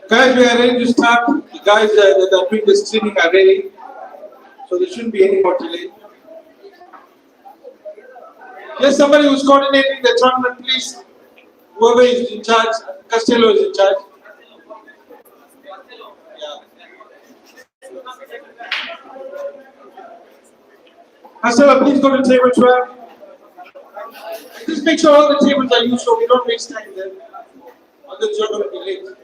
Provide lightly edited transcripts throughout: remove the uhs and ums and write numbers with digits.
Guys, we are ready to start. The guys that are doing the screening are ready, so there shouldn't be any more delay. Yes, somebody who's coordinating the tournament, please. Whoever is in charge, Costello is in charge. Costello, please go to table 12. Just make sure all the tables are used so we don't waste time there. Otherwise, you're going to be late.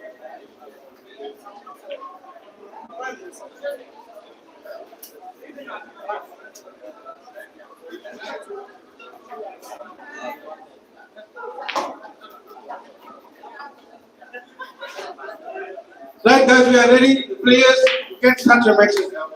Right, guys, we are ready. The players, you can start your matches now.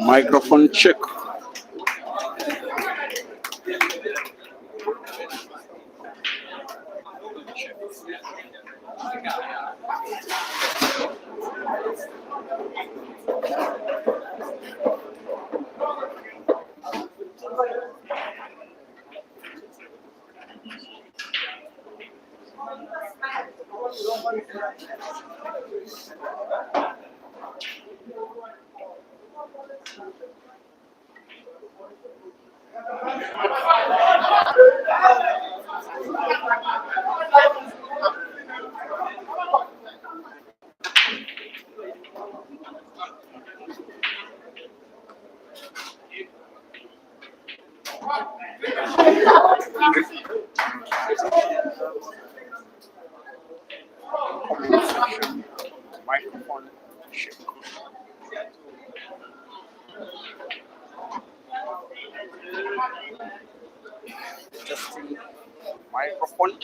Microphone check. Microphone check. Testing microphone.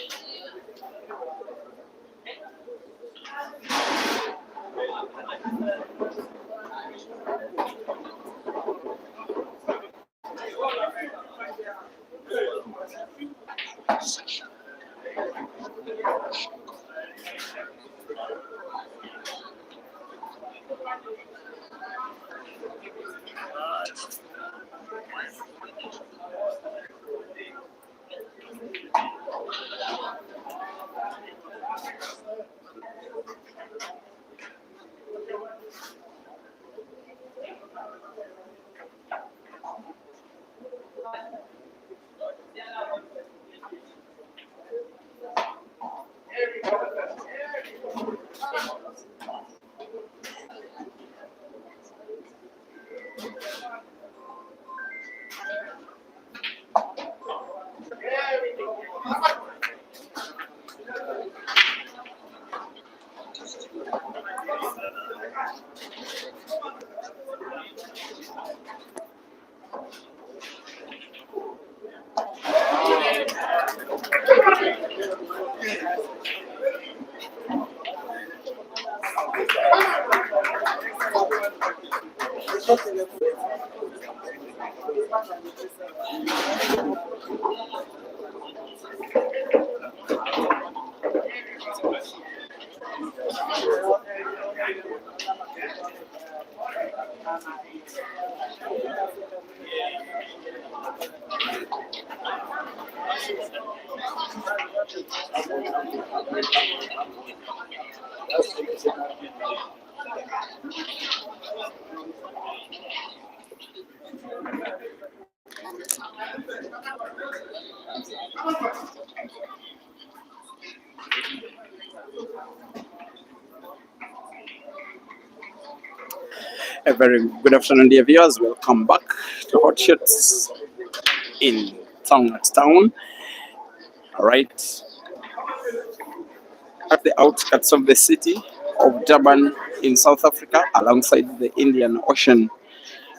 A very good afternoon, dear viewers. Welcome back to HOTSHOTS in Town at Town. All right, at the outskirts of the city of Durban in South Africa, alongside the Indian Ocean,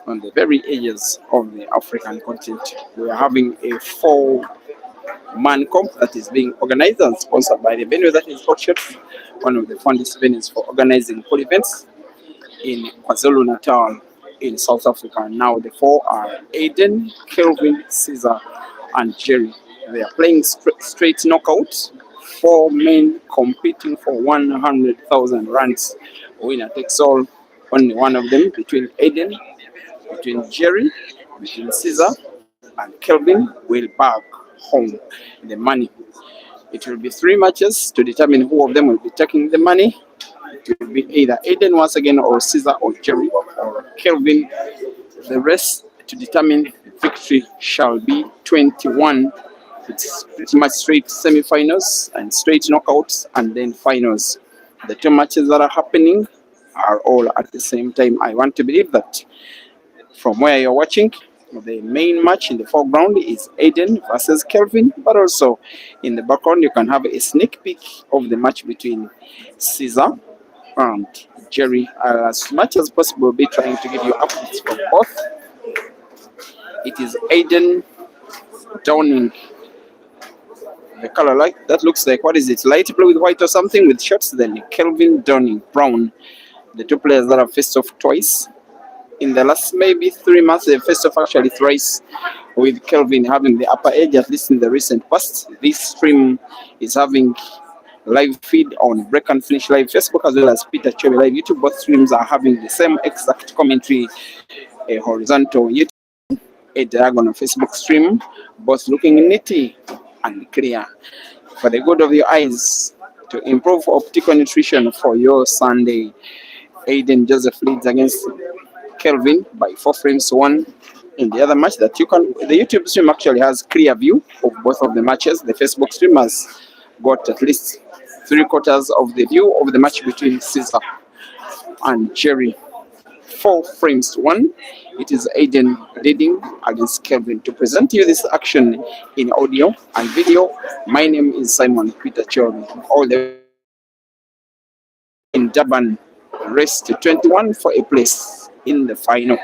on the very edges of the African continent. We are having a 4-man comp that is being organized and sponsored by the venue that is HOTSHOTS, one of the fondest venues for organizing pool events in KwaZulu-Natal in South Africa. Now the 4 are Aiden, Kelvin, Caesar, and Jerry. They are playing straight knockouts. 4 men competing for 100,000 rands. Winner takes all. Only one of them, between Aiden, between Jerry, between Caesar, and Kelvin, will bag home the money. It will be 3 matches to determine who of them will be taking the money. It will be either Aiden once again, or Caesar, or Jerry, or Kelvin. The rest to determine victory shall be 21. It's pretty much straight semi-finals and straight knockouts and then finals. The 2 matches that are happening are all at the same time. I want to believe that from where you're watching, the main match in the foreground is Aiden versus Kelvin, but also in the background you can have a sneak peek of the match between Caesar and Jerry. As much as possible, we'll be trying to give you updates from both. It is Aiden downing the color light. That looks like, what is it, light blue with white or something with shots. Then Kelvin donning brown. The 2 players that have faced off twice in the last maybe 3 months, they faced off actually thrice, with Kelvin having the upper edge, at least in the recent past. This stream is having live feed on Break and Finish Live Facebook as well as Peter Chewy Live YouTube. Both streams are having the same exact commentary, a horizontal YouTube, a diagonal Facebook stream, both looking nitty and clear for the good of your eyes, to improve optical nutrition for your Sunday. Aiden Joseph leads against Kelvin by 4 frames to 1 in the other match. That you can, the YouTube stream actually has clear view of both of the matches. The Facebook stream has got at least 3/4 of the view of the match between Caesar and Jerry. 4 frames to 1. It is Aiden leading against Kelvin. To present you this action in audio and video, my name is Simon Peter Chewy, all the in Durban, race to 21 for a place in the final.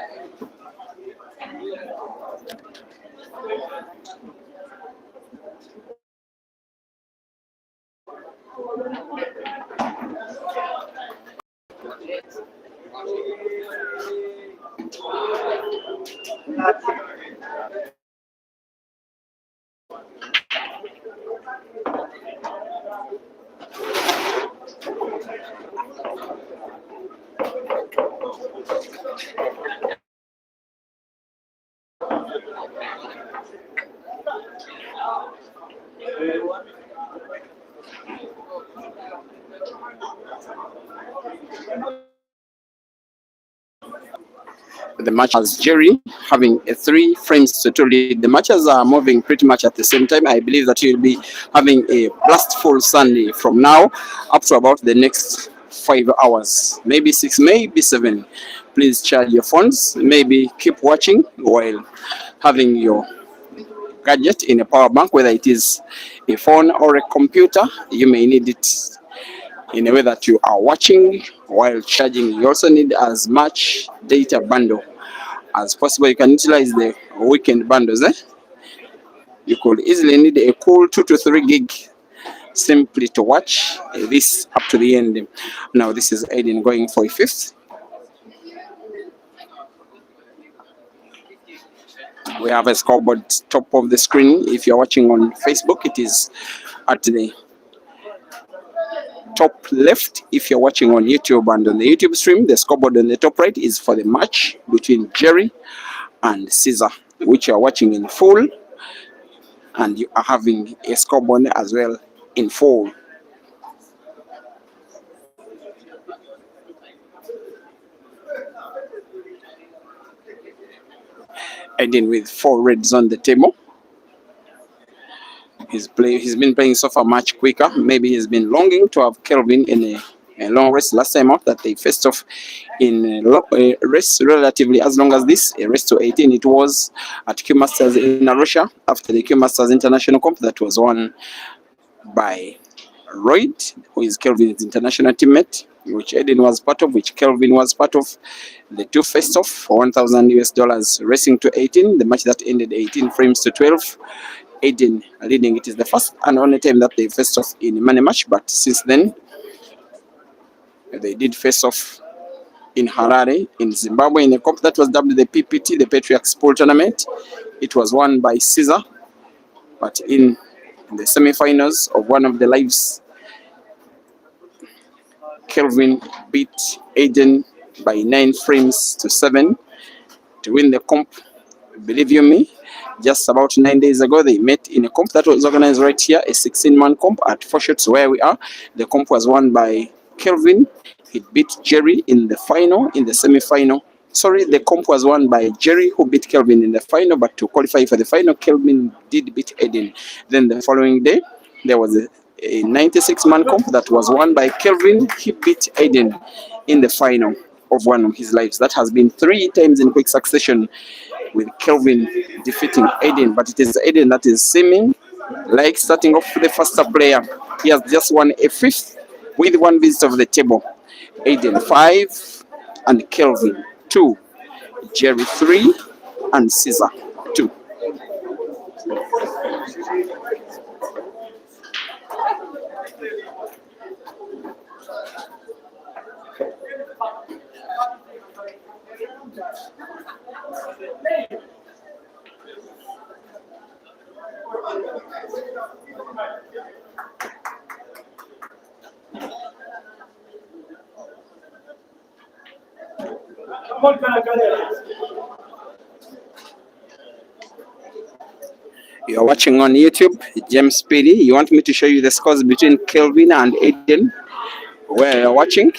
The match has Jerry having a 3 frames to 2 lead. The matches are moving pretty much at the same time. I believe that you'll be having a blastful Sunday from now up to about the next 5 hours, maybe 6, maybe 7. Please charge your phones, maybe keep watching while having your gadget in a power bank, whether it is a phone or a computer. You may need it in a way that you are watching while charging. You also need as much data bundle as possible. You can utilize the weekend bundles. You could easily need a cool 2 to 3 gig simply to watch this up to the end. Now this is Aiden going for a 5th. We have a scoreboard top of the screen. If you're watching on Facebook, it is at the top left. If you're watching on YouTube and on the YouTube stream, the scoreboard on the top right is for the match between Jerry and Caesar, which you are watching in full, and you are having a scoreboard as well in full. Aiden with 4 reds on the table. He's been playing so far much quicker. Maybe he's been longing to have Kelvin in a long race. Last time out that they faced off in a race relatively as long as this, a race to 18. It was at Q Masters in Arusha, after the Q Masters International Comp that was won by Royd, who is Kelvin's international teammate, which Aiden was part of, which Kelvin was part of. The two faced off for $1,000 racing to 18. The match that ended 18 frames to 12. Aiden leading. It is the first and only time that they faced off in a money match, but since then they did face off in Harare in Zimbabwe in a comp that was dubbed the PPT, the Patriarchs Pool Tournament. It was won by Caesar, but in the semi-finals of one of the lives, Kelvin beat Aiden by 9 frames to 7 to win the comp. Believe you me, just about 9 days ago, they met in a comp that was organized right here, a 16-man comp at HOTSHOTS where we are. The comp was won by Kelvin. He beat Jerry in the final, in the semi-final. Sorry, the comp was won by Jerry, who beat Kelvin in the final, but to qualify for the final, Kelvin did beat Aiden. Then the following day, there was a 96-man comp that was won by Kelvin. He beat Aiden in the final of one of his lives. That has been 3 times in quick succession with Kelvin defeating Aiden, but it is Aiden that is seeming like starting off the faster player. He has just won a 5th with 1 visit of the table. Aiden 5 and Kelvin 2, Jerry 3 and Caesar 2. You're watching on YouTube, James Speedy. You want me to show you the scores between Kelvin and Aiden? Where you're watching,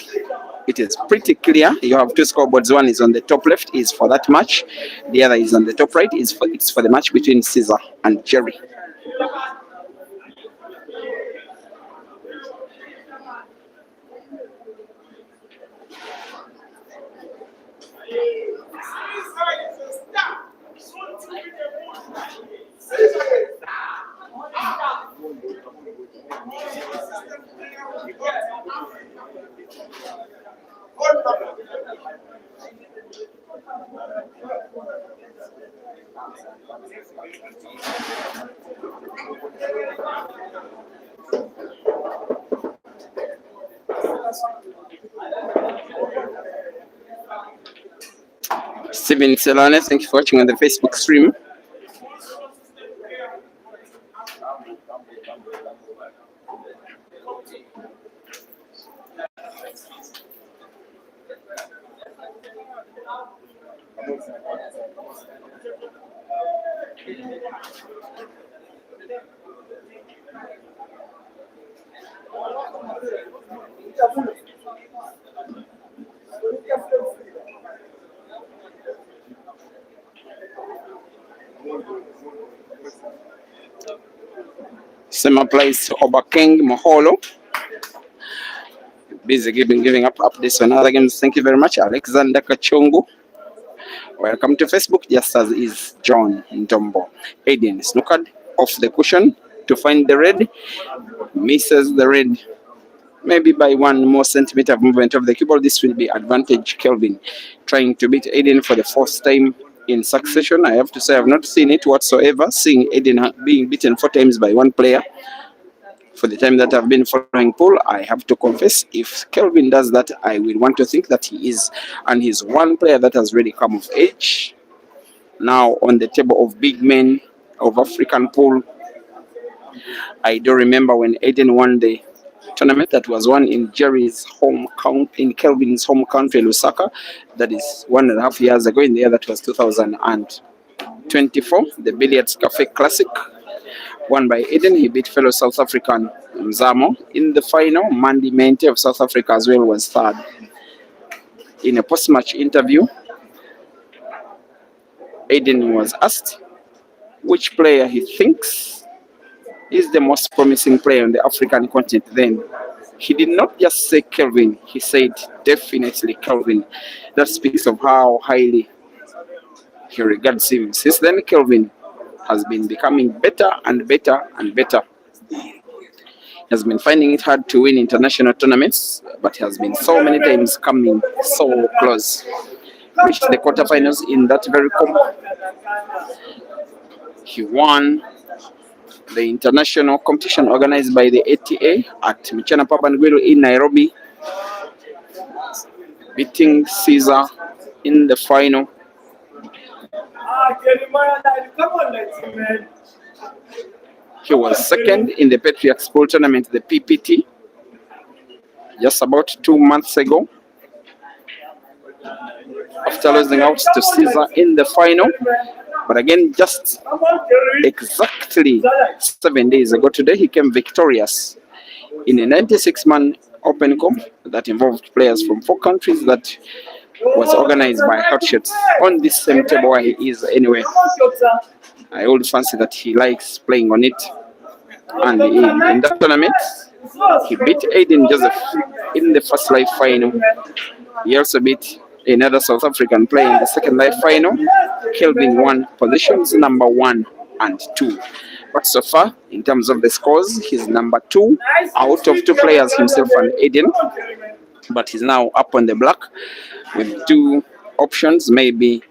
it is pretty clear. You have two scoreboards. One is on the top left, is for that match. The other is on the top right, it's for the match between Caesar and Jerry. Steven Selane, thank you for watching on the Facebook stream. Same applies to Obaking Moholo. Busy giving up updates on other games. Thank you very much, Alexander Kachungu. Welcome to Facebook, just as is John Ndombo. Aiden snookered off the cushion to find the red. Misses the red. Maybe by 1 more centimeter of movement of the cue ball. This will be advantage Kelvin trying to beat Aiden for the first time in succession. I have to say I've not seen it whatsoever, seeing Aiden being beaten 4 times by one player. For the time that I've been following pool, I have to confess, if Kelvin does that, I will want to think that he is. And he's one player that has really come of age. Now on the table of big men of African pool, I do remember when Aiden won the tournament that was won in Jerry's home country, in Kelvin's home country, Lusaka. That is 1.5 years ago. In the year that was 2024, the Billiards Cafe Classic, won by Aiden. He beat fellow South African Mzamo in the final. Mandy Mente of South Africa as well was third. In a post-match interview, Aiden was asked which player he thinks is the most promising player on the African continent. Then he did not just say Kelvin, he said definitely Kelvin. That speaks of how highly he regards him. Since then, Kelvin has been becoming better and better and better. He has been finding it hard to win international tournaments, but he has been so many times coming so close. Reached the quarterfinals in that very comp. He won the international competition organized by the ATA at Michana Papangwilo in Nairobi, beating Caesar in the final. He was second in the Patriarchs Pool tournament, the PPT, just about 2 months ago, after losing out to Caesar in the final. But again, just exactly 7 days ago today, he came victorious in a 96-man open comp that involved players from 4 countries that was organized by HOTSHOTS on this same table where he is anyway. I always fancy that he likes playing on it. And in that tournament, he beat Aiden Joseph in the first live final. He also beat another South African player in the second live final. Kelvin won positions number 1 and 2. But so far, in terms of the scores, he's number 2 out of 2 players, himself and Aiden. But he's now up on the black with 2 options. Maybe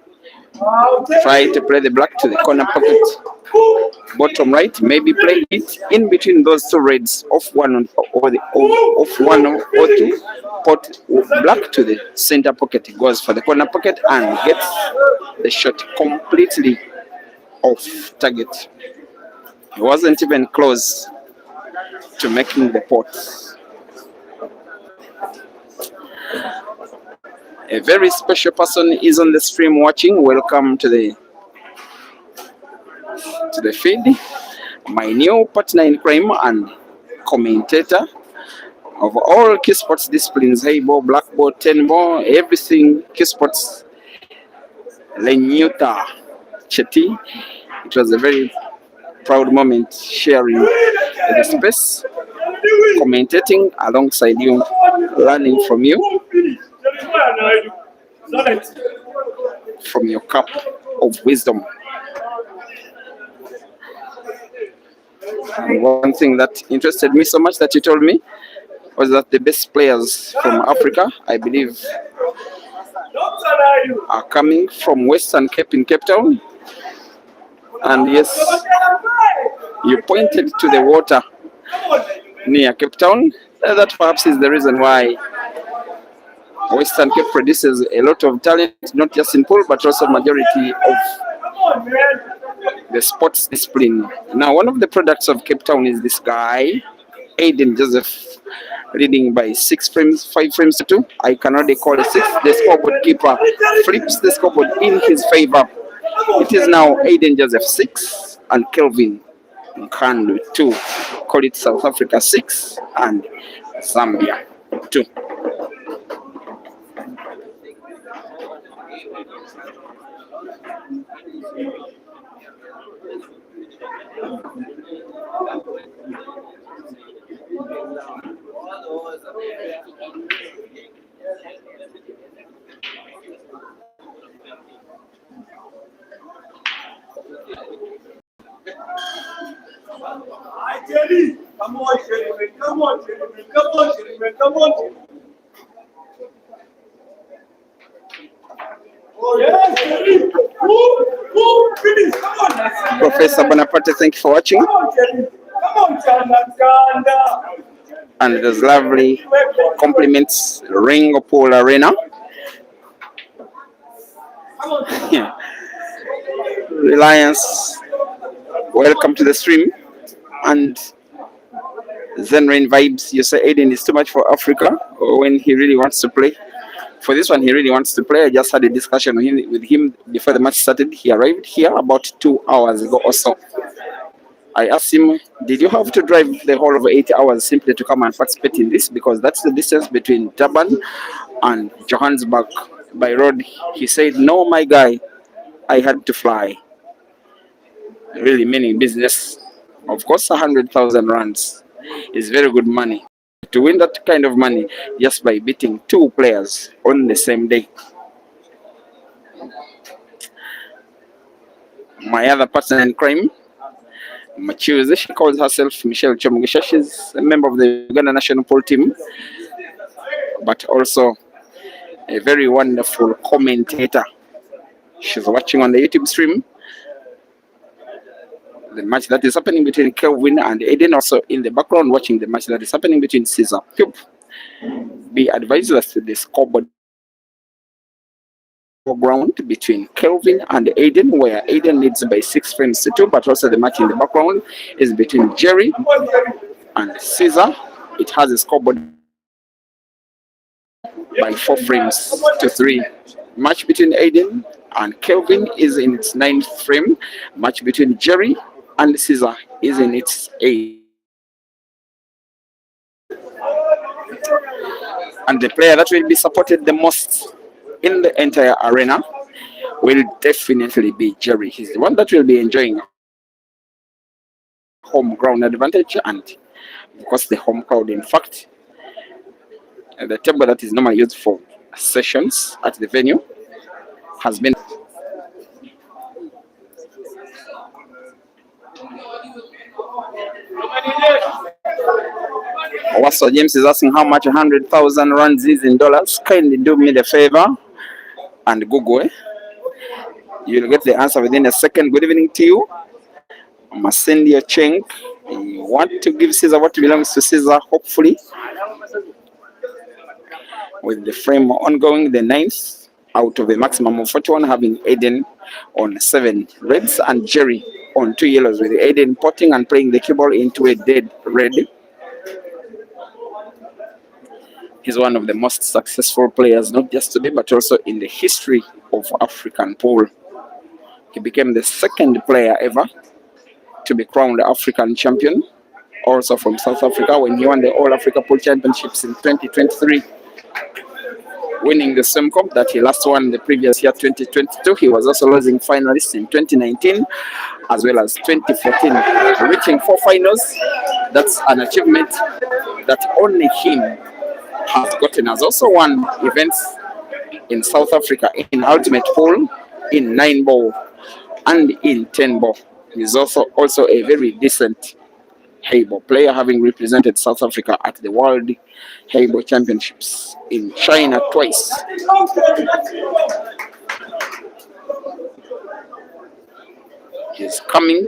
try to play the black to the corner pocket bottom right, maybe play it in between those two reds of one or the of one or two, put black to the center pocket. He goes for the corner pocket and gets the shot completely off target. He wasn't even close to making the pot. A very special person is on the stream watching. Welcome to the feed. My new partner in crime and commentator of all key sports disciplines, hey ball, black ball, 10 ball, everything key sports. Lenyuta Cheti. It was a very proud moment sharing the space, commentating alongside you, learning from you, from your cup of wisdom. And one thing that interested me so much that you told me was that the best players from Africa, I believe, are coming from Western Cape in Cape Town. And yes, you pointed to the water near Cape Town. That perhaps is the reason why Western Cape produces a lot of talent, not just in pool, but also majority of the sports discipline. Now, one of the products of Cape Town is this guy, Aiden Joseph, leading by 6 frames, 5 frames to 2. I can already call it 6. The scoreboard keeper flips the scoreboard in his favor. It is now Aiden Joseph 6 and Kelvin Nkandu 2. Call it South Africa 6 and Zambia 2. Hi, Jerry. Come on, Jerry. Come on, Jerry. Come on, Jerry. Come on, Jerry. Oh, yes, Jerry. Finish. Come on. Professor Bonaparte, thank you for watching. Come on, Jerry. Come on, Chana. And those lovely compliments, Ringo Pool Arena. Yeah. Reliance, welcome to the stream. And Zen Rain Vibes, you say Aiden is too much for Africa when he really wants to play. For this one, he really wants to play. I just had a discussion with him before the match started. He arrived here about 2 hours ago or so. I asked him, did you have to drive the whole of 8 hours simply to come and participate in this? Because that's the distance between Durban and Johannesburg by road. He said, no, my guy, I had to fly. Really meaning business. Of course, 100,000 rands is very good money. To win that kind of money just by beating 2 players on the same day. My other partner in crime, Machiuze, she calls herself Michelle Chomugisha. She's a member of the Uganda national pool team, but also a very wonderful commentator. She's watching on the YouTube stream the match that is happening between Kelvin and Aiden, also in the background watching the match that is happening between Caesar. Be advised that the scoreboard ground between Kelvin and Aiden, where Aiden leads by 6 frames to 2, but also the match in the background is between Jerry and Caesar. It has a scoreboard by 4 frames to 3. Match between Aiden and Kelvin is in its 9th frame. Match between Jerry and Caesar is in its 8th. And the player that will be supported the most in the entire arena will definitely be Jerry. He's the one that will be enjoying home ground advantage, and of course the home crowd. In fact, the table that is normally used for sessions at the venue has been Wasso James is asking how much 100,000 rands is in dollars. Kindly do me the favor and Google. You'll get the answer within a second. Good evening to you. Masendia Cheng. You want to give Caesar what belongs to Caesar, hopefully. With the frame ongoing, the ninth out of a maximum of 41, having Aiden on 7 reds and Jerry on 2 yellows, with Aiden potting and playing the cue ball into a dead red. He's one of the most successful players, not just today, but also in the history of African pool. He became the second player ever to be crowned African champion, also from South Africa, when he won the All Africa Pool Championships in 2023, winning the same cup that he last won the previous year, 2022. He was also losing finalists in 2019 as well as 2014, reaching 4 finals. That's an achievement that only him has gotten. Has also won events in South Africa in Ultimate Pool, in 9 ball and in 10 ball. He's also a very decent Heibo player, having represented South Africa at the World Heibo Championships in China twice. He's coming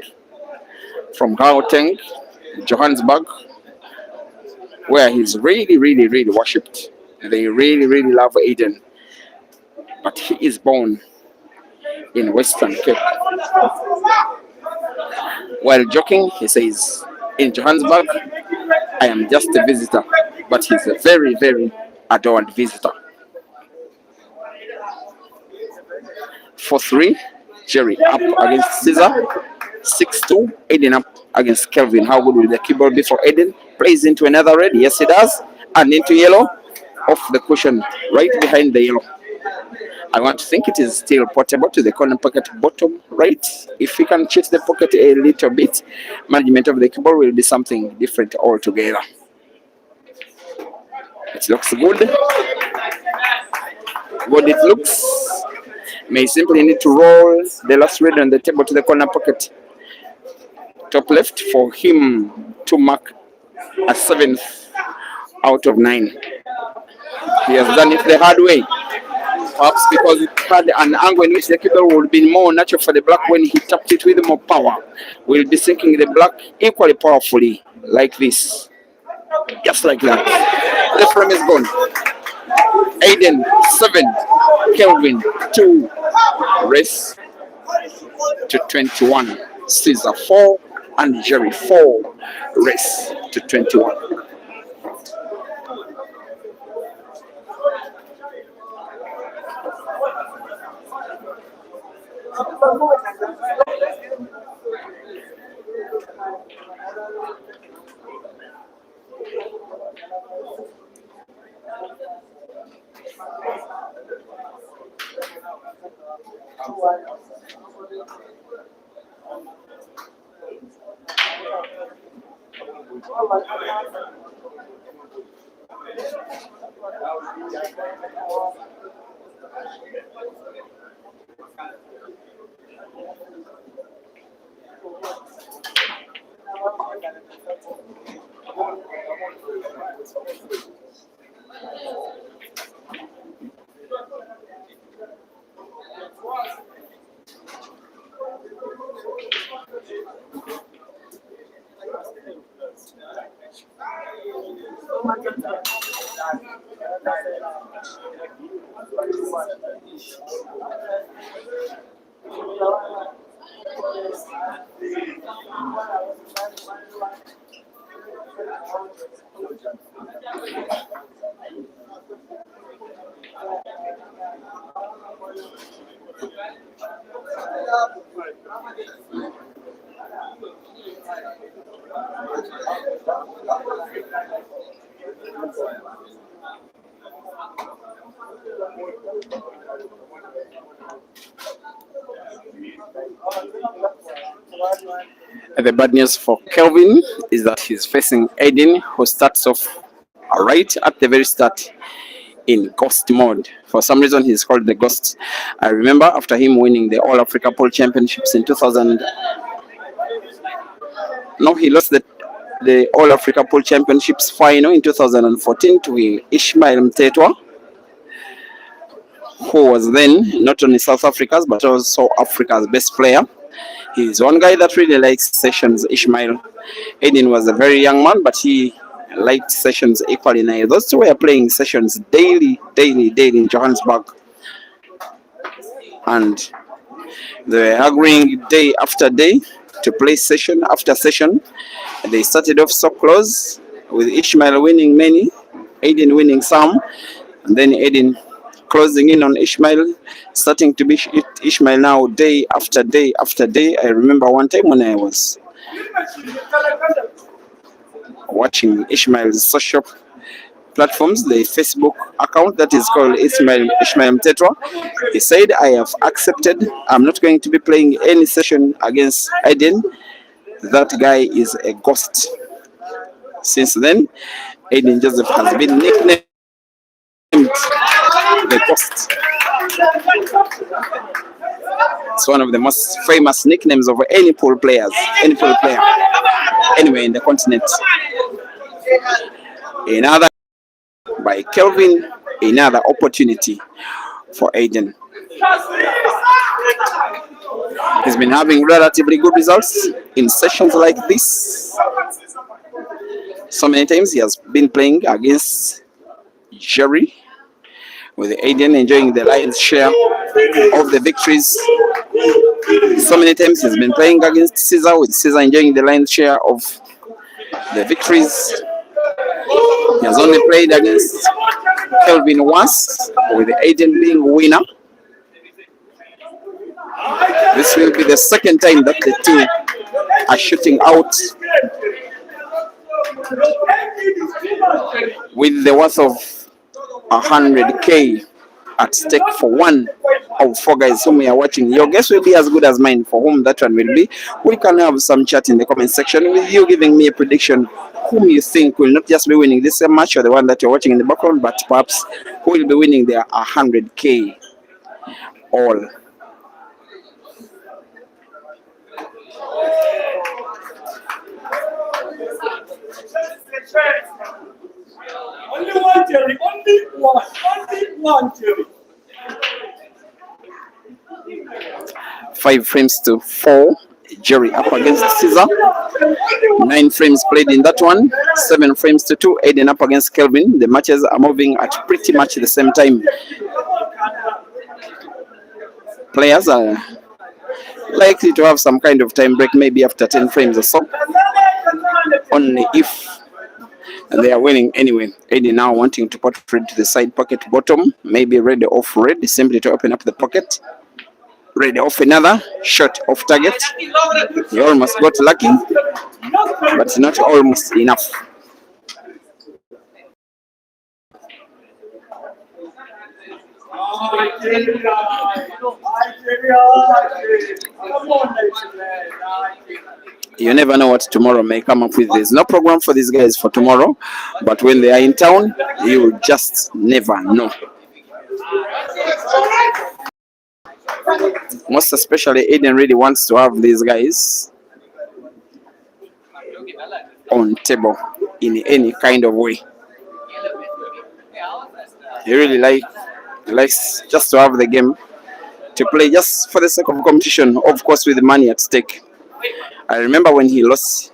from Gauteng, Johannesburg, where he's really worshipped. They really love Aiden. But he is born in Western Cape. While joking, he says, in Johannesburg, I am just a visitor, but he's a very adored visitor. 4-3, Jerry up against Caesar. 6-2, Aiden up against Kelvin. How good will the cue ball be for Aiden? Plays into another red. Yes, he does. And into yellow. Off the cushion, right behind the yellow. I want to think it is still portable to the corner pocket bottom right. If we can cheat the pocket a little bit, management of the cue ball will be something different altogether. It looks good. Good it looks. May simply need to roll the last red on the table to the corner pocket top left for him to mark a 7th out of 9. He has done it the hard way. Perhaps because it had an angle in which the cue ball would be more natural for the black when he tapped it with more power. We'll be sinking the black equally powerfully, like this. Just like that. The frame is gone. Aiden 7, Kelvin 2, race to 21. Caesar 4 and Jerry 4, race to 21. The bad news for Kelvin is that he's facing Aiden, who starts off right at the very start in ghost mode. For some reason, he's called the Ghost. I remember after him winning the All Africa Pool Championships in 2000. No, he lost the All Africa Pool Championships final in 2014 to Ishmael Mtetwa, who was then not only South Africa's but also Africa's best player. He's one guy that really likes sessions. Ishmael Aiden was a very young man, but he liked sessions equally. Now those two were playing sessions daily in Johannesburg, and they were agreeing day after day to play session after session. They started off so close, with Ishmael winning many, Aiden winning some, and then Aiden closing in on Ishmael, starting to beat Ishmael now day after day after day. I remember one time when I was watching Ishmael's social platforms, the Facebook account that is called Ishmael Mtetwa. He said, I have accepted, I'm not going to be playing any session against Aiden. That guy is a ghost. Since then, Aiden Joseph has been nicknamed the ghost. It's one of the most famous nicknames of any pool player anywhere in the continent. Another by Kelvin, another opportunity for Aiden. He's been having relatively good results in sessions like this. So many times he has been playing against Jerry, with Aiden enjoying the lion's share of the victories. So many times he's been playing against Caesar, with Caesar enjoying the lion's share of the victories. He has only played against Kelvin once, with Aiden being winner. This will be the second time that the two are shooting out with the worth of 100K at stake for one of four guys whom we are watching. Your guess will be as good as mine for whom that one will be. We can have some chat in the comment section with you giving me a prediction whom you think will not just be winning this match or the one that you're watching in the background, but perhaps who will be winning their 100K all. Only one, Jerry. Only one, Jerry. 5 frames to 4. Jerry up against Caesar. 9 frames played in that one. 7 frames to 2. Aiden up against Kelvin. The matches are moving at pretty much the same time. Players are likely to have some kind of time break, maybe after 10 frames or so. Only if they are winning anyway. Aiden now wanting to put red to the side pocket bottom, maybe red off red, simply to open up the pocket. Red off another, shot off target. He almost got lucky, but not almost enough. You never know what tomorrow may come up with. There's no program for these guys for tomorrow, but when they are in town, you just never know. Most especially, Aiden really wants to have these guys on table in any kind of way. He really likes just to have the game to play just for the sake of competition, of course, with the money at stake. I remember when he lost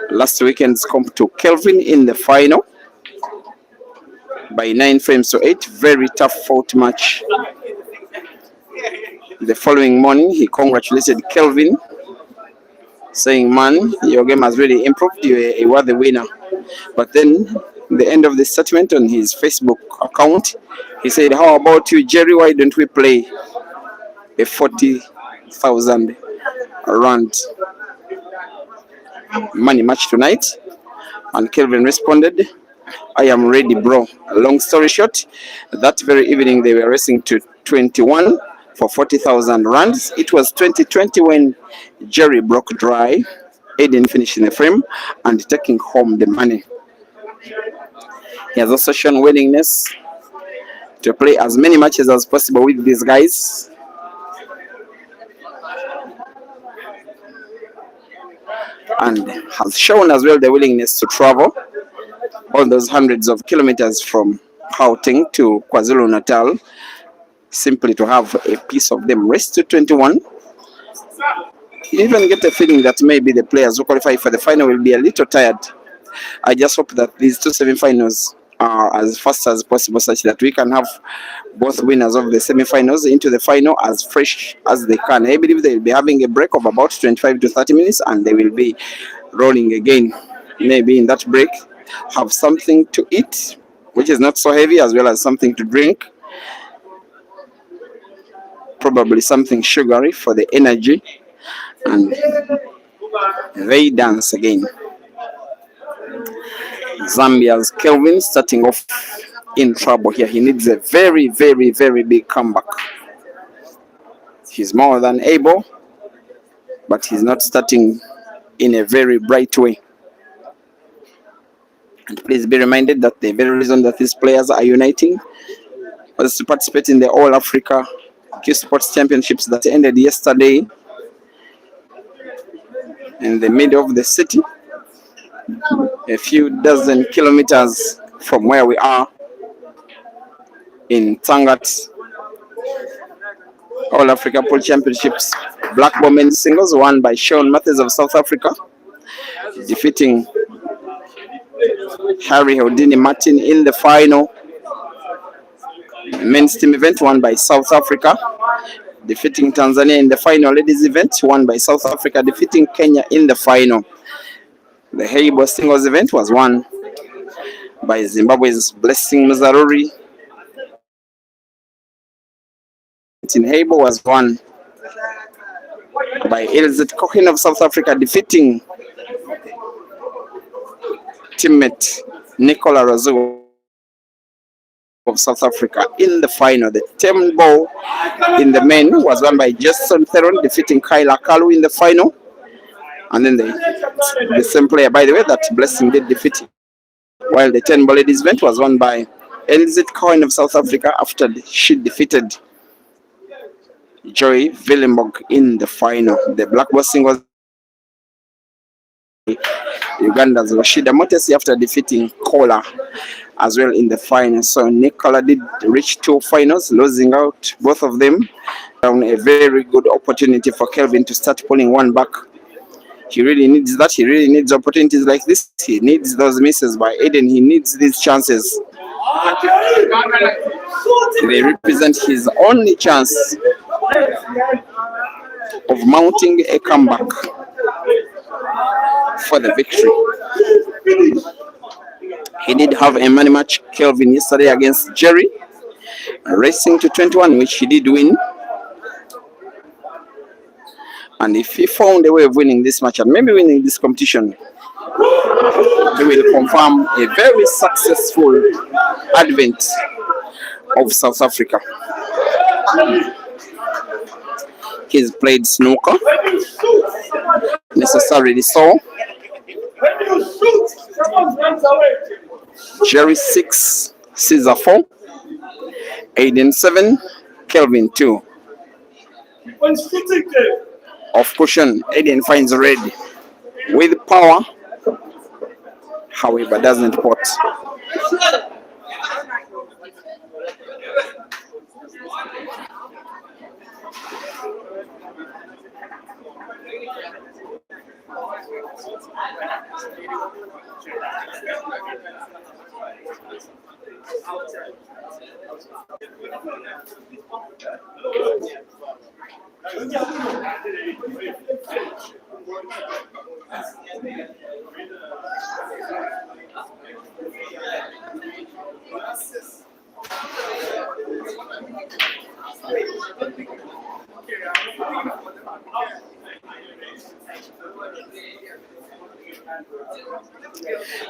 last weekend's comp to Kelvin in the final by 9 frames to 8. Very tough fought match. The following morning, he congratulated Kelvin, saying, man, your game has really improved. You were the winner. But then, the end of the statement on his Facebook account, he said, how about you, Jerry? Why don't we play a 40,000 rand money match tonight? And Kelvin responded, I am ready, bro. Long story short, that very evening they were racing to 21 for 40,000 rands. It was 2020 when Jerry broke dry. Aiden finished in the frame and taking home the money. He has also shown willingness to play as many matches as possible with these guys. And has shown as well the willingness to travel all those hundreds of kilometers from Gauteng to KwaZulu-Natal simply to have a piece of them race to 21 You even get a feeling that maybe the players who qualify for the final will be a little tired. I just hope that these two semi-finals are as fast as possible, such that we can have both winners of the semi-finals into the final as fresh as they can. I believe they will be having a break of about 25 to 30 minutes, and they will be rolling again. Maybe in that break, have something to eat, which is not so heavy, as well as something to drink. Probably something sugary for the energy, and they dance again. Zambia's Kelvin starting off in trouble here. He needs a very, very, very big comeback. He's more than able, but he's not starting in a very bright way. And please be reminded that the very reason that these players are uniting was to participate in the All Africa Q Sports Championships that ended yesterday in the middle of the city, a few dozen kilometers from where we are in Tangat. All Africa Pool Championships black ball men's singles won by Sean Matthews of South Africa, defeating Harry Houdini Martin in the final. Men's team event won by South Africa, defeating Tanzania in the final. Ladies event won by South Africa, defeating Kenya in the final. The Heibo singles event was won by Zimbabwe's Blessing Mzaruri. In Heibo was won by Elizabeth Cohen of South Africa, defeating teammate Nicola Razu of South Africa in the final. The team ball in the men was won by Jason Theron, defeating Kyla Kalu in the final. And then the same player, by the way, that Blessing did defeat. While the 10 ball ladies event was won by Elizabeth Cohen of South Africa after she defeated Joy Villenburg in the final. The black ball singles, Uganda's Rashida Motesi after defeating Kola as well in the final. So Nicola did reach two finals, losing out both of them. A very good opportunity for Kelvin to start pulling one back. He really needs that. He really needs opportunities like this. He needs those misses by Aiden. He needs these chances. They represent his only chance of mounting a comeback for the victory. He did have a money match, Kelvin, yesterday against Jerry, racing to 21, which he did win. And if he found a way of winning this match and maybe winning this competition, he will confirm a very successful advent of South Africa. He's played snooker, necessarily so. Jerry 6, Caesar 4, Aiden 7, Kelvin 2. Of caution, Aiden finds red with power, however doesn't pot.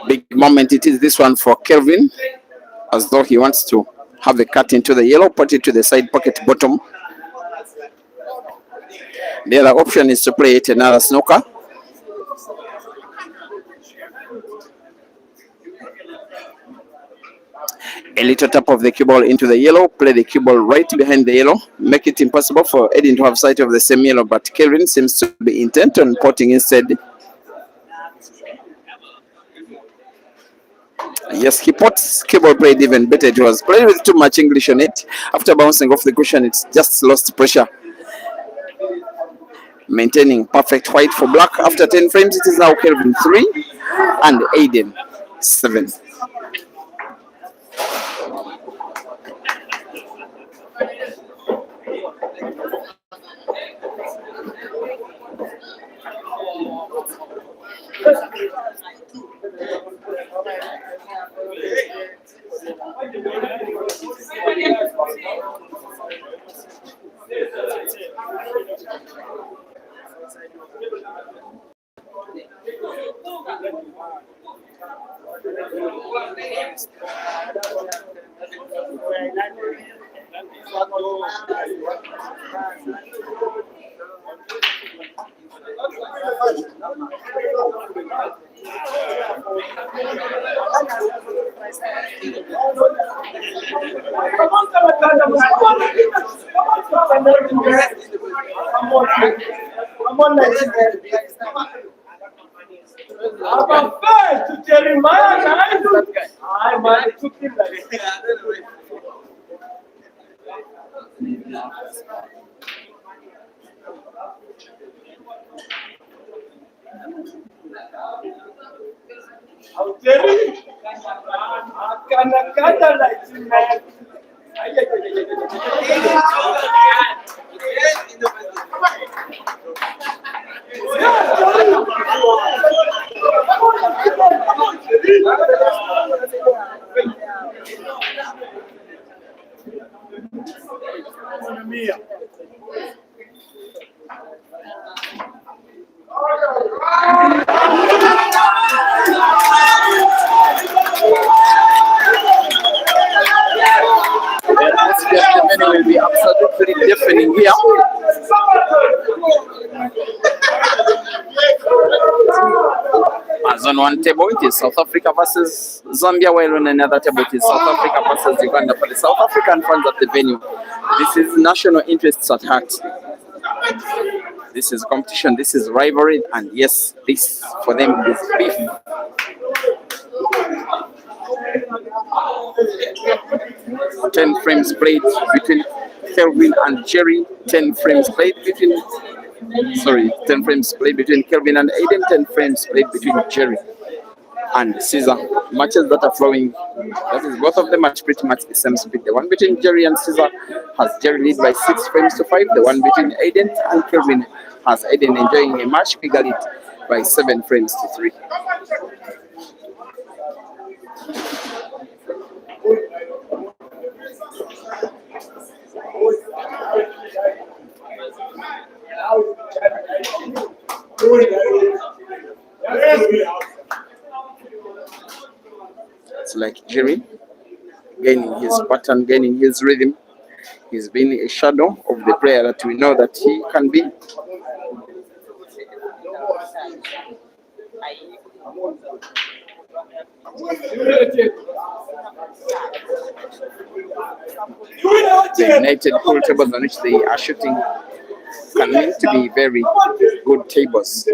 Big moment it is, this one for Kelvin, as though he wants to have the cut into the yellow, put it to the side pocket bottom. The other option is to play it another snooker. A little tap of the cue ball into the yellow, play the cue ball right behind the yellow, make it impossible for Aiden to have sight of the same yellow, but Kelvin seems to be intent on potting instead. Yes, he pots cue ball, played even better. It was played with too much English on it. After bouncing off the cushion, it's just lost pressure. maintaining perfect white for black. After 10 frames, it is now Kelvin 3 and Aiden 7. I'm afraid to Jeremiah. I'm a chicken. I'll tell you. I can't like you, man. The menu will be absolutely deafening here. As on one table it is South Africa versus Zambia, while on another table it is South Africa versus Uganda. For the South African fans at the venue, this is national interests at heart. This is competition, this is rivalry, and yes, this for them is beef. Ten frames played between Kelvin and Jerry. 10 frames played between 10 frames played between Kelvin and Aiden. 10 frames played between Jerry and Caesar. Matches that are flowing, that is, both of them are pretty much the same speed. The one between Jerry and Caesar has Jerry lead by 6 frames to 5. The one between Aiden and Kelvin has Aiden enjoying a much bigger lead by 7 frames to 3. It's like Jerry gaining his pattern, gaining his rhythm. He's been a shadow of the player that we know that he can be. The united pool tables on which they are shooting can mean to be very good tables.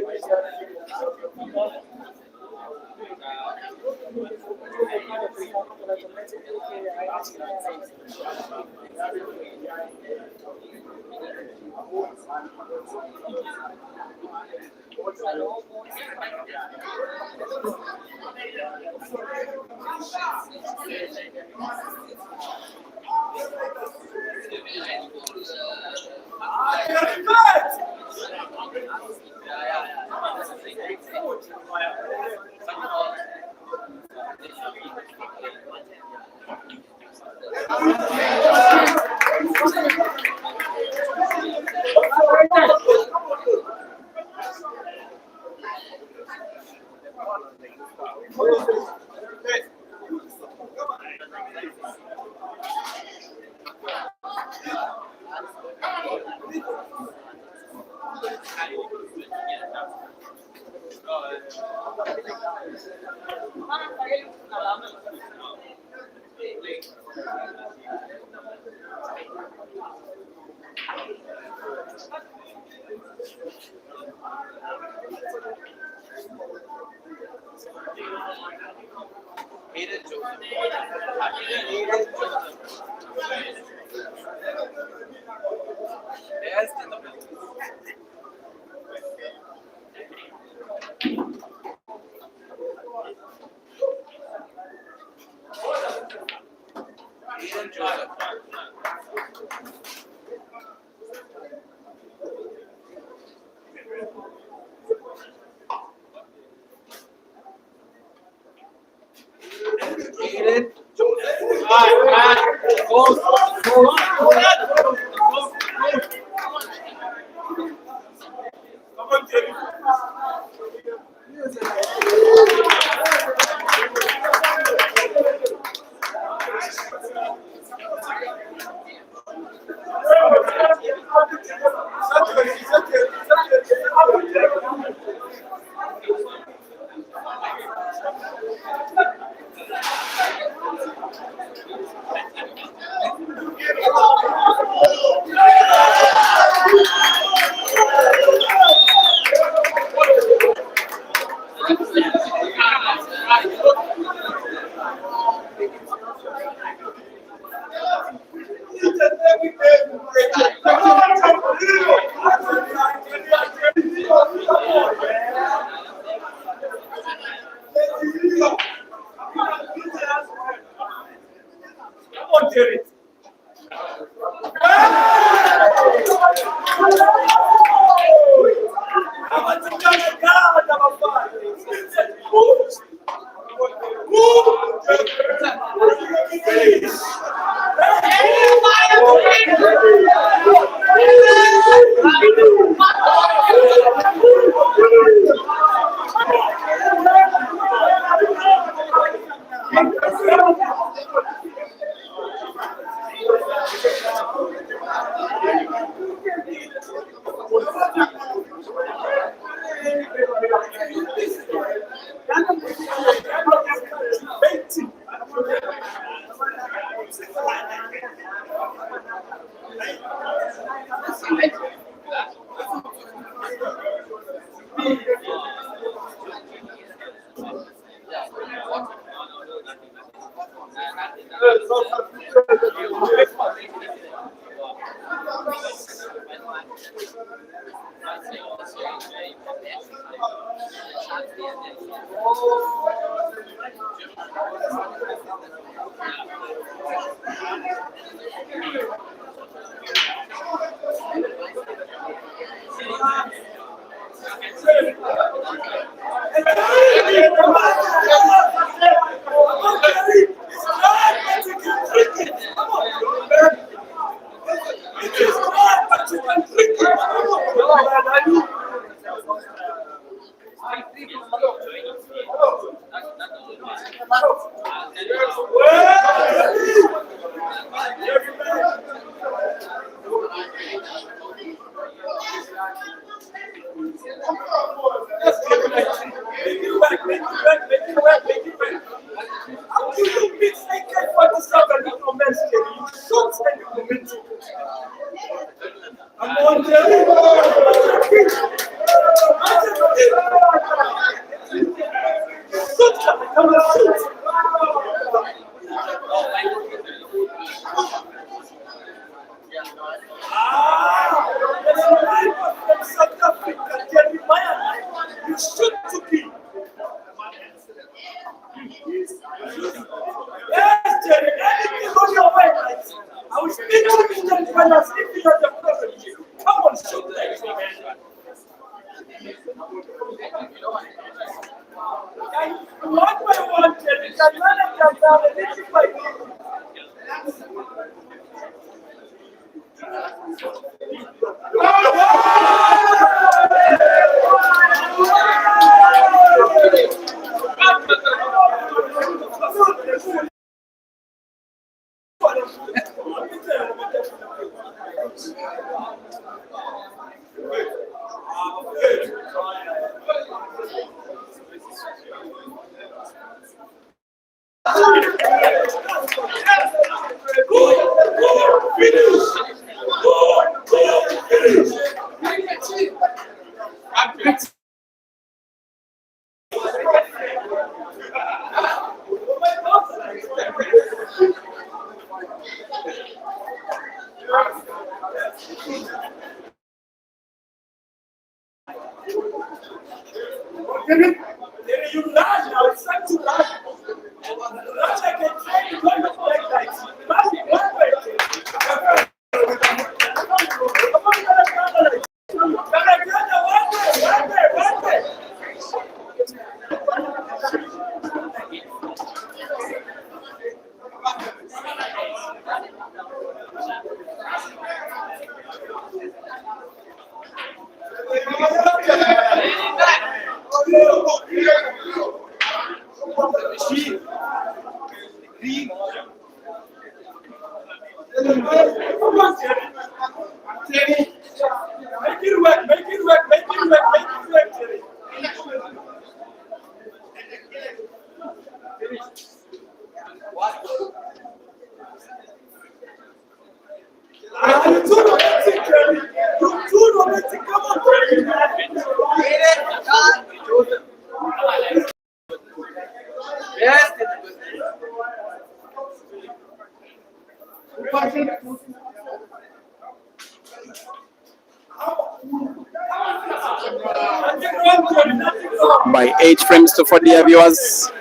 by 8 frames to 4, dear viewers.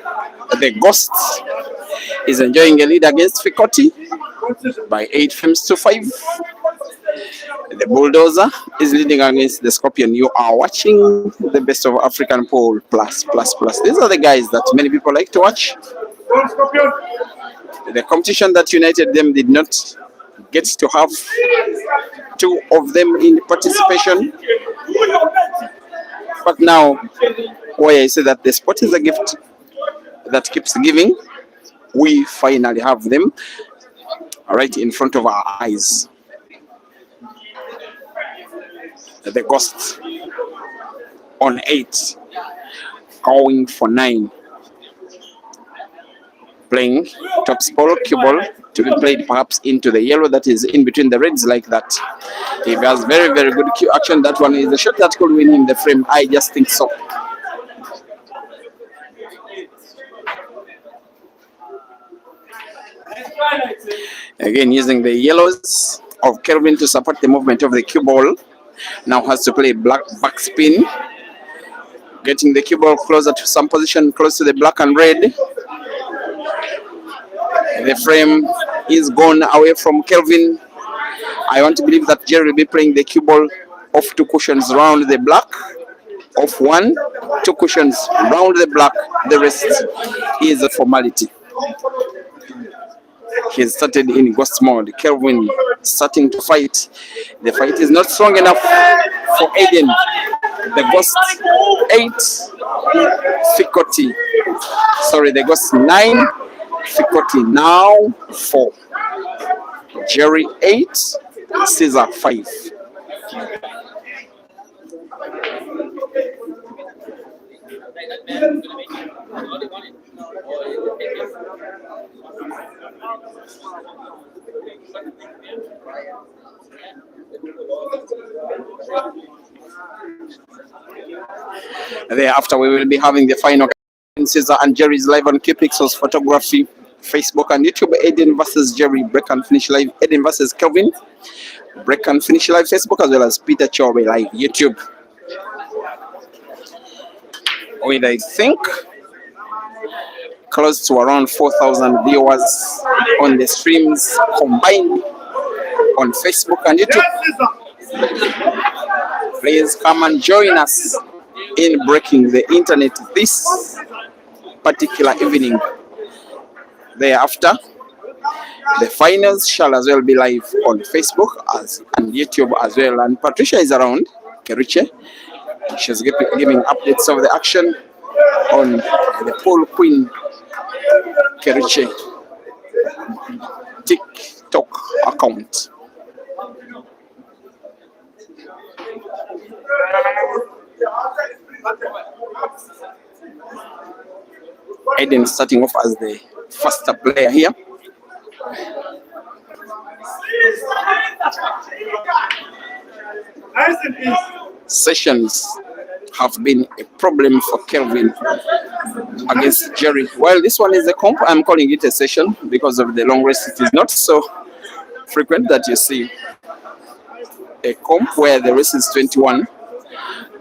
The Ghost is enjoying a lead against Fikoti by 8 frames to 5. The Bulldozer is leading against the Scorpion. You are watching the best of African Pole plus. These are the guys that many people like to watch. The competition that united them did not get to have 2 of them in participation. But now, why I say that the sport is a gift that keeps giving, we finally have them right in front of our eyes. The Ghost on 8, going for 9. Playing top ball, cue ball, to be played perhaps into the yellow that is in between the reds like that. He has very, very good cue action. That one is a shot that could win him the frame. I just think so. Again, using the yellows of Kelvin to support the movement of the cue ball. Now has to play black backspin, getting the cue ball closer to some position close to the black and red. The frame is gone away from Kelvin. I want to believe that Jerry will be playing the cue ball off 2 cushions round the black. Off 1, 2 cushions round the black. The rest is a formality. He started in Ghost mode. Kelvin starting to fight. The fight is not strong enough for Aiden. The Ghost 8, Fikoti. Sorry, the Ghost 9, Fikoti now 4. Jerry 8, Caesar 5. Thereafter, we will be having the final. Caesar and Jerry is live on Q-Pixels Photography, Facebook and YouTube. Aiden versus Jerry, break and finish live. Aiden versus Kelvin, break and finish live. Facebook, as well as Peter Chobe live YouTube. With, I think, close to around 4,000 viewers on the streams combined on Facebook and YouTube. Please come and join us in breaking the internet this particular evening. Thereafter, the finals shall as well be live on Facebook and YouTube as well. And Patricia is around, Keriche. She's giving updates of the action on the pole queen, Keriche TikTok account. Aiden starting off as the faster player here. Sessions have been a problem for Kelvin against Jerry. While this one is a comp, I'm calling it a session because of the long race. It is not so frequent that you see a comp where the race is 21,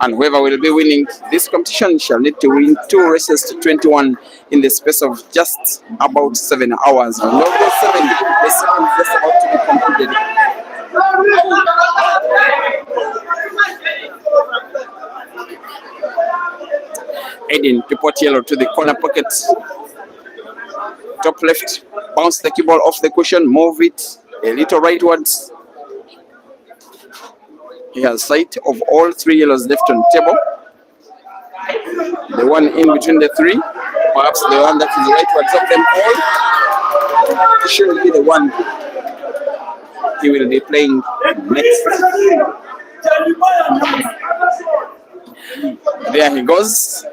and whoever will be winning this competition shall need to win 2 races to 21 in the space of just about 7 hours. And of those 7, the 7 is just about to be completed. Aiden to put yellow to the corner pocket, top left, bounce the cue ball off the cushion, move it a little rightwards. He has sight of all 3 yellows left on the table. The one in between the 3, perhaps the one that is rightwards of them all, should be the one he will be playing next. There he goes.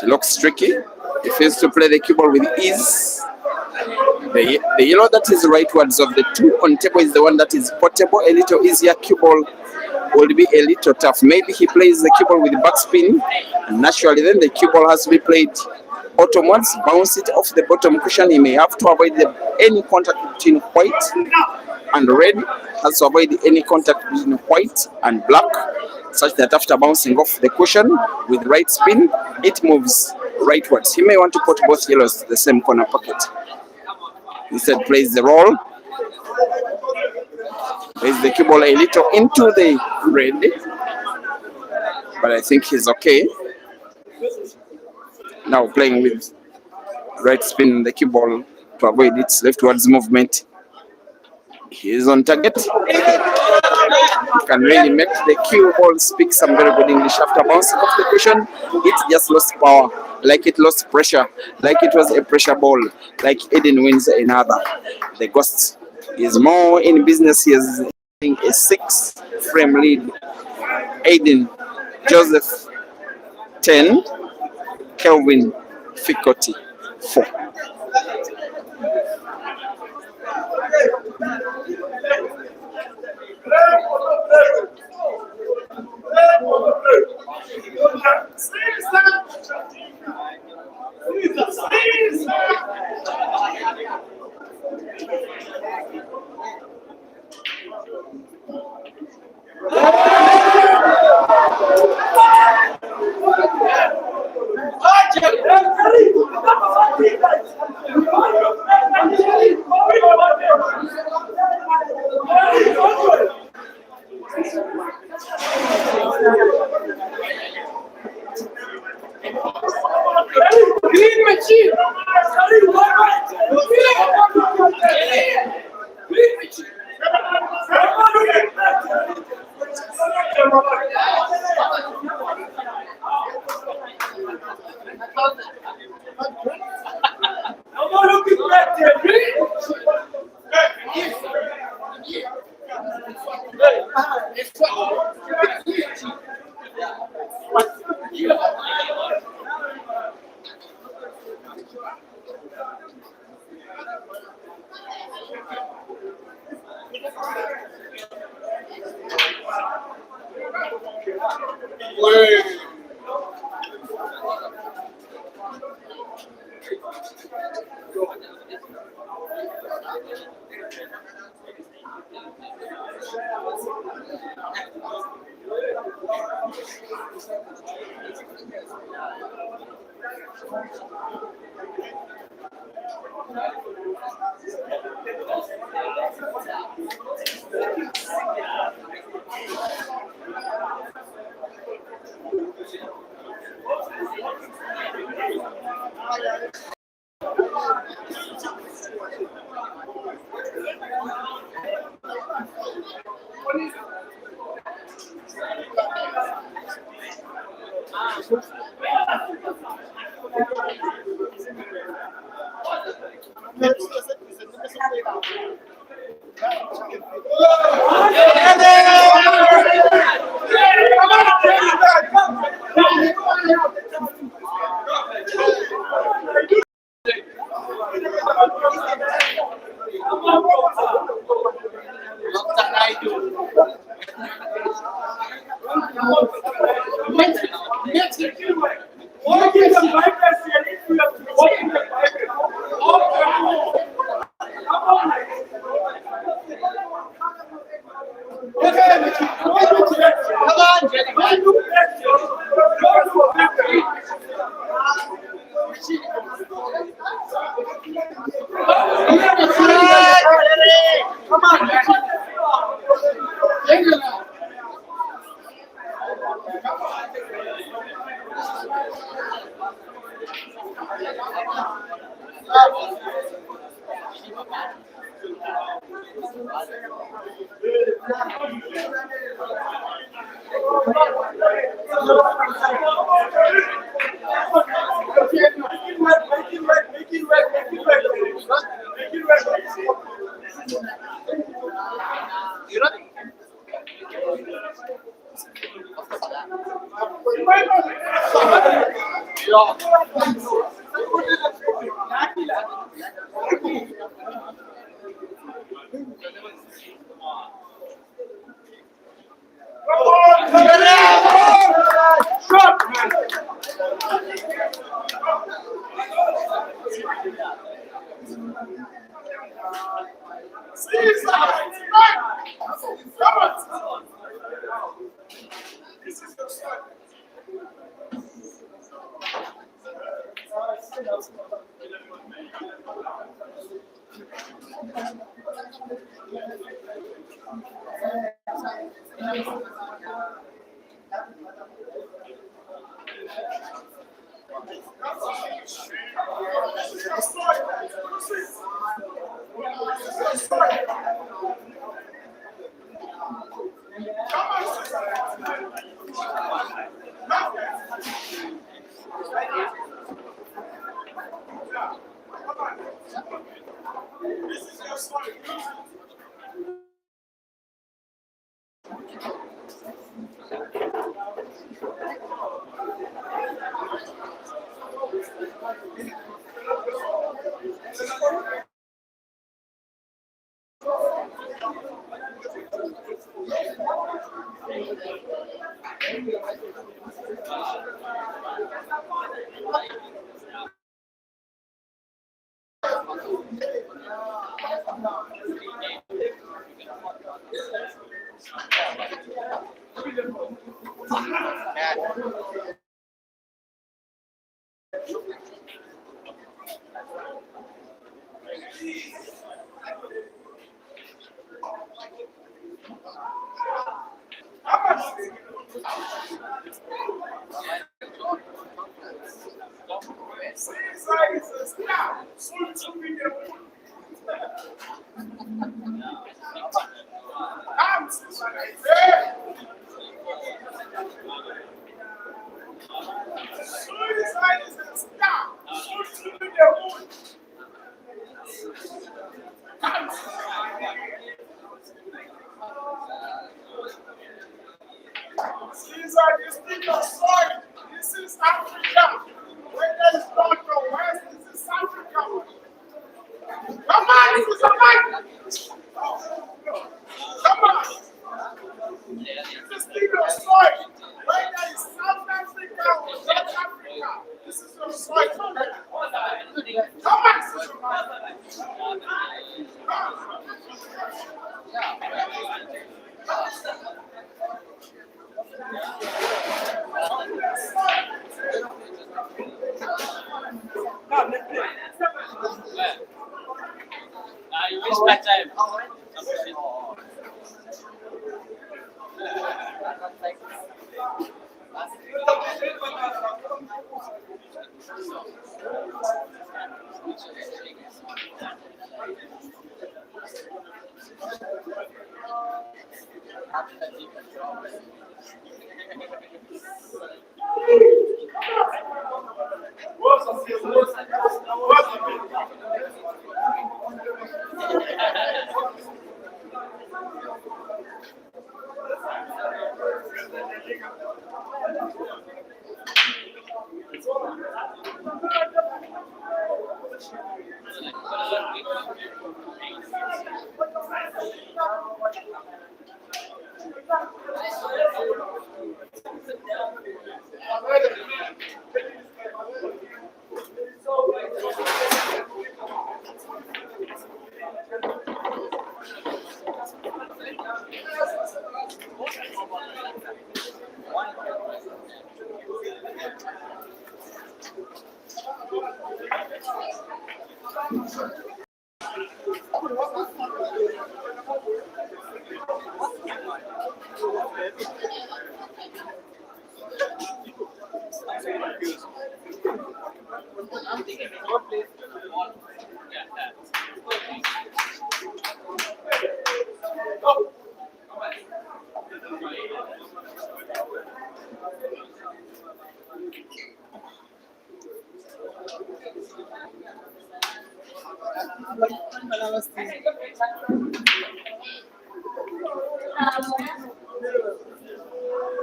It looks tricky. He fails to play the cue ball with ease. The yellow that is rightwards of the 2 on table is the one that is portable, a little easier. Cue ball will be a little tough. Maybe he plays the cue ball with backspin, and naturally then the cue ball has to be played bottomwards, bounce it off the bottom cushion. He may have to avoid any contact between white and red has to avoid any contact between white and black, such that after bouncing off the cushion with right spin, it moves rightwards. He may want to put both yellows to the same corner pocket. Instead, plays the roll. Plays the cue ball a little into the red, but I think he's okay. Now playing with right spin on the cue ball to avoid its leftwards movement. He is on target. Can really make the cue ball speak some very good English after bouncing off the cushion. It just lost power, like it lost pressure, like it was a pressure ball, like Aiden wins another. The Ghost is more in business. He is having a 6-frame lead. Aiden Joseph 10, Kelvin Fikoti 4. This is Africa. Whether it's north or west, this is Africa. Come on, this is Africa. Come on. This is your soil. Whether it's South Africa or South Africa, this is your soil. Come You waste my time.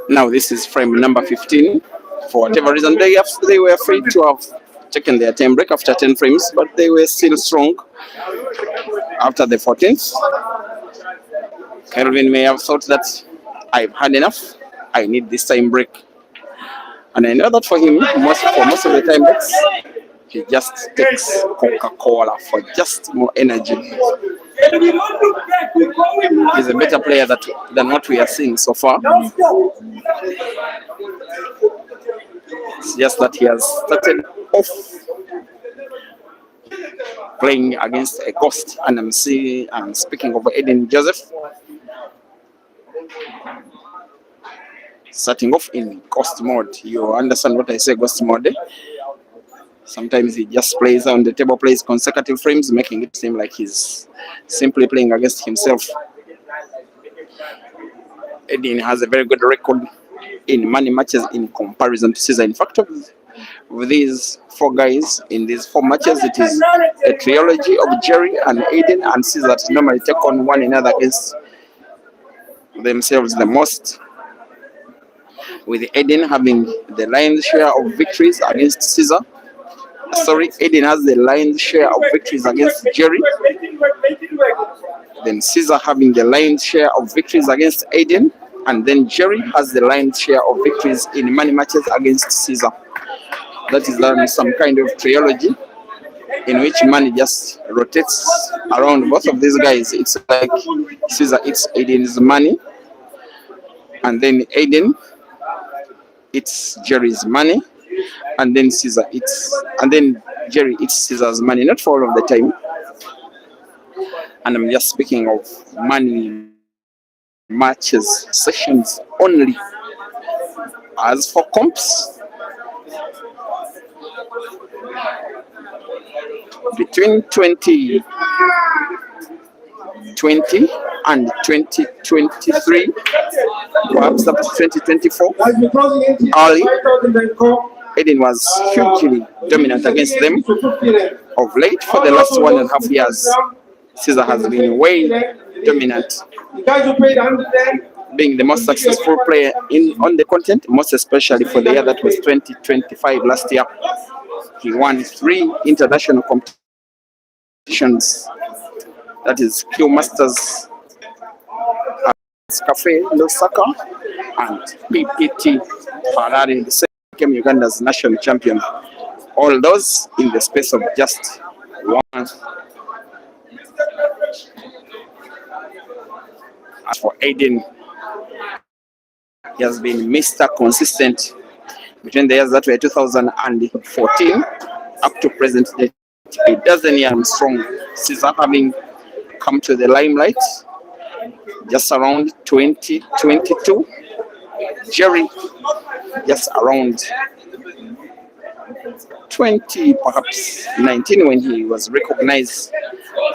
Now this is frame number 15. For whatever reason, they were free to have taken their time break after 10 frames, but they were still strong after the 14th. Kelvin may have thought that I've had enough, I need this time break. And I know that for him, for most of the time breaks, he just takes Coca-Cola for just more energy. And we don't look back, we go in. He's a better player than what we are seeing so far. Don't stop. It's just that he has started off playing against a ghost, and I'm speaking of Aiden Joseph. Starting off in ghost mode. You understand what I say, ghost mode? Sometimes he just plays on the table, plays consecutive frames, making it seem like he's simply playing against himself. Aiden has a very good record in money matches in comparison to Caesar. In fact, of these four guys, in these four matches, it is a trilogy of Jerry and Aiden and Caesar that normally take on one another against themselves the most, with Aiden having the lion's share of victories against Caesar. Sorry, Aiden has the lion's share of victories against Jerry. Then Caesar having the lion's share of victories against Aiden. And then Jerry has the lion's share of victories in money matches against Caesar. That is some kind of trilogy in which money just rotates around both of these guys. It's like Caesar eats Aiden's money, and then Aiden eats Jerry's money, and then Jerry eats Caesar's money. Not for all of the time. And I'm just speaking of money matches sessions only. As for comps, between 2020 and 2023, perhaps up to 2024, early, Aiden was hugely dominant against them. Of late, for the last 1.5 years, Caesar has been way dominant, being the most successful player on the continent, most especially for the year that was 2025 last year. He won 3 international competitions, that is Q Masters, Cafe Lusaka, and PPT Harare. The same became Uganda's national champion. All those in the space of just 1. As for Aiden, he has been Mr. Consistent between the years that were 2014 up to present day. He doesn't hear him strong. Caesar having come to the limelight just around 2022. Jerry just around 20, perhaps 19, when he was recognized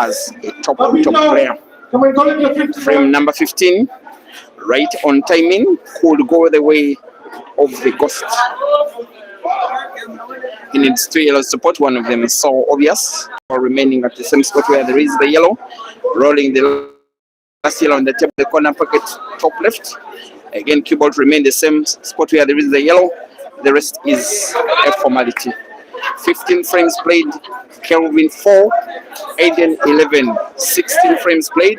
as a top player. Frame number 15, right on timing, could go the way of the ghost. He needs 2 yellows to put. One of them is so obvious, or remaining at the same spot where there is the yellow, rolling the last yellow on the table, the corner pocket, top left. Again, cue ball remain the same spot where there is the yellow. The rest is a formality. 15 frames played, Kelvin 4, Aiden 11, 16 frames played,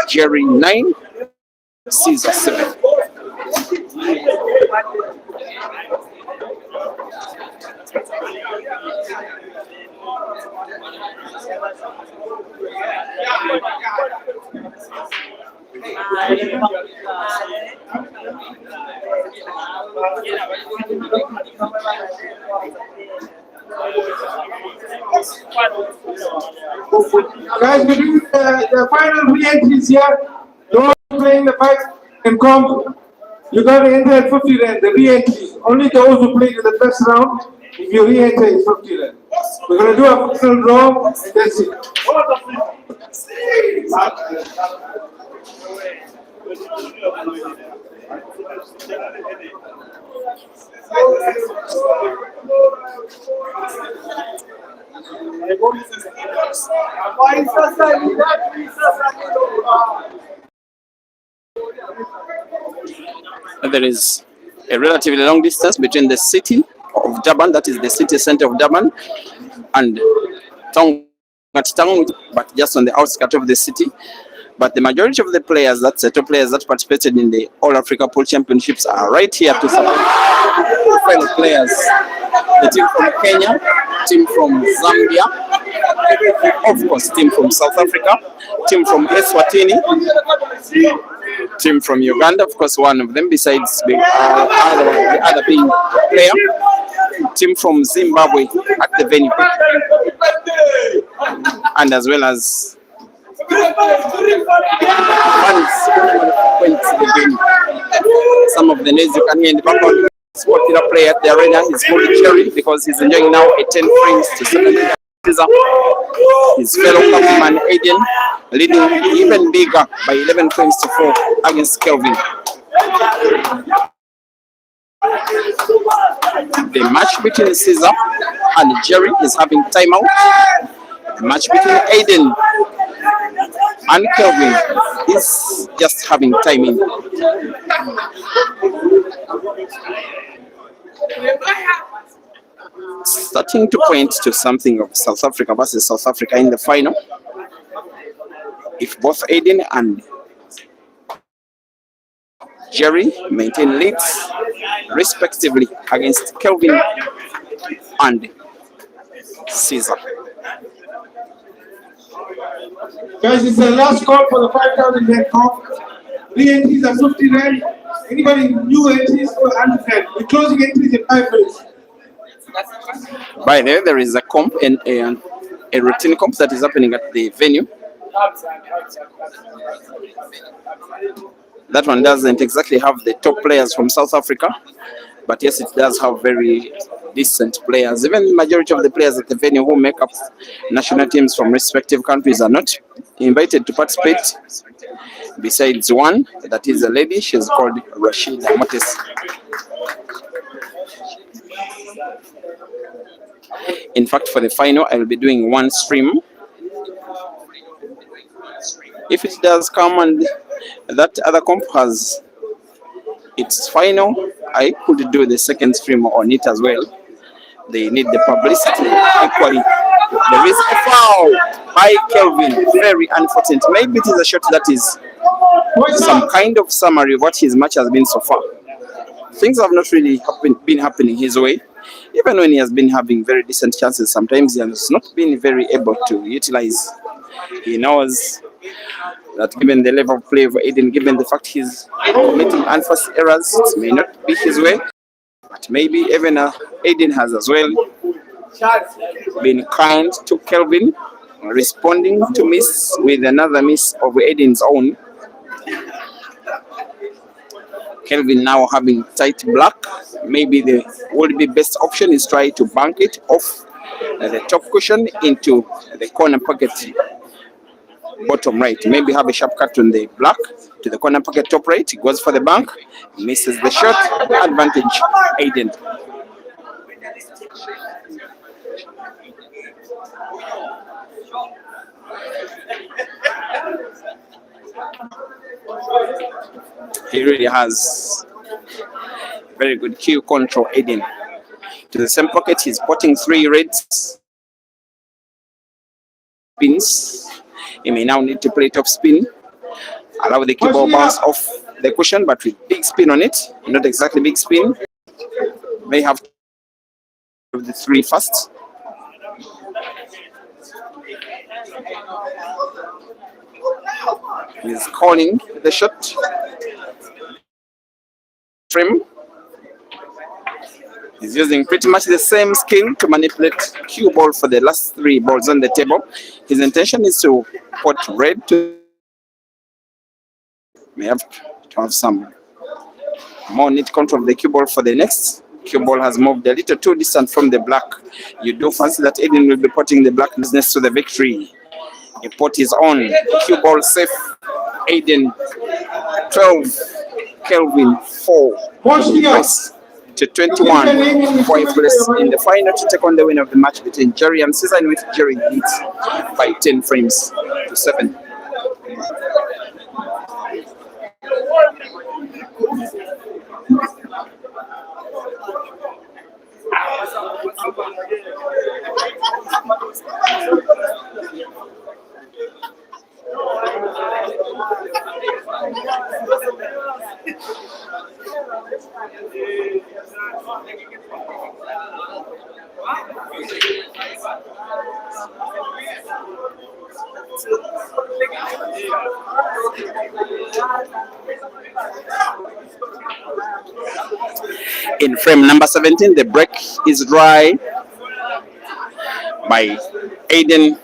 Jerry 9, Caesar 7. Guys, we're doing the final re-entries here. Those playing the fight can come. You got to enter at 50 rand, the re-entries. Only those who played in the first round, if you re-enter, it's 50 rand. We're going to do a final draw, and that's it. There is a relatively long distance between the city of Durban, that is the city center of Durban, and town, but just on the outskirts of the city. But the majority of the players, that's the top players that participated in the All Africa Pool Championships, are right here to support fellow players. The team from Kenya, team from Zambia, Of course, team from South Africa, team from Eswatini, team from Uganda, of course, one of them, besides the other being a player, team from Zimbabwe at the venue, and as well as fans the venue. Some of the names you can hear in the background. This popular player at the arena is called Cherry because he's enjoying now a 10 frames to 7. His fellow countryman Aiden leading even bigger by 11 frames to 4 against Kelvin. The match between Caesar and Jerry is having timeout. The match between Aiden and Kelvin is just having timing. Starting to point to something of South Africa versus South Africa in the final. If both Aiden and Jerry maintain leads respectively against Kelvin and Caesar. Guys, it's the last call for the 5,000 rand call. 3 entries are 50 rand. Anybody new entries for 100 rand. We're closing entries in 5 minutes. By the way, there is a comp and a routine comp that is happening at the venue. That one doesn't exactly have the top players from South Africa, but yes, it does have very decent players. Even the majority of the players at the venue who make up national teams from respective countries are not invited to participate. Besides one, that is a lady, she's called Rashida Motes. In fact, for the final, I will be doing one stream. If it does come and that other comp has its final, I could do the second stream on it as well. They need the publicity equally. There is a foul by Kelvin. Very unfortunate. Maybe it is a shot that is some kind of summary of what his match has been so far. Things have not really been happening his way. Even when he has been having very decent chances, sometimes he has not been very able to utilize. He knows that given the level of play of Aiden, given the fact he's committing unforced errors, it may not be his way. But maybe even Aiden has as well been kind to Kelvin, responding to miss with another miss of Aiden's own. Kelvin now having tight black. Maybe the would be best option is try to bank it off the top cushion into the corner pocket bottom right. Maybe have a sharp cut on the black to the corner pocket top right. He goes for the bank, misses the shot. Advantage Aiden. He really has very good cue control. Aiden to the same pocket. He's potting 3 reds spins. He may now need to play top spin. Allow the cue ball bounce off the cushion, but with big spin on it. Not exactly big spin. May have to do the 3 first. He's calling the shot. Trim. He's using pretty much the same skill to manipulate cue ball for the last 3 balls on the table. His intention is to put red to. May have to have some more neat control of the cue ball for the next. Cue ball has moved a little too distant from the black. You do fancy that Aiden will be putting the black business to the victory. He put his own. Cue ball safe. Aiden 12. Kelvin 4. To 21 for a place in the final to take on the winner of the match between Jerry and Caesar, in which Jerry leads by 10 frames to 7. In frame number 17, the break is dry by Aiden.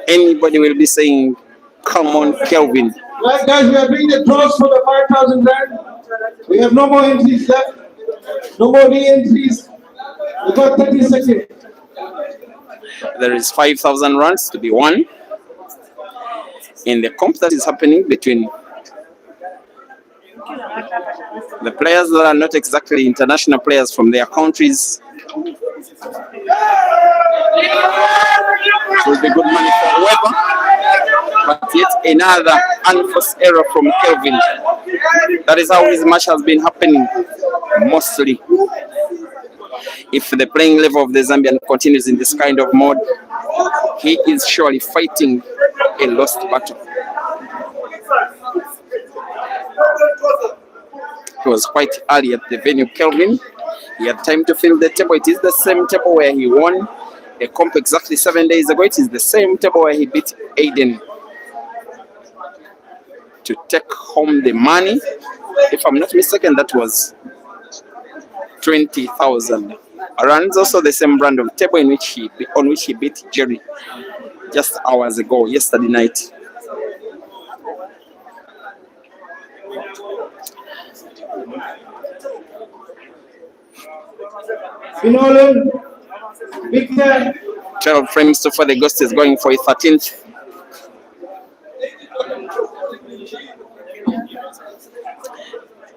Anybody will be saying, come on, Kelvin. Right, guys, we are doing the draws for the 5,000 rand. We have no more entries left. No more re-entries. We got 30 seconds. There is 5,000 runs to be won in the comp that is happening between the players that are not exactly international players from their countries. It will be good money for whoever, but yet another unforced error from Kelvin. That is how his match has been happening mostly. If the playing level of the Zambian continues in this kind of mode, he is surely fighting a lost battle. He was quite early at the venue, Kelvin. He had time to fill the table. It is the same table where he won a comp exactly 7 days ago. It is the same table where he beat Aiden to take home the money. If I'm not mistaken, that was 20,000 runs. Also the same brand of table on which he beat Jerry just hours ago, yesterday night. Finalist, Victor. 12 frames so far. The Ghost is going for a 13th.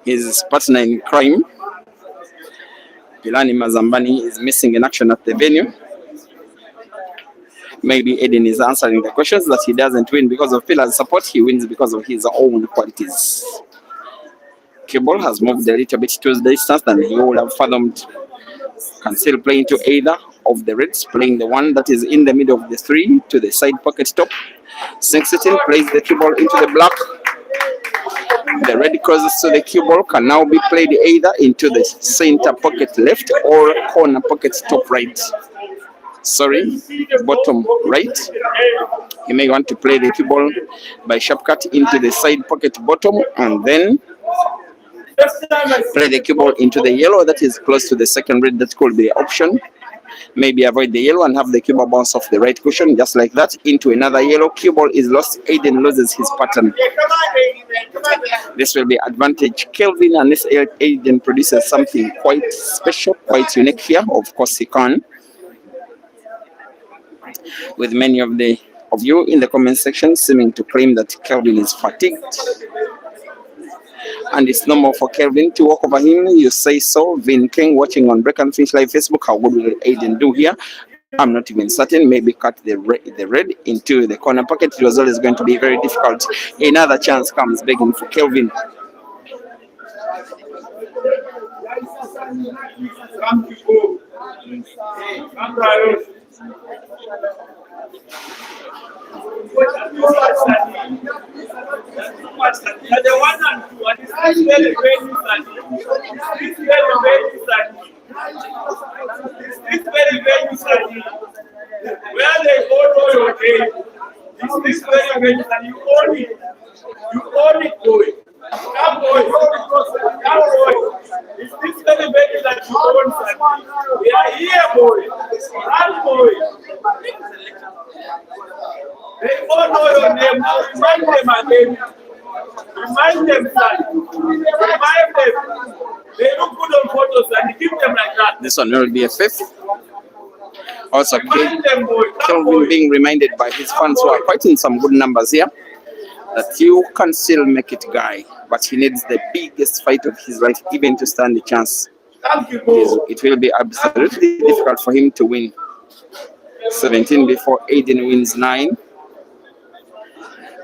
His partner in crime, Pilani Mazambani, is missing in action at the venue. Maybe Aiden is answering the questions that he doesn't win because of Pilar's support. He wins because of his own qualities. Cue ball has moved a little bit to the distance than he would have fathomed. Can still play into either of the reds, playing the one that is in the middle of the three to the side pocket top. 16 plays the cue ball into the black. The red crosses to the cue ball can now be played either into the center pocket left or corner pocket top right. Sorry, bottom right. You may want to play the cue ball by sharp cut into the side pocket bottom and then play the cue ball into the yellow that is close to the second red. That could be the option. Maybe avoid the yellow and have the cue ball bounce off the right cushion, just like that, into another yellow. Cue ball is lost. Aiden loses his pattern. This will be advantage Kelvin, unless Aiden produces something quite special, quite unique here. Of course he can. With many of you in the comment section seeming to claim that Kelvin is fatigued. And it's normal for Kelvin to walk over him. You say so. Vin King watching on Break and Finish Live Facebook. How good will Aiden do here? I'm not even certain. Maybe cut the red into the corner pocket. It was always going to be very difficult. Another chance comes begging for Kelvin. We are here, boy. Run, boy. They all know your name now. Remind them again. Remind them, son. Remind them. They look good on photos and give them like that. This one will be a fifth. Also, Remind them, boy. Kelvin being reminded by his fans who are quite in some good numbers here that you can still make it, guy. But he needs the biggest fight of his life even to stand a chance. It will be absolutely difficult for him to win 17 before Aiden wins 9.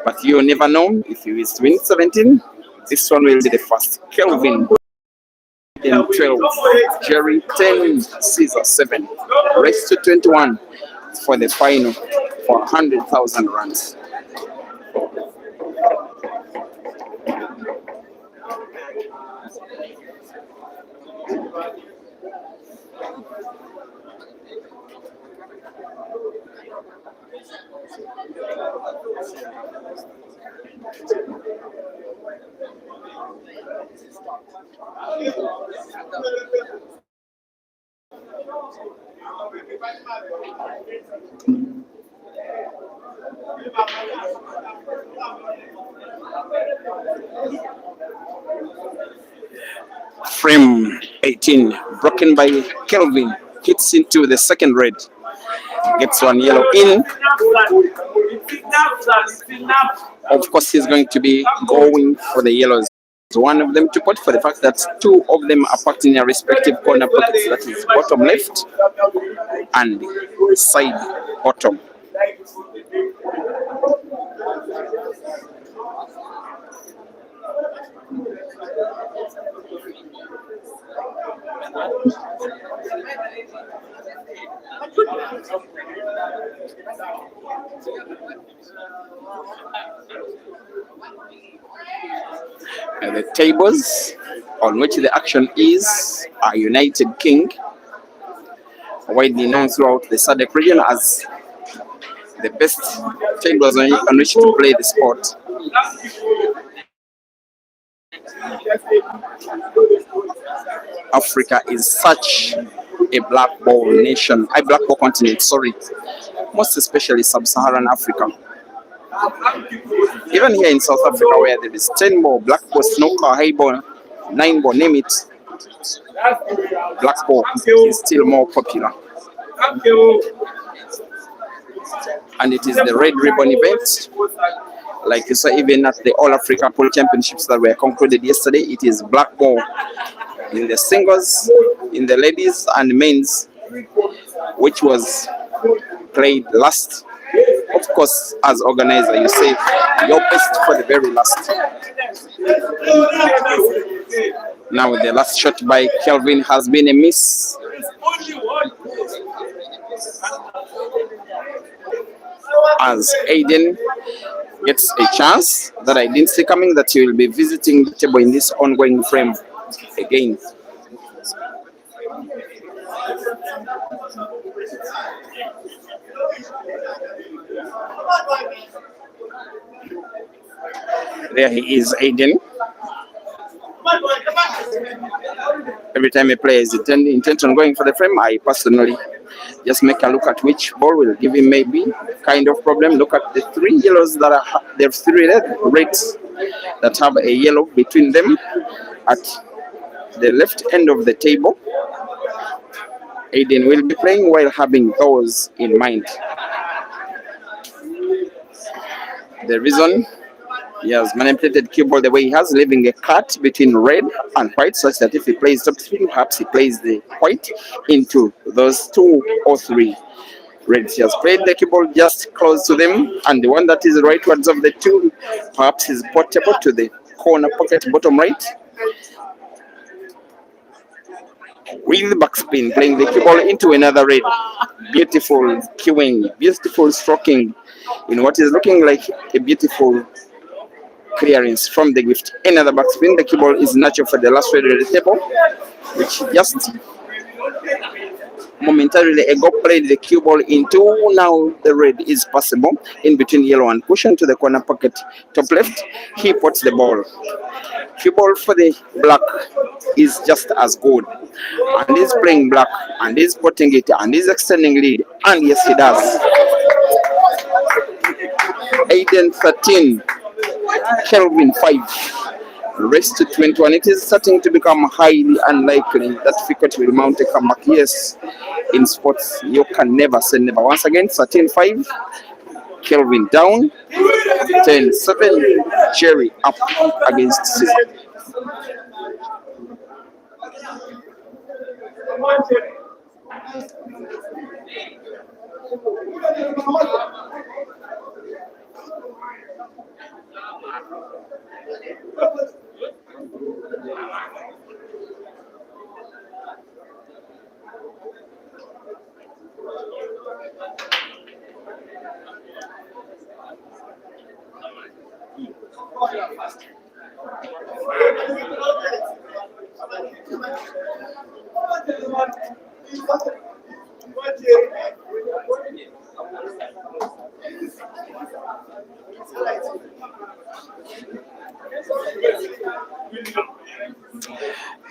But you never know if he is to win 17. This one will be the first. Kelvin 12, Jerry 10, Caesar 7. Race to 21 for the final for 100,000 runs. Frame 18, broken by Kelvin, hits into the second red, gets one yellow in. Of course, he's going to be going for the yellows. One of them to pot for the fact that two of them are parked in their respective corner pockets, that is bottom left and side bottom. And the tables on which the action is are United King, widely known throughout the SADC region as the best tables on which to play the sport. Africa is such a black ball nation, a black ball continent, sorry, most especially sub-Saharan Africa. Even here in South Africa, where there is 10 ball, black ball, snooker, high ball, 9 ball, name it, black ball is still more popular. And it is the red ribbon event. Like you saw, even at the All Africa Pool Championships that were concluded yesterday, it is black ball in the singles, in the ladies and men's, which was played last. Of course, as organizer, you say your best for the very last. Now the last shot by Kelvin has been a miss. As Aiden gets a chance that I didn't see coming, that he will be visiting the table in this ongoing frame again. There he is, Aiden. Every time a player is intent on going for the frame, I personally just make a look at which ball will give him maybe kind of problem. Look at the 3 yellows that are, there are 3 reds that have a yellow between them at the left end of the table. Aiden will be playing while having those in mind. The reason he has manipulated cue ball the way he has, leaving a cut between red and white, such that if he plays top spin, perhaps he plays the white into those 2 or 3 reds. He has played the cue ball just close to them, and the one that is rightwards of the 2, perhaps is portable to the corner pocket bottom right. With the backspin, playing the cue ball into another red. Beautiful cueing, beautiful stroking in what is looking like a beautiful clearance from the gift. Another backspin. The cue ball is natural for the last red at the table, which just momentarily ago played the cue ball into. Now the red is passable in between yellow and cushion to the corner pocket top left. He puts the ball. Cue ball for the black is just as good, and he's playing black and he's putting it and he's extending lead, and yes he does. Aiden 13, Kelvin 5, race to 21. It is starting to become highly unlikely that Fickett will mount a comeback. Yes, in sports you can never say never. Once again, 13-5, Kelvin down, 10-7, Jerry up against Caesar.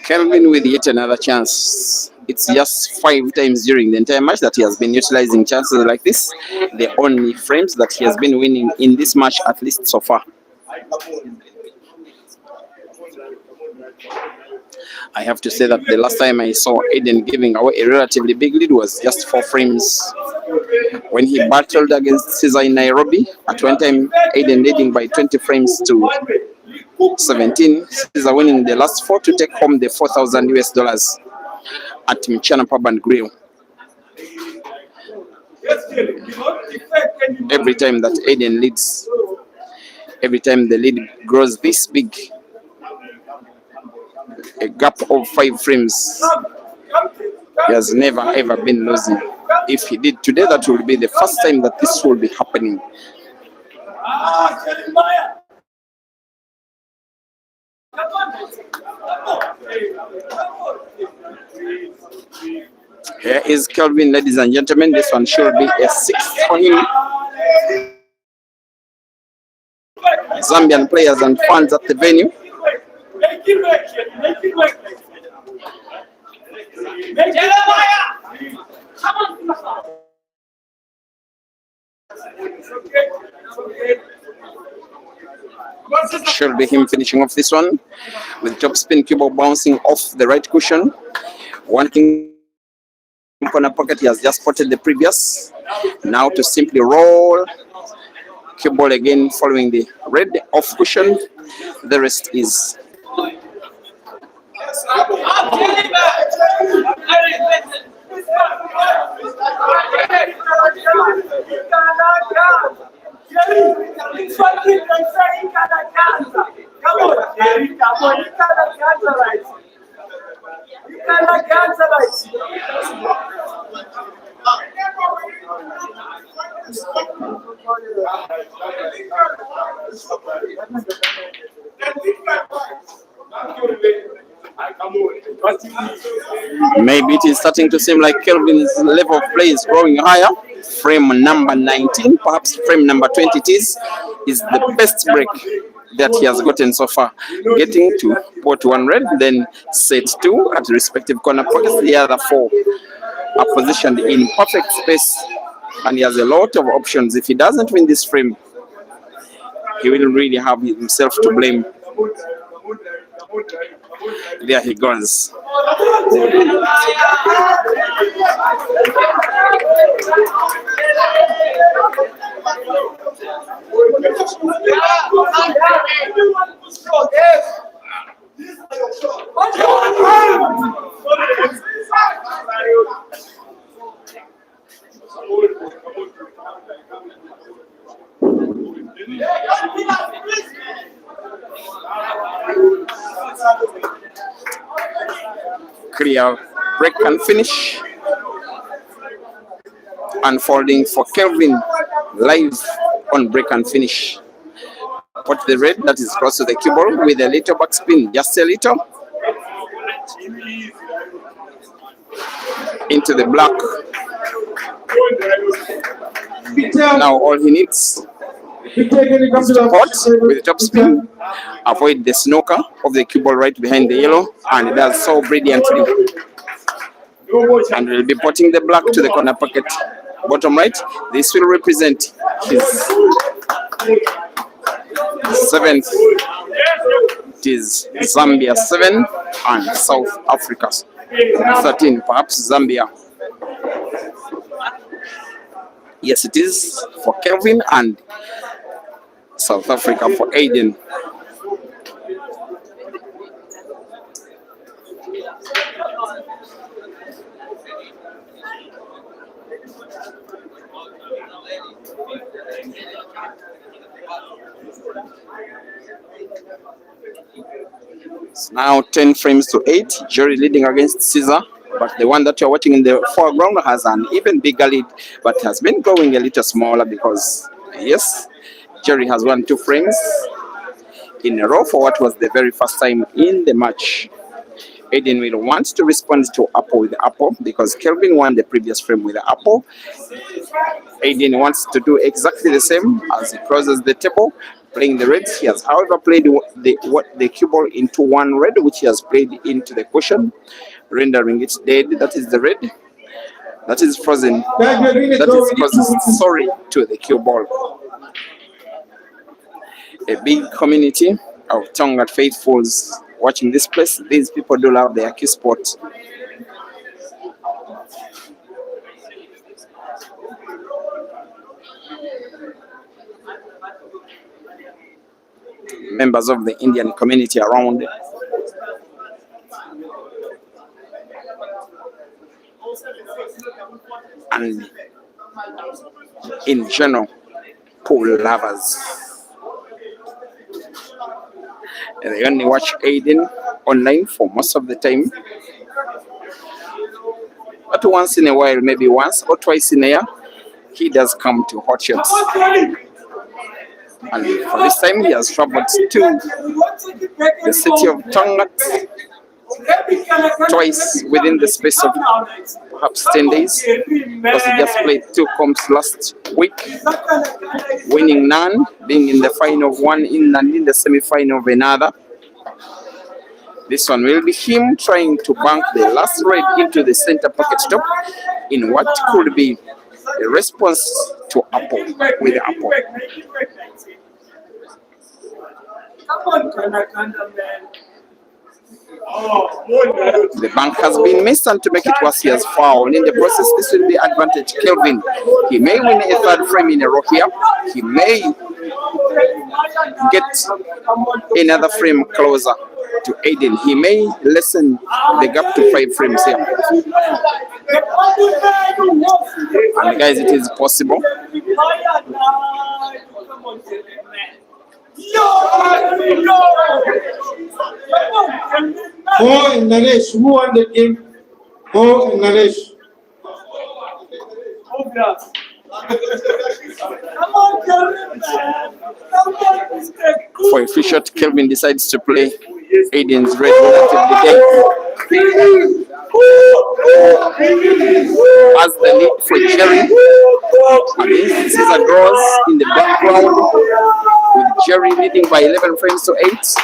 Kelvin with yet another chance. It's just 5 times during the entire match that he has been utilizing chances like this. The only frames that he has been winning in this match, at least so far. I have to say that the last time I saw Aiden giving away a relatively big lead was just 4 frames when he battled against Caesar in Nairobi. At one time, Aiden leading by 20 frames to 17. Caesar winning the last 4 to take home the $4,000 at Mchana Pub and Grill. Every time that Aiden leads, every time the lead grows this big, a gap of 5 frames, he has never ever been losing. If he did today, that will be the first time that this will be happening. Here is Kelvin, ladies and gentlemen. This one should be a 6 for him. Zambian players and fans at the venue. Should be him finishing off this one with top spin cue ball bouncing off the right cushion. One king corner pocket, he has just spotted the previous. Now to simply roll cue ball again following the red off cushion. The rest is maybe it is starting to seem like Kelvin's level of play is growing higher. Frame number 19, perhaps frame number 20 is the best break that he has gotten so far. Getting to pot 1 red, then set 2 at respective corner pockets. The other 4 are positioned in perfect space, and he has a lot of options. If he doesn't win this frame, he will really have himself to blame. There he goes. Clear break and finish. Unfolding for Kelvin live on break and finish. Put the red that is close to the cue ball with a little backspin, just a little. Into the black. Now all he needs is to pot with the top spin, avoid the snooker of the cue ball right behind the yellow, and it does so brilliantly. And we'll be potting the black to the corner pocket bottom right. This will represent his 7th. It is Zambia 7 and South Africa 13, perhaps Zambia. Yes, it is for Kelvin and South Africa for Aiden. It's now 10 frames to 8. Jerry leading against Caesar, but the one that you're watching in the foreground has an even bigger lead, but has been going a little smaller because, yes, Jerry has won 2 frames in a row for what was the very first time in the match. Aiden will want to respond to apple with the apple because Kelvin won the previous frame with the apple. Aiden wants to do exactly the same as he closes the table. playing the reds. He has, however, played the cue ball into one red, which he has played into the cushion, rendering it dead. That is the red. That is frozen. That is causes sorry to the cue ball. A big community of Tonga faithfuls watching this place. These people do love their cue sport. Members of the Indian community around. And in general, pool lovers. They only watch Aiden online for most of the time. But once in a while, maybe once or twice in a year, he does come to HOTSHOTS. And for this time, he has traveled to the city of Tonga twice within the space of perhaps 10 days, because he just played 2 comps last week, winning none, being in the final of one and in the semi-final of another. This one will be him trying to bank the last red into the center pocket top in what could be a response to Apple with Apple. Come on, Kanakanda, man. The bank has been missed, and to make it worse, he has fouled. In the process, this will be advantage Kelvin. He may win a third frame in a row here. He may get another frame closer to Aiden. He may lessen the gap to 5 frames here. And guys, it is possible. Go in the race. Who won the game? Go in the race. For a free shot, Kelvin decides to play Aiden's red relatively dead. As the lead for Jerry. And this is a gross in the background, with Jerry leading by 11 frames to 8.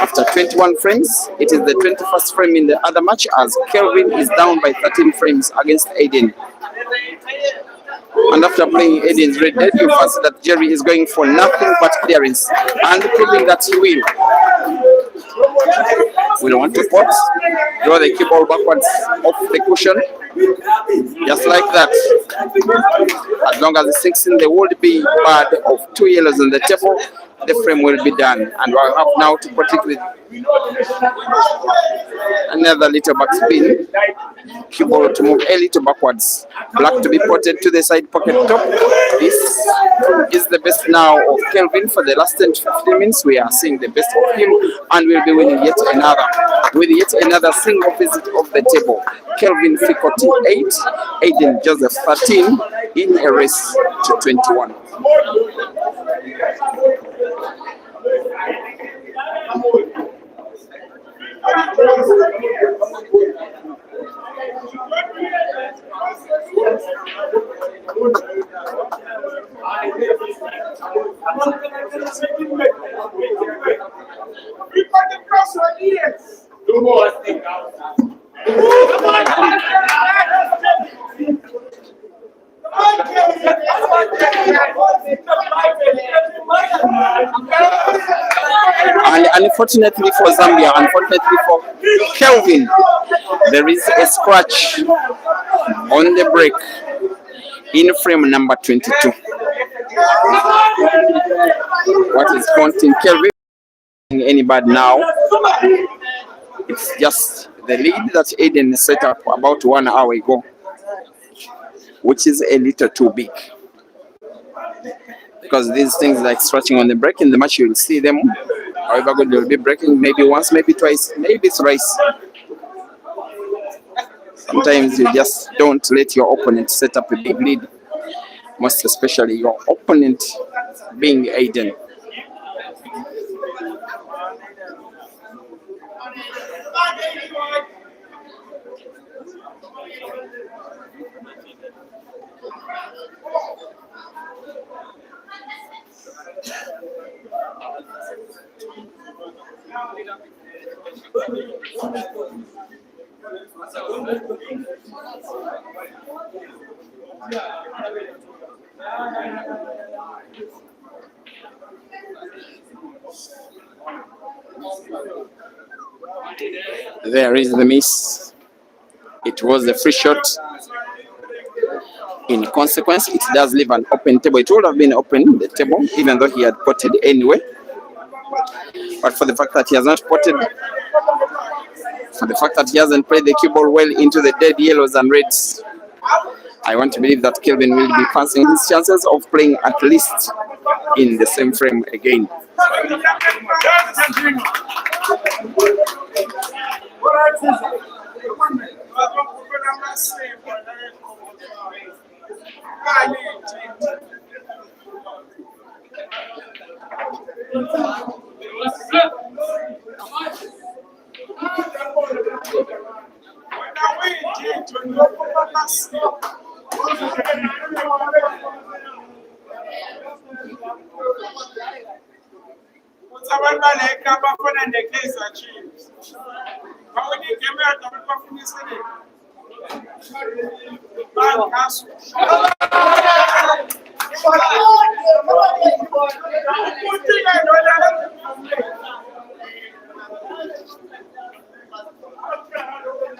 After 21 frames, it is the 21st frame in the other match, as Kelvin is down by 13 frames against Aiden. And after playing Aiden's red dead, you fancy that Jerry is going for nothing but clearance, and proving that he will. We don't want to pot, draw the cue ball backwards off the cushion, just like that. As long as it sinks in, there will be bad of 2 yellows on the table. The frame will be done, and we'll have now to protect with another little back spin. Cue ball to move a little backwards. Black to be potted to the side pocket top. This is the best now of Kelvin for the last 10 to 15 minutes. We are seeing the best of him, and we'll be winning yet another with yet another single visit of the table. Kelvin Fikoti 8, Aiden Joseph 13 in a race to 21. And unfortunately for Zambia, unfortunately for Kelvin, there is a scratch on the break in frame number 22. What is counting Kelvin? Anybody now? It's just the lead that Aiden set up about 1 hour ago, which is a little too big. Because these things like scratching on the break in the match, you will see them. However good, they'll be breaking maybe once, maybe twice, maybe thrice. Sometimes you just don't let your opponent set up a big lead, most especially your opponent being Aiden. There is the miss. It was a free shot. In consequence, it does leave an open table. It would have been open, the table, even though he had potted anyway. But for the fact that he has not potted, for the fact that he hasn't played the cue ball well into the dead yellows and reds, I want to believe that Kelvin will be passing his chances of playing at least in the same frame again.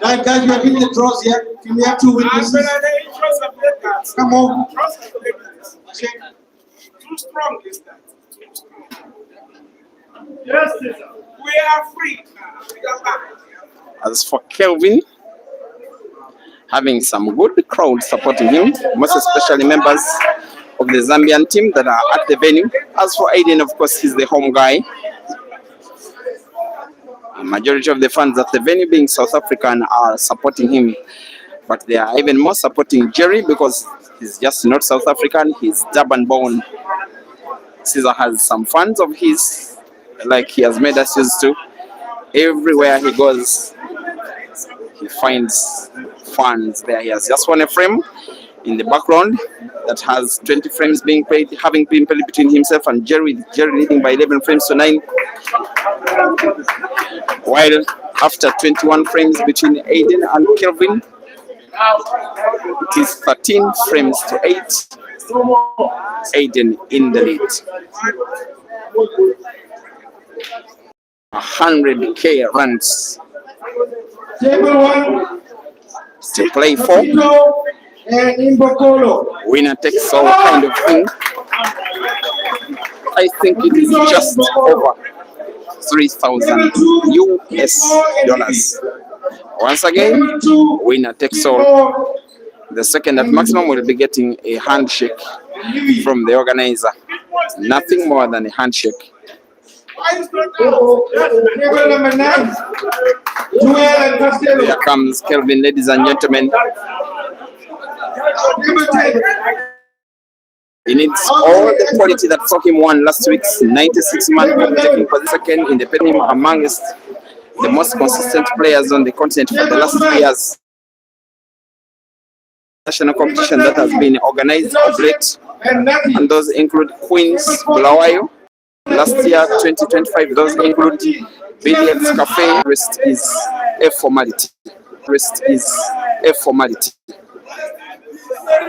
Right, guys, we are getting the draws here. Can we have two witnesses? Come on. Too strong this time. Yes, sir. We are free. As for Kelvin, having some good crowd supporting him, most especially members of the Zambian team that are at the venue. As for Aiden, of course, he's the home guy. The majority of the fans at the venue, being South African, are supporting him, but they are even more supporting Jerry because he's just not South African, he's Durban born. Caesar has some fans of his, like he has made us used to. Everywhere he goes, he finds fans there. He has just won a frame in the background that has 20 frames being played, having been played between himself and Jerry leading by 11 frames to 9. While after 21 frames between Aiden and Kelvin, it is 13 frames to 8. Aiden in the lead. 100K runs Table one. to play for. And Imbokolo. Winner takes all kind of thing. I think it is just over 3,000 US dollars. Once again, winner takes all. The second at maximum will be getting a handshake from the organizer. Nothing more than a handshake. Table number 9. Joel and Costello. Here comes Kelvin, ladies and gentlemen. Table 10. He needs all the quality that saw him won last week's 96-man taking for the second in the penny amongst the most consistent players on the continent for the last 3 years. National competition that has been organized of late, and those include Queens, Bulawayo. Last year, 2025, those include Billiards Cafe. Rest is a formality. Rest is a formality.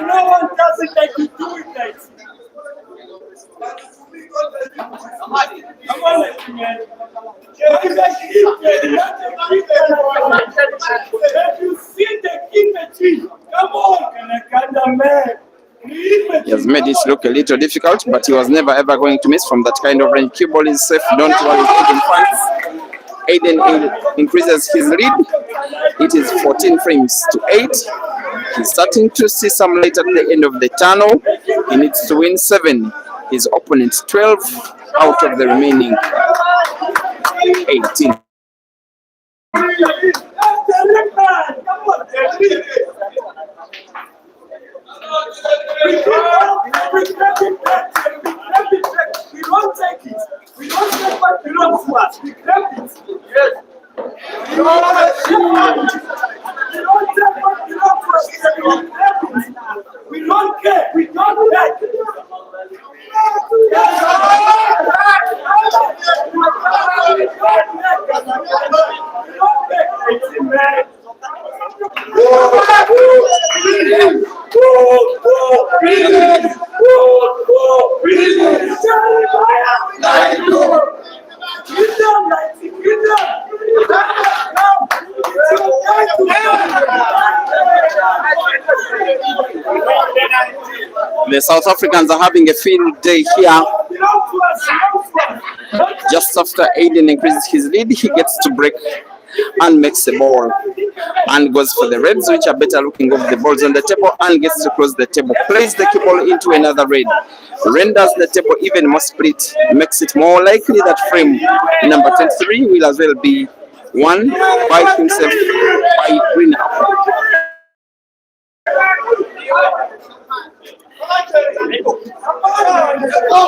No one does it like you do it, guys. Come on, man. You see the kimchi. Come on, Kanakanda man. He has made it look a little difficult, but he was never ever going to miss from that kind of range. Cue ball is safe. Don't worry, Aiden fans. Aiden increases his lead. It is 14 frames to 8. He's starting to see some light at the end of the tunnel. He needs to win 7. His opponent 12 out of the remaining 18. We don't take it. We don't take what belongs to us. We grab it. Yes. We don't take what belongs to us. We grab it. We don't care. We don't like it. We don't The South Africans are having a field day here. Just after Aiden increases his lead, he gets to break and makes a ball and goes for the Reds, which are better looking over the balls on the table, and gets to close the table, plays the cue ball into another red, renders the table even more split, makes it more likely that frame number 23 will as well be won by himself by green.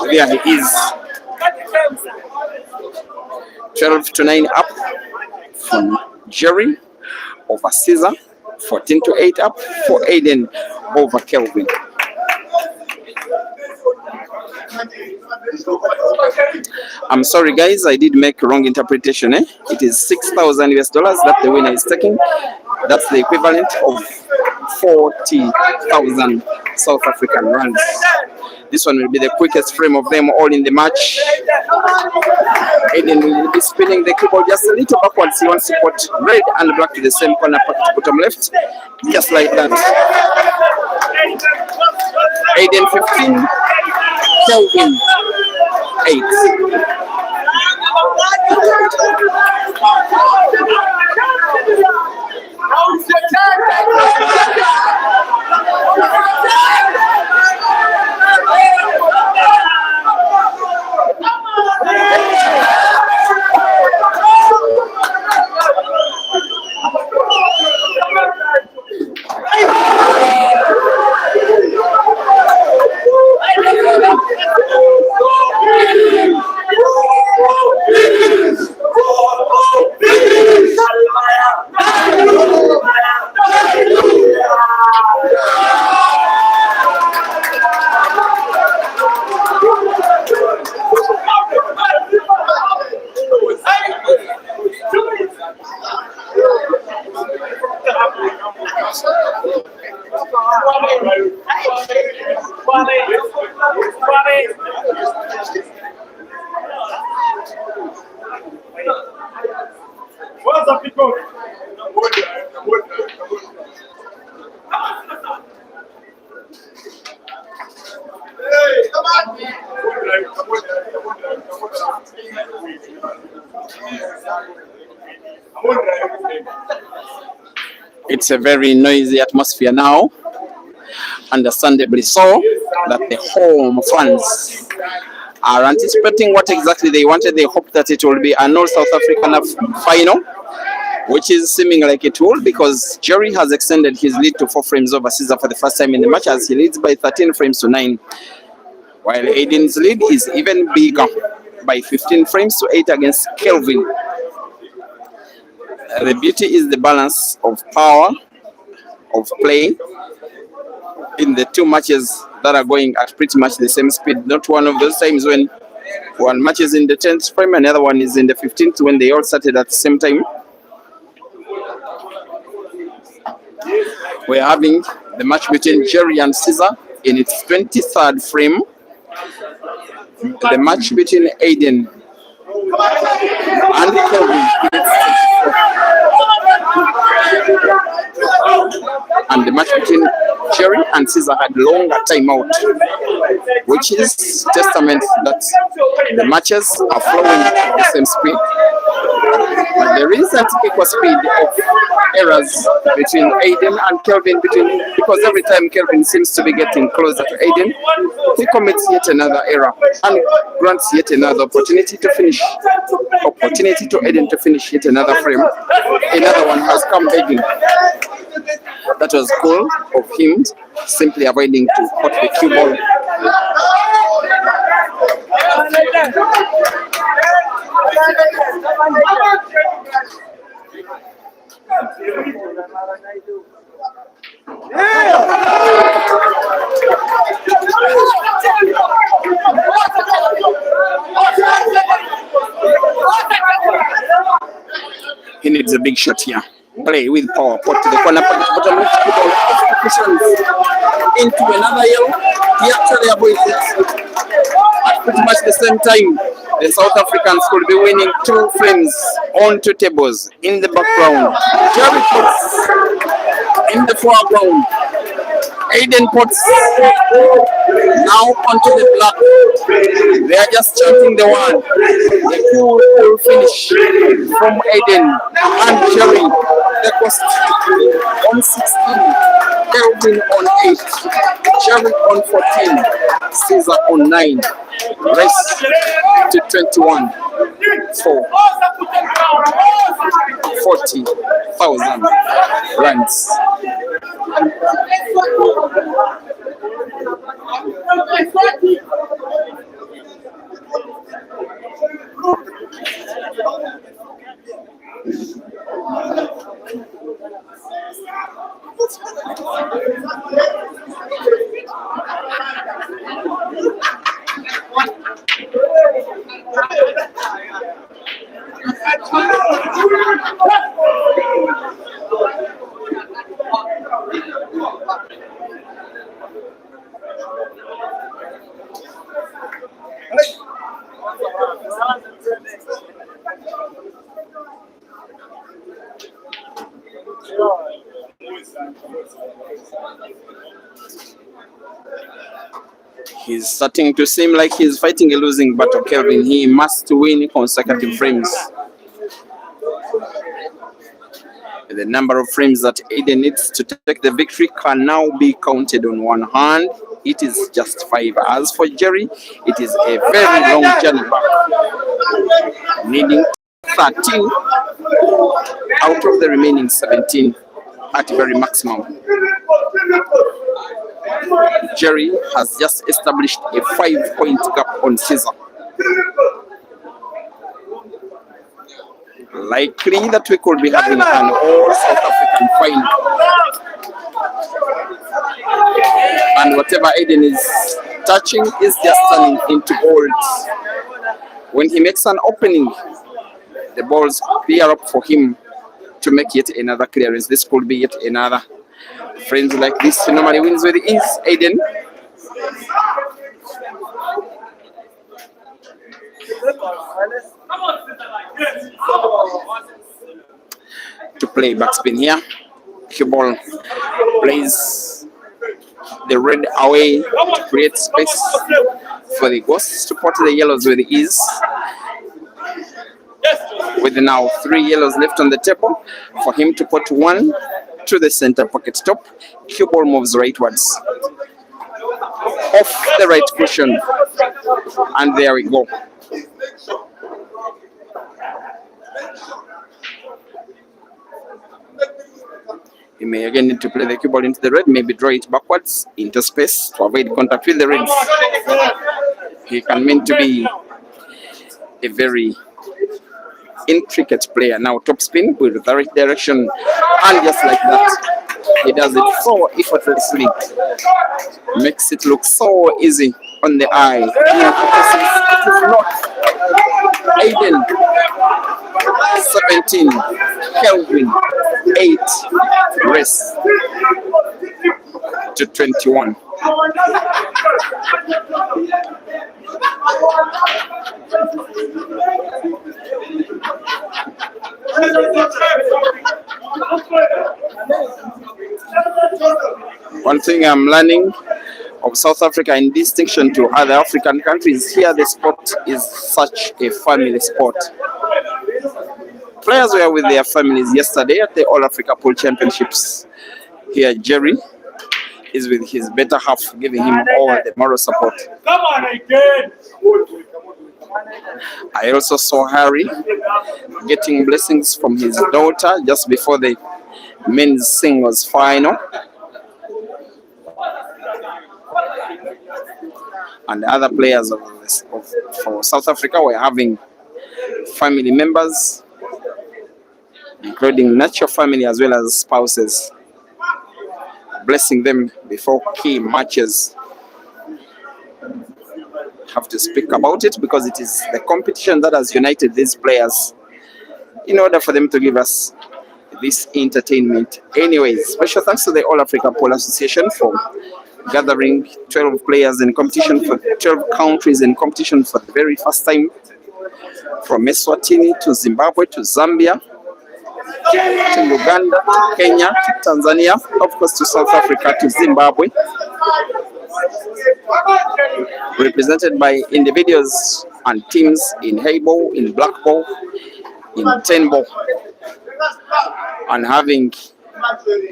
There he is. 12-9 up from Jerry over Caesar. 14-8 up for Aiden over Kelvin. I'm sorry guys, I did make a wrong interpretation. It is $6,000 that the winner is taking. That's the equivalent of 40,000 South African rands. This one will be the quickest frame of them all in the match. Aiden will be spinning the keyboard just a little backwards. He wants to put red and black to the same corner, bottom left, just like that. Aiden 15, Kelvin 8. What's up, people? Hey, come on. It's a very noisy atmosphere now, understandably so, that the home fans are anticipating what exactly they wanted. They hope that it will be an all South African final, which is seeming like it will, because Jerry has extended his lead to 4 frames over Caesar for the first time in the match, as he leads by 13 frames to 9, while Aiden's lead is even bigger by 15 frames to 8 against Kelvin. The beauty is the balance of power of play in the two matches that are going at pretty much the same speed. Not one of those times when one match is in the 10th frame and the other one is in the 15th, when they all started at the same time. We're having the match between Jerry and Caesar in its 23rd frame. The match between Aiden and Kelvin, and the match between Jerry and Caesar had longer timeout, which is testament that the matches are flowing at the same speed. But there is a typical speed of errors between Aiden and Kelvin, because every time Kelvin seems to be getting closer to Aiden, he commits yet another error and grants yet another opportunity to Aiden to finish yet another frame. Another one has come begging. That was cool of him, simply avoiding to put the cue ball. He needs a big shot here. Play with power. Put to the corner, put the bottom left, put all executions into another yellow. He actually avoids it. At pretty much the same time, the South Africans could be winning 2 frames on 2 tables. In the background, Jerry puts in the foreground. Aiden puts now onto the black. They are just chanting the word. The cool finish from Aiden and Jerry. The cost on 16, Kelvin on 8, Jerry on 14, Caesar on 9. Race to 21 for 40,000 rands. He's starting to seem like he's fighting a losing battle, Kelvin. He must win consecutive frames. The number of frames that Aiden needs to take the victory can now be counted on one hand. It is just 5. As for Jerry, it is a very long journey back, needing 13 out of the remaining 17 at very maximum. Jerry has just established a 5-point gap on Caesar. Likely that we could be having an all South African final. And whatever Aiden is touching is just turning into gold. When he makes an opening, the balls clear up for him to make yet another clearance. This could be yet another. Friends like this he normally wins with ease. Aiden. To play backspin here. Cue ball plays the red away to create space for the ghosts to put the yellows with ease. With now 3 yellows left on the table, for him to put 1 to the center pocket top. Cue ball moves rightwards off the right cushion, and there we go. He may again need to play the cue ball into the red, maybe draw it backwards into space to avoid contact with the reds. He can mean to be a very intricate player. Now top spin with the right direction, and just like that, he does it so effortlessly. Makes it look so easy on the eye. It is not. Aiden 17, Kelvin 8, race to 21. One thing I'm learning of South Africa in distinction to other African countries, here the sport is such a family sport. Players were with their families yesterday at the All Africa Pool Championships. Here Jerry is with his better half, giving him all the moral support. Come on, Aiden. I also saw Harry getting blessings from his daughter just before the men's singles final. And the other players for South Africa were having family members, including natural family as well as spouses, blessing them before key matches. Have to speak about it because it is the competition that has united these players in order for them to give us this entertainment. Anyways, special thanks to the All Africa Pole Association for gathering 12 players in competition for 12 countries in competition for the very first time, from Eswatini to Zimbabwe to Zambia to Uganda to Kenya to Tanzania, of course to South Africa to Zimbabwe, represented by individuals and teams in Hayball, in Black Ball, in 10 ball, and having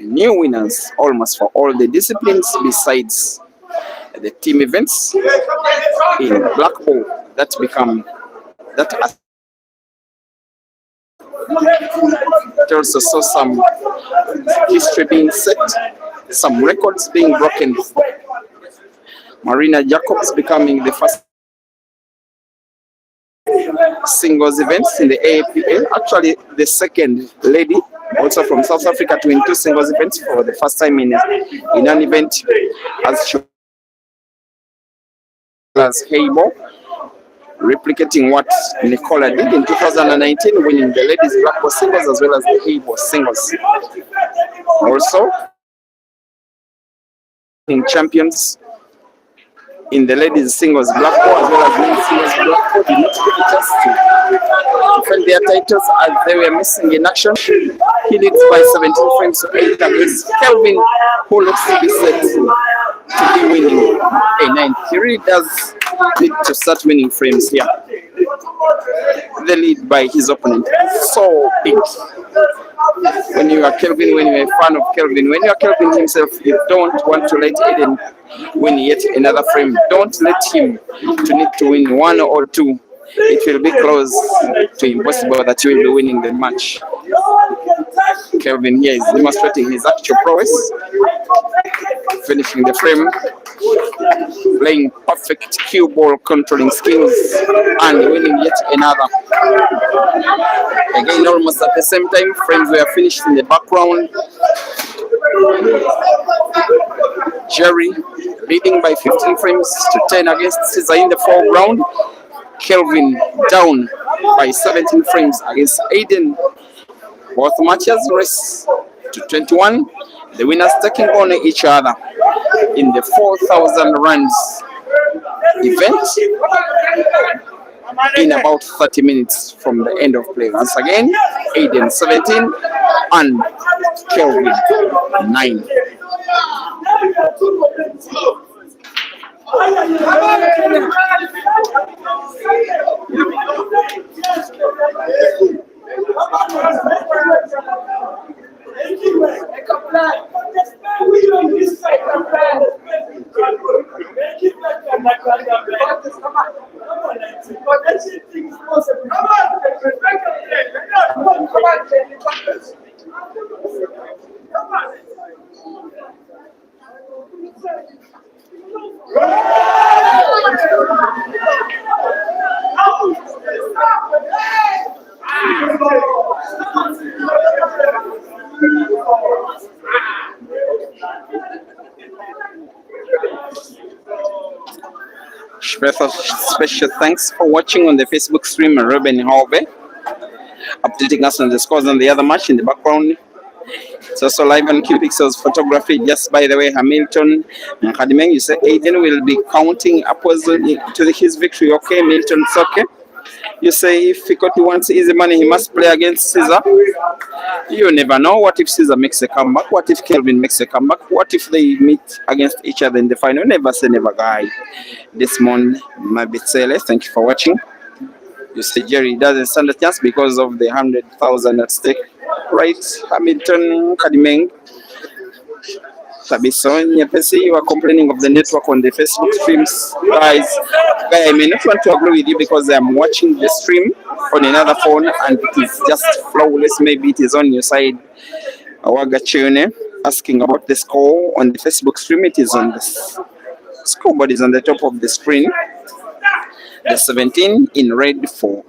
new winners almost for all the disciplines besides the team events in Black Ball that become that. It also saw some history being set, some records being broken. Marina Jacobs becoming the first singles events in the AAPL, actually the second lady also from South Africa to win 2 singles events for the first time in an event as she as Hayball, replicating what Nicola did in 2019, winning the ladies black ball singles as well as the Hayball singles. Also, in champions in the ladies singles black ball as well as men's singles black ball did not get a chance to defend their titles as they were missing in action. He leads by 17 frames to 8 against Kelvin, who looks to be set to be winning a 9. He really does need to start winning frames here. The lead by his opponent so big. When you are Kelvin, when you are a fan of Kelvin, when you are Kelvin himself, you don't want to let Aiden win yet another frame. Don't let him to need to win 1 or 2. It will be close to impossible that you will be winning the match. Kelvin here is demonstrating his actual prowess, finishing the frame, playing perfect cue ball controlling skills, and winning yet another. Again, almost at the same time, frames were finished in the background. Jerry leading by 15 frames to 10 against Caesar in the foreground. Kelvin down by 17 frames against Aiden. Both matches race to 21. The winners taking on each other in the 4,000 runs event in about 30 minutes from the end of play. Once again, Aiden 17 and Kelvin 9. Special thanks for watching on the Facebook stream, Ruben Hove, updating us on the scores on the other match in the background. It's also live on QPixels photography. Just by the way, Hamilton Kadimeng, you say Aiden will be counting upwards to his victory. Okay, Milton, it's okay. You say if Fikoti wants easy money, he must play against Caesar. You never know. What if Caesar makes a comeback? What if Kelvin makes a comeback? What if they meet against each other in the final? Never say never, guy. This morning, my Bitsele, thank you for watching. You say Jerry doesn't stand a chance because of the 100,000 at stake. Right, Hamilton Kadimeng. You are complaining of the network on the Facebook streams. Guys, I may not want to agree with you because I'm watching the stream on another phone and it is just flawless. Maybe it is on your side. Awagachune asking about the score on the Facebook stream. It is on the scoreboard, is on the top of the screen. The 17 in red for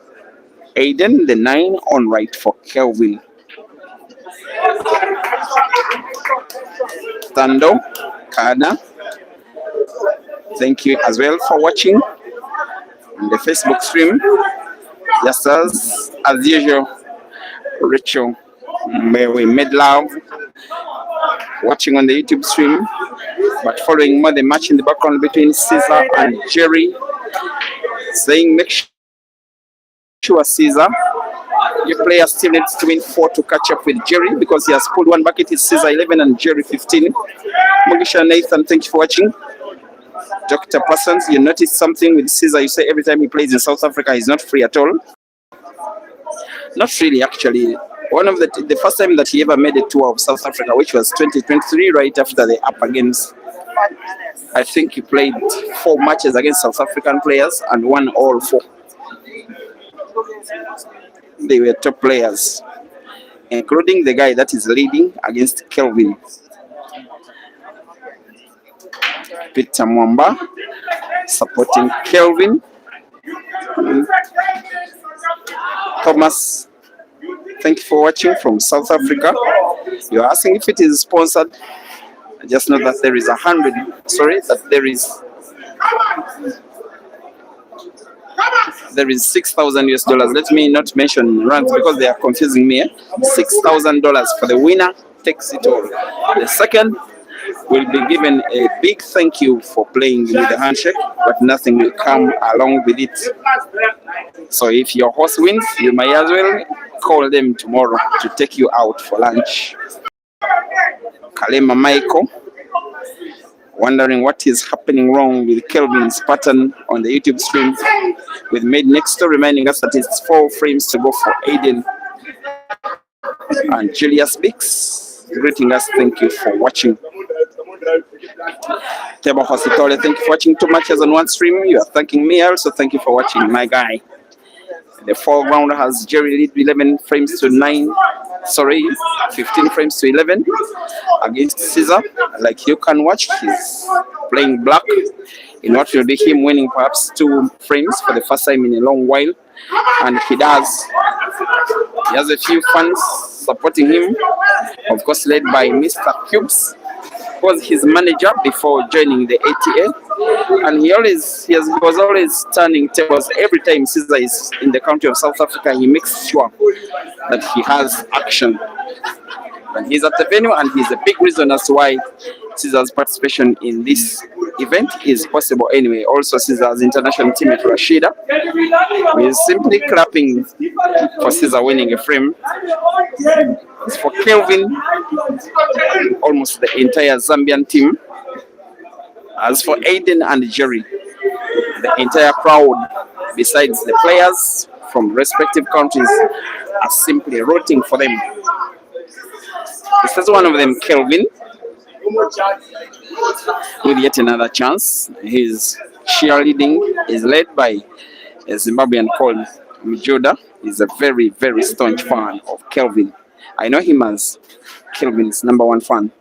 Aiden, the 9 on right for Kelvin. Tando, Kana, thank you as well for watching on the Facebook stream. Just as usual, Rachel where we made love, watching on the YouTube stream, but following more the match in the background between Caesar and Jerry, saying make sure Caesar, your player still needs to win 4 to catch up with Jerry because he has pulled one bucket. It's Caesar 11 and Jerry 15. Mugisha Nathan, thank you for watching. Dr. Parsons, you noticed something with Caesar. You say every time he plays in South Africa, he's not free at all. Not really, actually. One of the first time that he ever made a tour of South Africa, which was 2023, right after the Upper Games. I think he played 4 matches against South African players and won all 4. They were top players, including the guy that is leading against Kelvin. Peter Mwamba supporting Kelvin. Thomas, thank you for watching from South Africa. You're asking if it is sponsored. I just know that there is there is $6,000 US. Let me not mention rands because they are confusing me. $6,000 for the winner takes it all. The second will be given a big thank you for playing with the handshake, but nothing will come along with it. So if your horse wins, you may as well call them tomorrow to take you out for lunch. Kalema Michael, wondering what is happening wrong with Kelvin's pattern on the YouTube stream, with Made Next Door reminding us that it's 4 frames to go for Aiden. And Julius Bix greeting us, thank you for watching. Table Hospital, thank you for watching 2 matches on 1 stream. You are thanking me, also thank you for watching, my guy. The foreground has Jerry lead 11 frames to 15 frames to 11 against Caesar. Like you can watch, he's playing black in what will be him winning perhaps 2 frames for the first time in a long while. And he has a few fans supporting him, of course led by Mr. Cubes, who was his manager before joining the ATA, and he was always turning tables every time Caesar is in the country of South Africa. He makes sure that he has action when he's at the venue, and he's a big reason as to why Caesar's participation in this event is possible anyway. Also Caesar's international teammate Rashida is simply clapping for Caesar winning a frame. It's for Kelvin, almost the entire Zambian team. As for Aiden and Jerry, the entire crowd, besides the players from respective countries, are simply rooting for them. This is one of them, Kelvin, with yet another chance. His cheerleading is led by a Zimbabwean called Mjoda. He's a very, very staunch fan of Kelvin. I know him as Kelvin's #1 fan.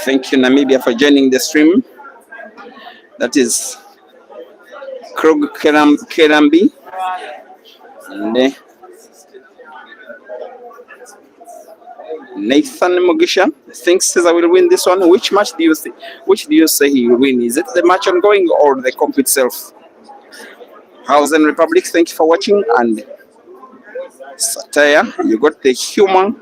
Thank you, Namibia, for joining the stream. That is Krug Kerambi. And Nathan Mugisha thinks Caesar will win this one. Which match do you say? Which do you say he will win? Is it the match ongoing or the comp itself? Hausen Republic, thank you for watching. And Satya, you got the humor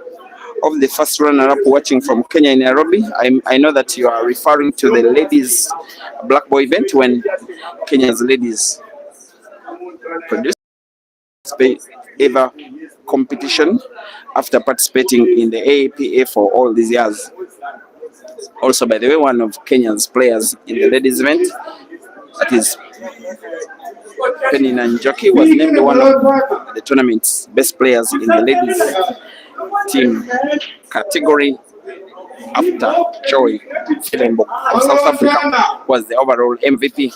of the first runner-up watching from Kenya in Nairobi. I know that you are referring to the ladies Black Boy event when Kenya's ladies produced ever competition after participating in the AAPA for all these years. Also, by the way, one of Kenya's players in the ladies event, that is Penny Nanjoki, was named one of the tournament's best players in the ladies team category after Joy Filenbok of South Africa was the overall MVP.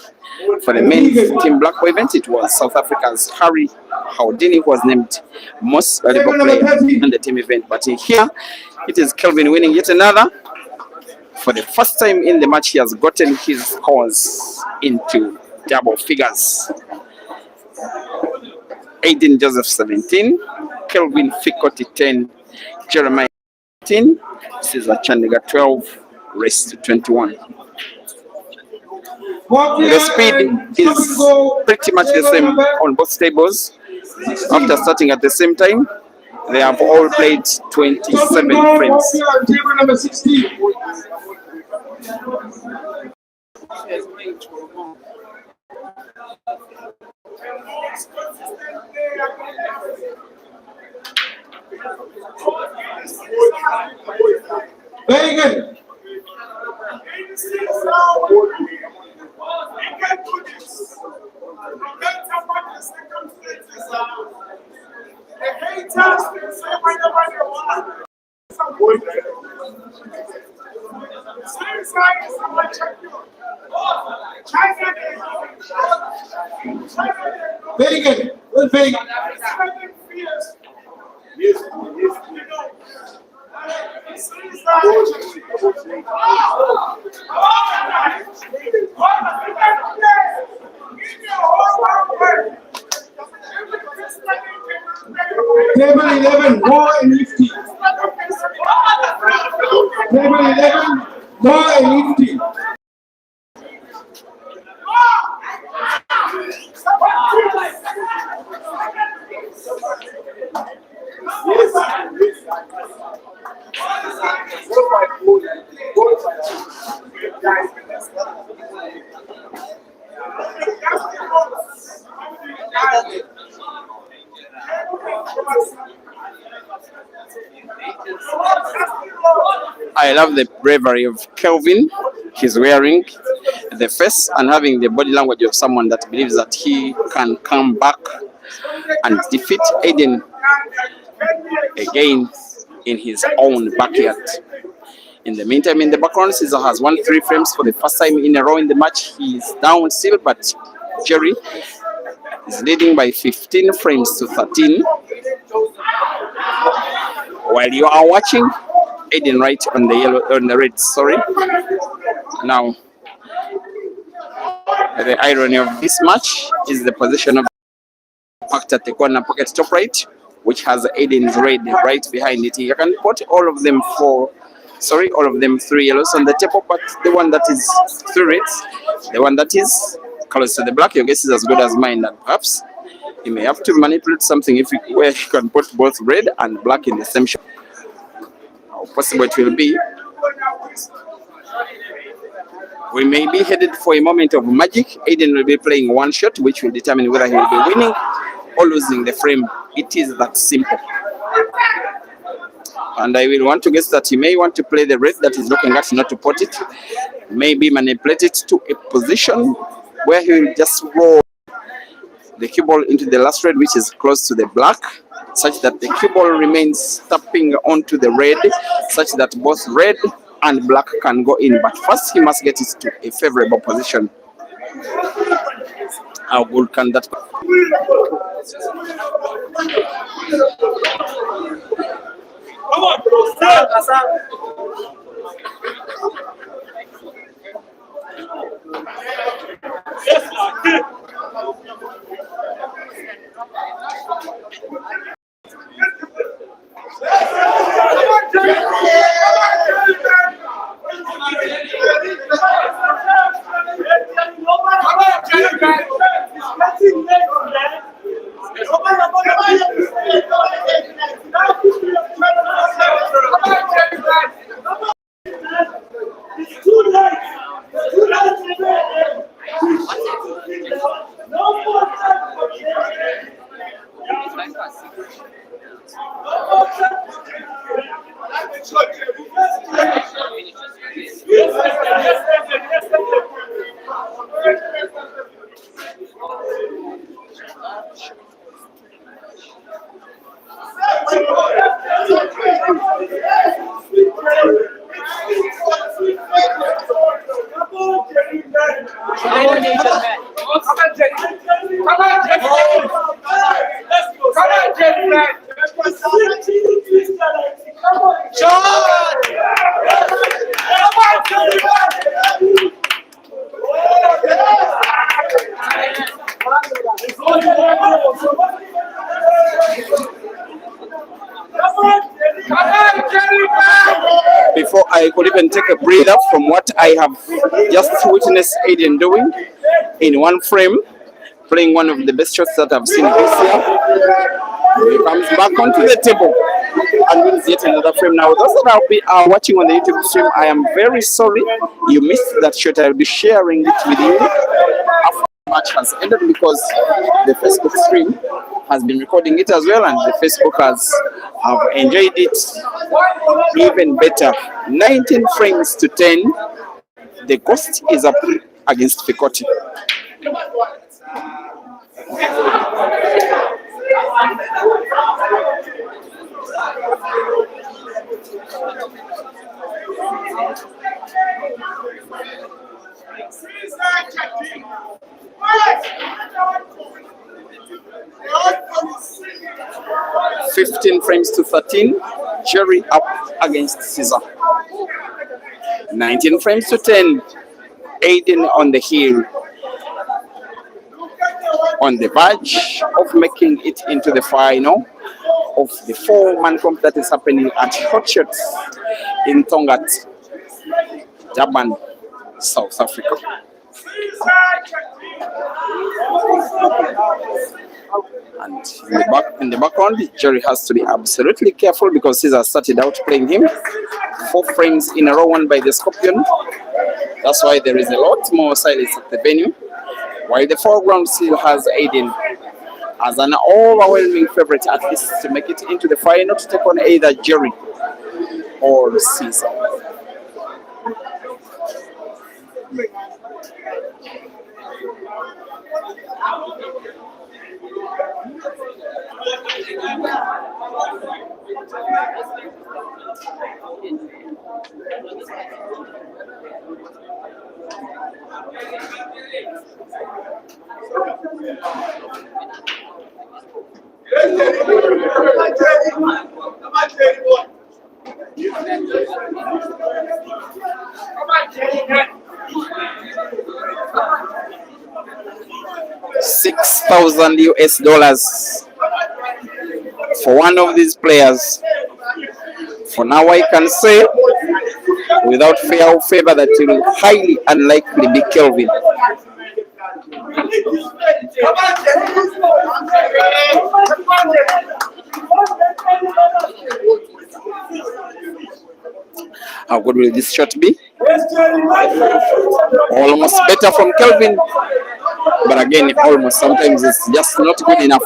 For the men's team Black Boy event, it was South Africa's Harry Houdini who was named most valuable player in the team event. But here, it is Kelvin winning yet another. For the first time in the match, he has gotten his scores into double figures. Aiden Joseph 17, Kelvin Fikoti 10, Jeremiah 18, Caesar Chandiga 12, race to 21. The speed is pretty much the same on both tables. After starting at the same time, they have all played 27 frames. Table number 16. Very good. The haters can say whatever they want. Very good. Well, very good. Table 11, more and lifty. Table 11, more and lifty. I love the bravery of Kelvin. He's wearing the face and having the body language of someone that believes that he can come back and defeat Aiden again in his own backyard. In the meantime, in the background, Caesar has won 3 frames for the first time in a row in the match. He is down still, but Jerry is leading by 15 frames to 13. While you are watching, Aiden right on the yellow, on the red, sorry. Now, the irony of this match is the position of packed at the corner pocket top right, which has Aiden's red right behind it. You can put all of them 3 yellows on the table, but the one that is 3 reds, the one that is close to the black, your guess is as good as mine, and perhaps you may have to manipulate something where you can put both red and black in the same shot. How possible it will be. We may be headed for a moment of magic. Aiden will be playing one shot, which will determine whether he will be winning or losing the frame. It is that simple. And I will want to guess that he may want to play the red that he's looking at, not to put it. Maybe manipulate it to a position where he will just roll the cue ball into the last red, which is close to the black, such that the cue ball remains tapping onto the red, such that both red and black can go in. But first, he must get it to a favorable position. How good can that be? Come on, bro. Yes, I could even take a breather from what I have just witnessed Aiden doing in one frame, playing one of the best shots that I've seen this year. He comes back onto the table and wins yet another frame. Now, those that are watching on the YouTube stream, I am very sorry you missed that shot. I'll be sharing it with you after the match has ended, because the Facebook stream has been recording it as well, and the Facebook have enjoyed it even better. 19 frames to 10. The cost is up against Fikoti. 15 frames to 13. Jerry up against Caesar. 19 frames to 10. Aiden on the hill, on the verge of making it into the final of the 4-man comp that is happening at HOTSHOTS in Tongat, Durban, South Africa. And in the background, Jerry has to be absolutely careful because Caesar started out playing him 4 frames in a row, won by the Scorpion. That's why there is a lot more silence at the venue, while the foreground still has Aiden as an overwhelming favorite, at least to make it into the final, to take on either Jerry or Caesar. $6,000 for one of these players. For now, I can say without fear or favor that it will highly unlikely be Kelvin. How good will this shot be? Almost better from Kelvin, but again, almost sometimes it's just not good enough.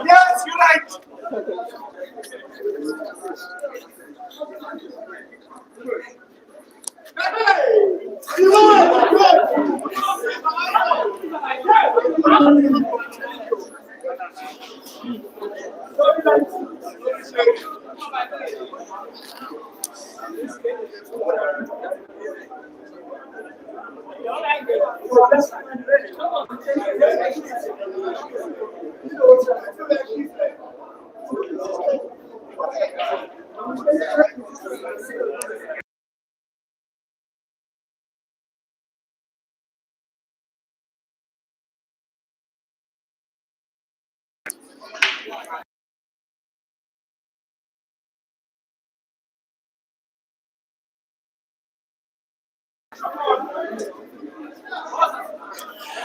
Yes, you're right.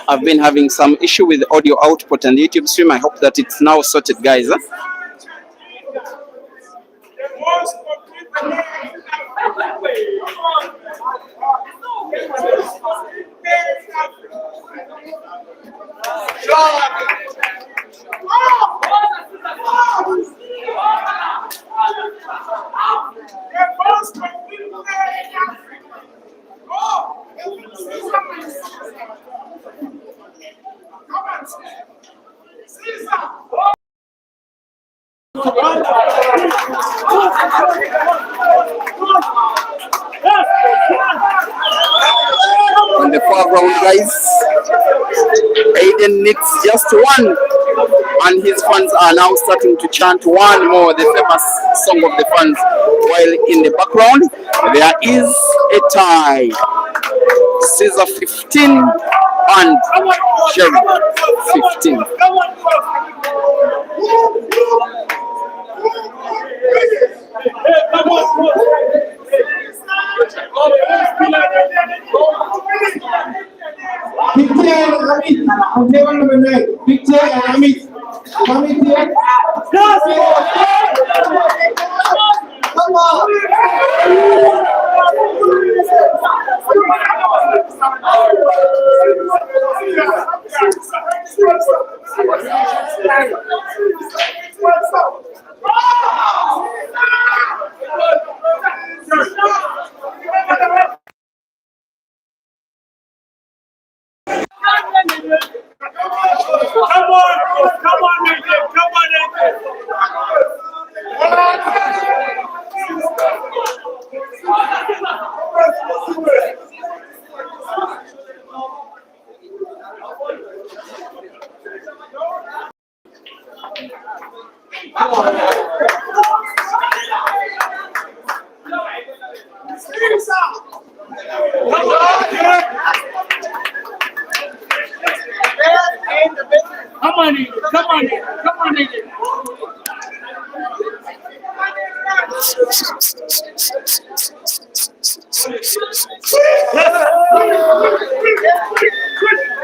I've been having some issue with the audio output and YouTube stream. I hope that it's now sorted, guys. Caesar! background, guys. Aiden needs just one, and his fans are now starting to chant one more, the famous song of the fans. While in the background, there is a tie. Caesar 15 and Jerry 15. Victor and Amit, on table number 9. Victor and Amit. Amit here. Come on.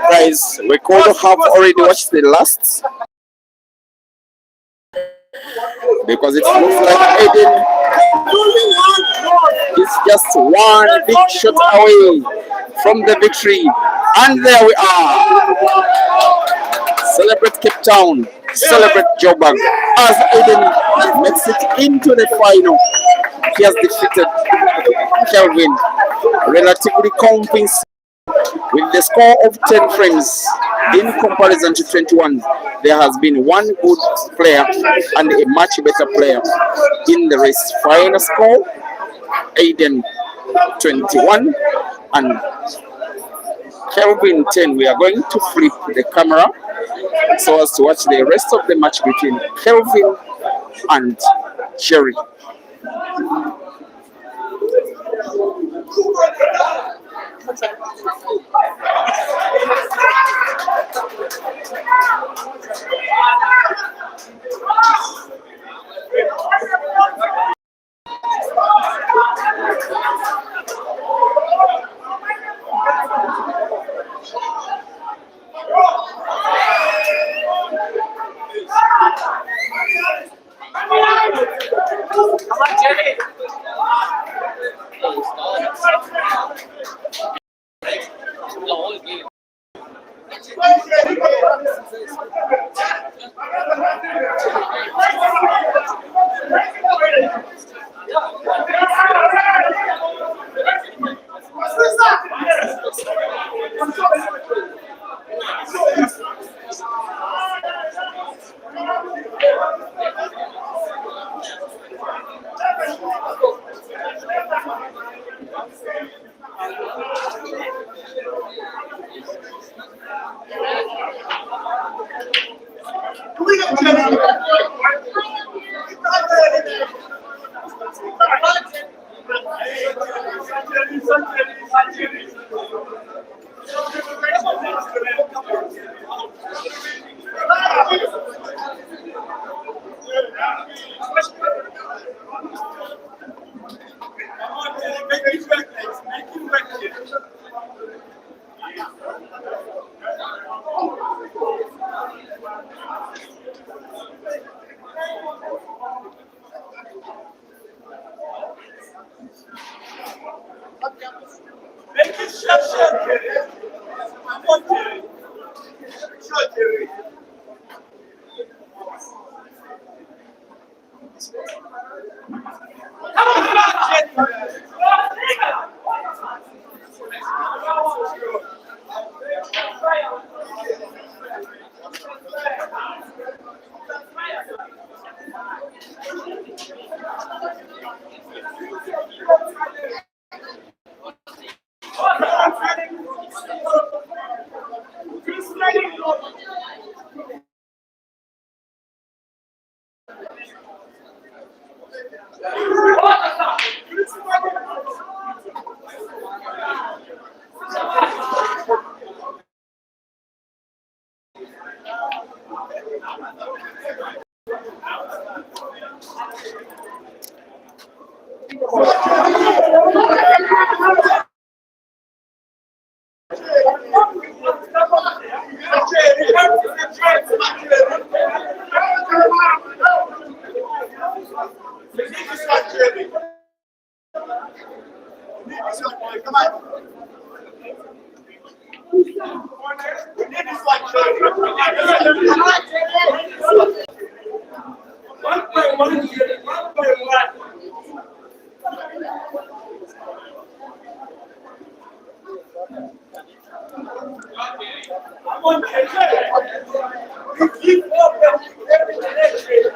Guys, we could have already watched the last, because it looks like Aiden is just one big shot away from the victory. And there we are. Celebrate Cape Town, celebrate Joburg, as Aiden makes it into the final. He has defeated Kelvin relatively convincing with the score of 10 frames in comparison to 21. There has been one good player and a much better player in the race. Final score, Aiden 21 and Kelvin 10. We are going to flip the camera so as to watch the rest of the match between Kelvin and Jerry. Come on. One by one, one by one. Come on, we keep open every day.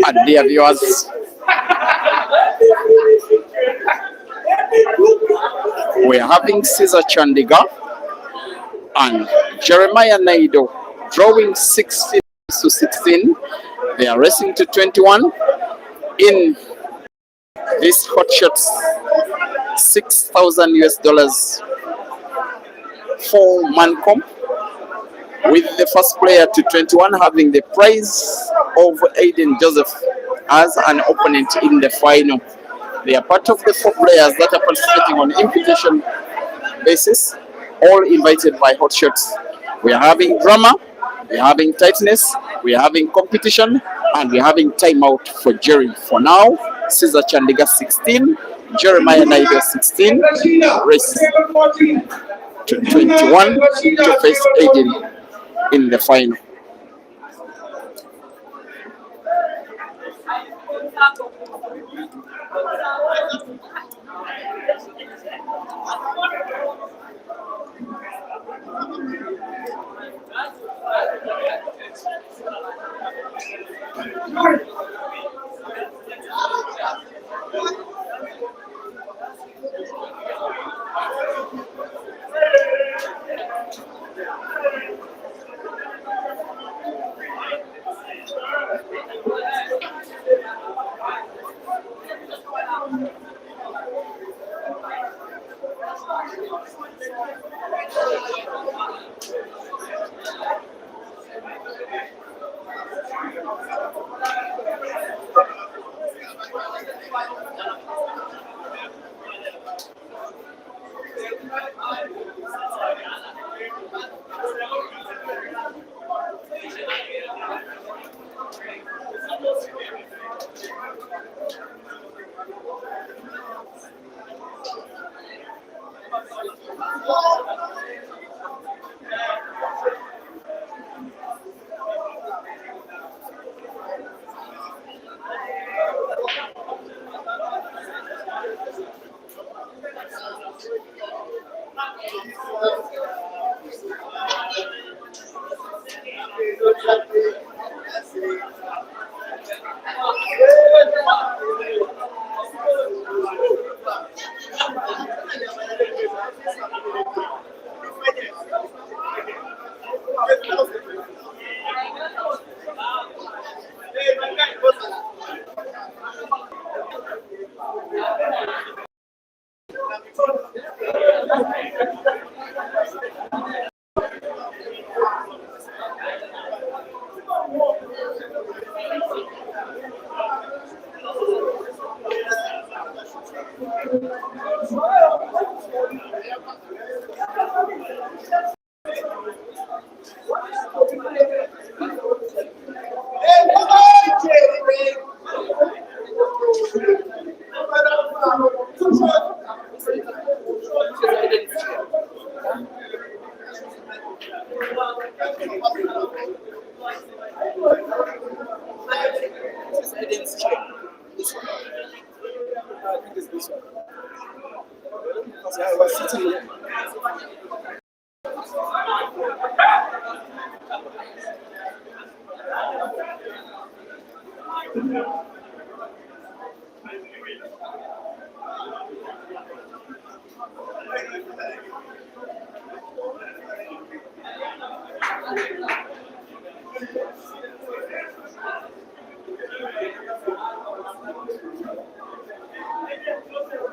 And dear viewers, we're having Caesar Chandiga and Jeremiah Naido drawing 16 to 16. They are racing to 21 in this hot shots $6,000 US 4-man comp, with the first player to 21 having the prize of Aiden Joseph as an opponent in the final. They are part of the 4 players that are participating on invitation basis, all invited by HOTSHOTS. We are having drama, we are having tightness, we are having competition, and we are having timeout for jury. For now, Caesar Chandiga 16, Jeremiah Naido 16, race to 21 to face Aiden in the final. is this one. So I was sitting here.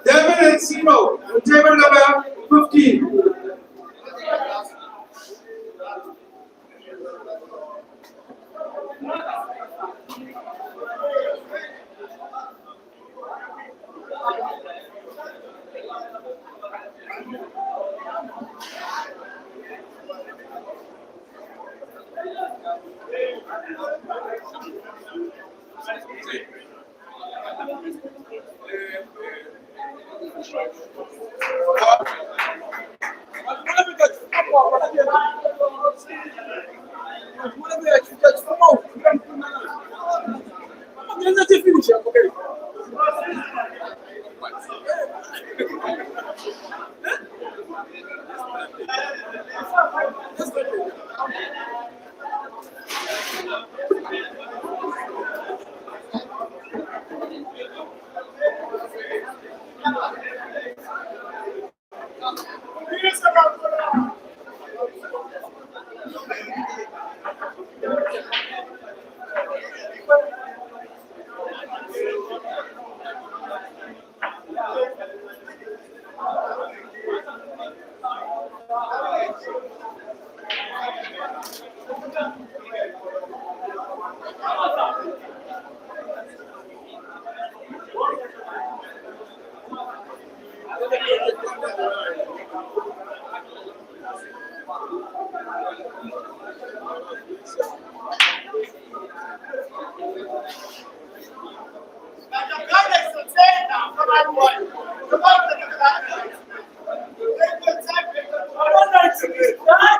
Devin and Sino, table number 15.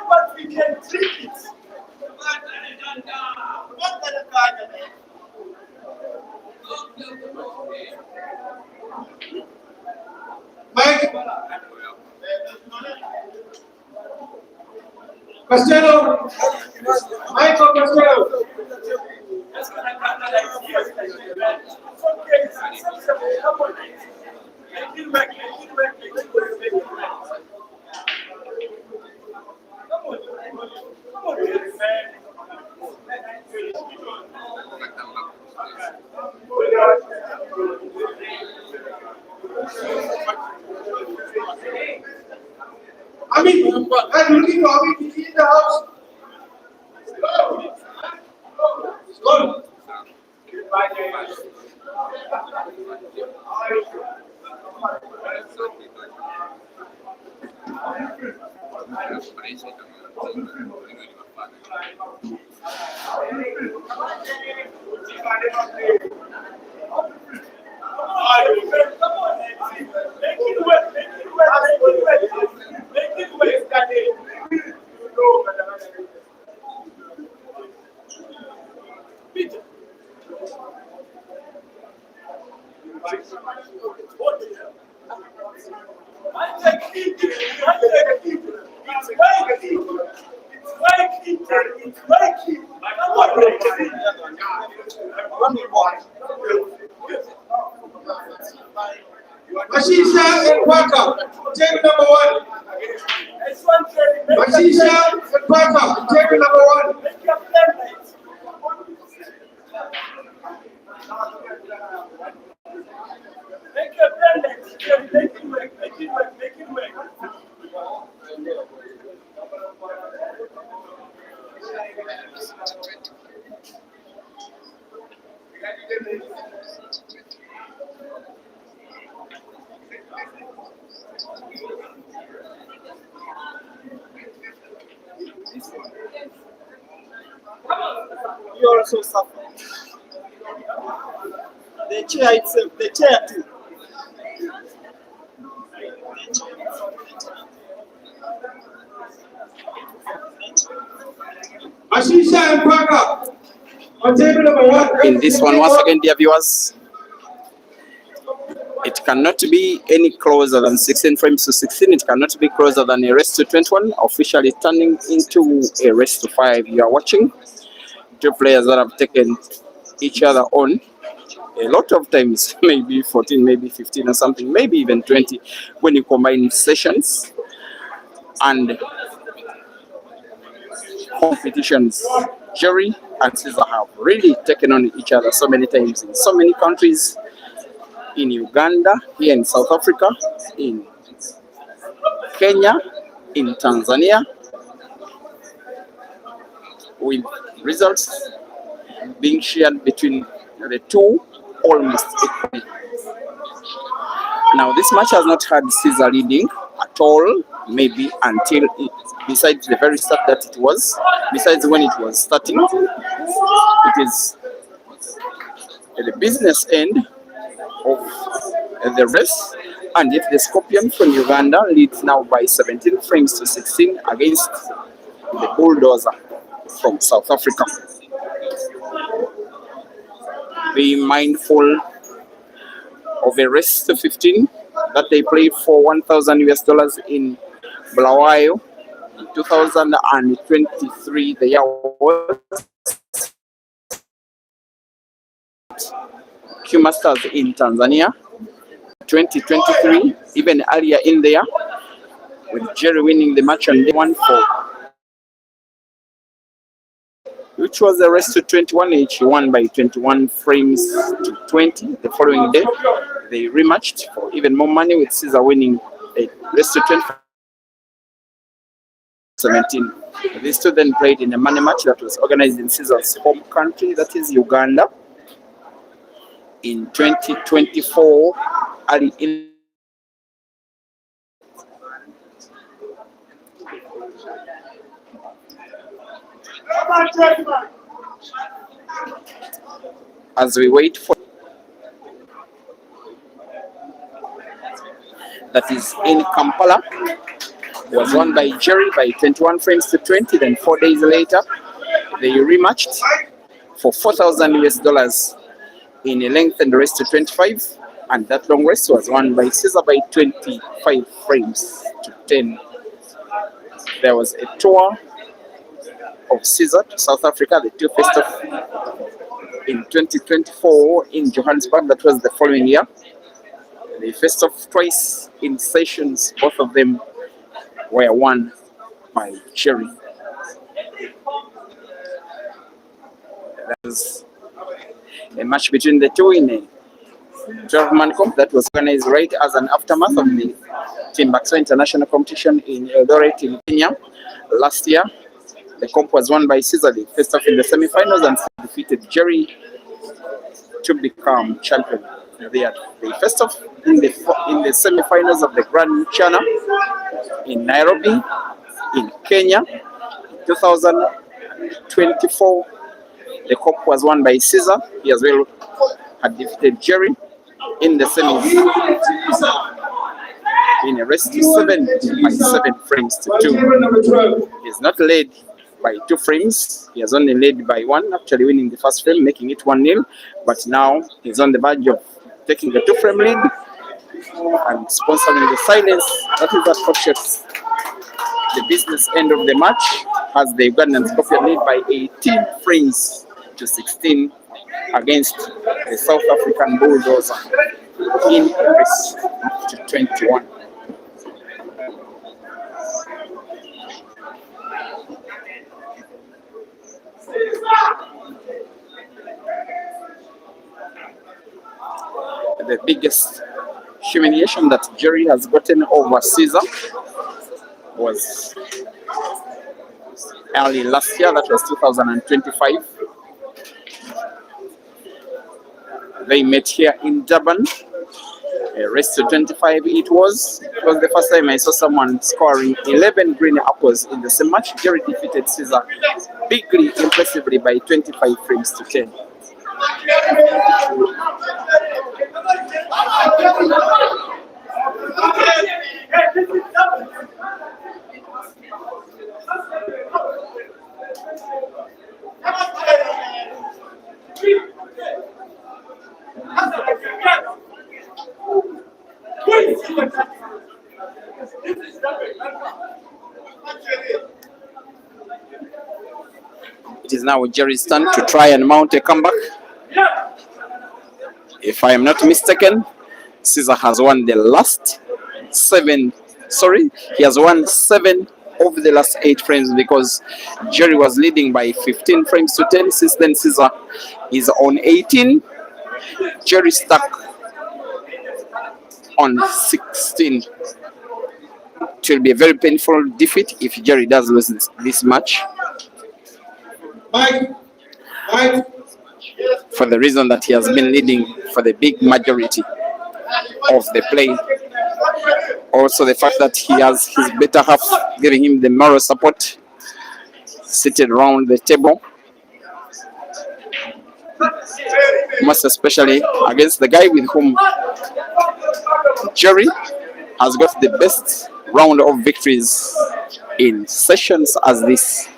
But we can treat it. Mike. Costello. Michael Costello. I mean, I'm looking for in the house. Good. Mashisha and Parker, table number 1. Mashisha and Parker, table number 1. You also suffer. The chair itself, the chair too. Ashisha and Parker on table number 1. In this one, once again, dear viewers, it It cannot be any closer than 16 frames to 16. It cannot be closer than a race to 21, officially turning into a race to 5. You are watching two players that have taken each other on a lot of times, maybe 14, maybe 15 or something, maybe even 20 when you combine sessions and competitions. Jerry and Caesar have really taken on each other so many times in so many countries, in Uganda, here in South Africa, in Kenya, in Tanzania, with results being shared between the two almost equally. Now, this match has not had Caesar leading at all, maybe until besides the very start that it was, besides when it was starting. It is at the business end of the race, and if the Scorpion from Uganda leads now by 17 frames to 16 against the Bulldozer from South Africa. Be mindful of a race to 15 that they played for $1,000 in Bulawayo in 2023. The year was Q Masters in Tanzania 2023, even earlier in there, with Jerry winning the match on day 1 for, which was the race to 21. He won by 21 frames to 20. The following day, they rematched for even more money, with Caesar winning a race to 17. These two then played in a money match that was organized in Caesar's home country, that is Uganda, in 2024, early in as we wait for that is in Kampala, was won by Jerry by 21 frames to 20. Then 4 days later, they rematched for $4,000 in a lengthened race to 25, and that long race was won by Caesar by 25 frames to 10. There was a tour of Caesar to South Africa. The two faced off in 2024 in Johannesburg. That was the following year. They faced off twice in sessions. Both of them were won by Jerry. That was a match between the two in a 12-man comp that was organized right as an aftermath of the Timbuktu International Competition in Eldoret in Kenya last year. The comp was won by Caesar. They faced off in the semi-finals and defeated Jerry to become champion. They faced off in the semi-finals of the Grand Chana in Nairobi, in Kenya, 2024. The cup was won by Caesar. He as well had defeated Jerry in the semis in a race to 7 by 7 frames to 2. He is not led by 2 frames. He has only led by 1, actually winning the first frame, making it 1-0. But now he's on the verge of taking the 2-frame lead and sponsoring the silence. That is at HOTSHOTS. The business end of the match has the Ugandan Scorpion lead by 18 frames to 16 against the South African Bulldozer in a race to 21. The biggest humiliation that Jerry has gotten over Caesar was early last year. That was 2025. They met here in Durban. A race to 25 it was. It was the first time I saw someone scoring 11 green apples in the same match. Jerry defeated Caesar bigly, impressively by 25 frames to 10. It is now Jerry's turn to try and mount a comeback. If I am not mistaken, Caesar has won the last 7. Sorry, he has won 7 of the last 8 frames because Jerry was leading by 15 frames to 10. Since then, Caesar is on 18. Jerry stuck on 16. It will be a very painful defeat if Jerry does lose this match. Mike. For the reason that he has been leading for the big majority of the play. Also the fact that he has his better half giving him the moral support seated around the table. Most especially against the guy with whom Jerry has got the best round of victories in sessions as this.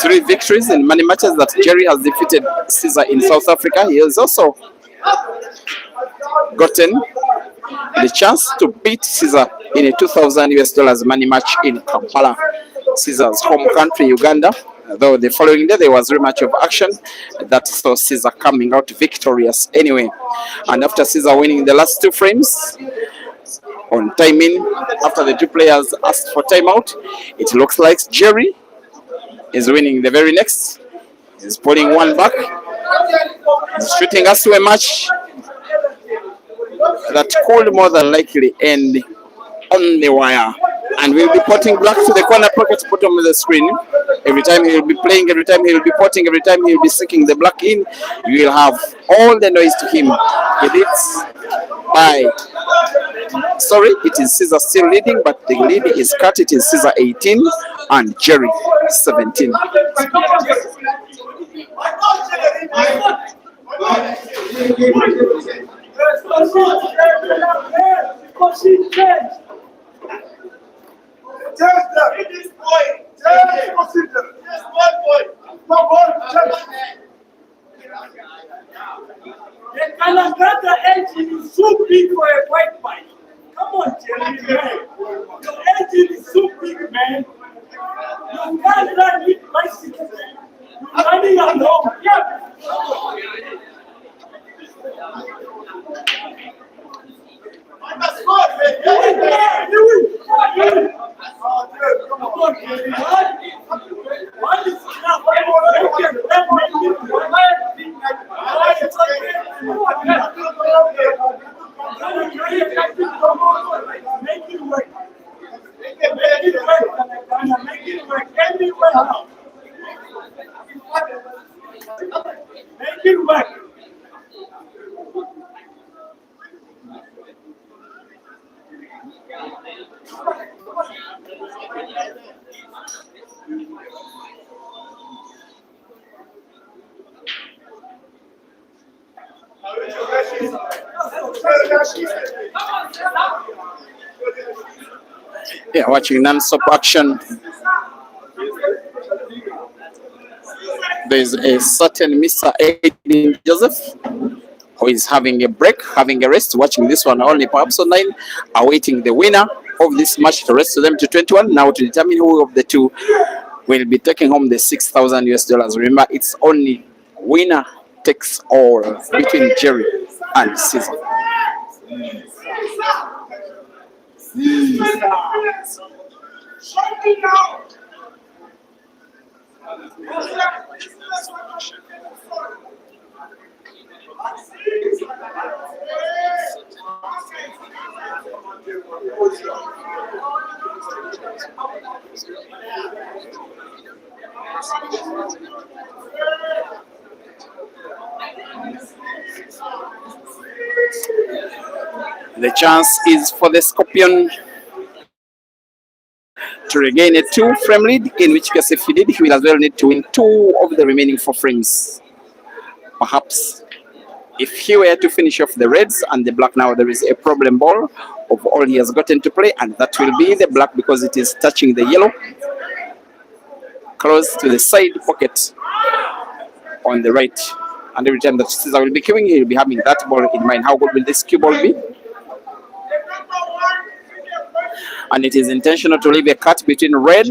3 victories in many matches that Jerry has defeated Caesar in South Africa. He has also gotten the chance to beat Caesar in a $2,000 money match in Kampala, Caesar's home country, Uganda. Though the following day there was a rematch of action that saw Caesar coming out victorious anyway. And after Caesar winning the last 2 frames on timing, after the 2 players asked for timeout, it looks like Jerry is winning the very next. He's pulling one back. He's shooting us to a match that could more than likely end on the wire. And we'll be potting black to the corner pocket bottom of the screen. Every time he'll be playing, every time he'll be potting, every time he'll be sinking the black in, you will have all the noise to him. He leads by, sorry, it is Caesar still leading, but the lead is cut. It is Caesar 18 and Jerry 17. The Kalangata engine is so big for a white bike. Come on, Jerry, man. Your engine is so big, man. You can't run with bicycle, man. You're running along. Yeah. Make it work. Yeah, watching non-stop action. There's a certain Mr. Aiden Joseph who is having a break, having a rest, watching this one only perhaps online, awaiting the winner of this match to rest to them to 21. Now to determine who of the two will be taking home the $6,000. Remember, it's only winner takes all between Jerry and Caesar. The chance is for the Scorpion to regain a 2-frame lead, in which case if he did, he will as well need to win 2 of the remaining 4 frames. Perhaps if he were to finish off the reds and the black, now there is a problem ball of all he has gotten to play, and that will be the black because it is touching the yellow close to the side pocket on the right. And every time that Caesar will be queuing, he will be having that ball in mind. How good will this cue ball be? And it is intentional to leave a cut between red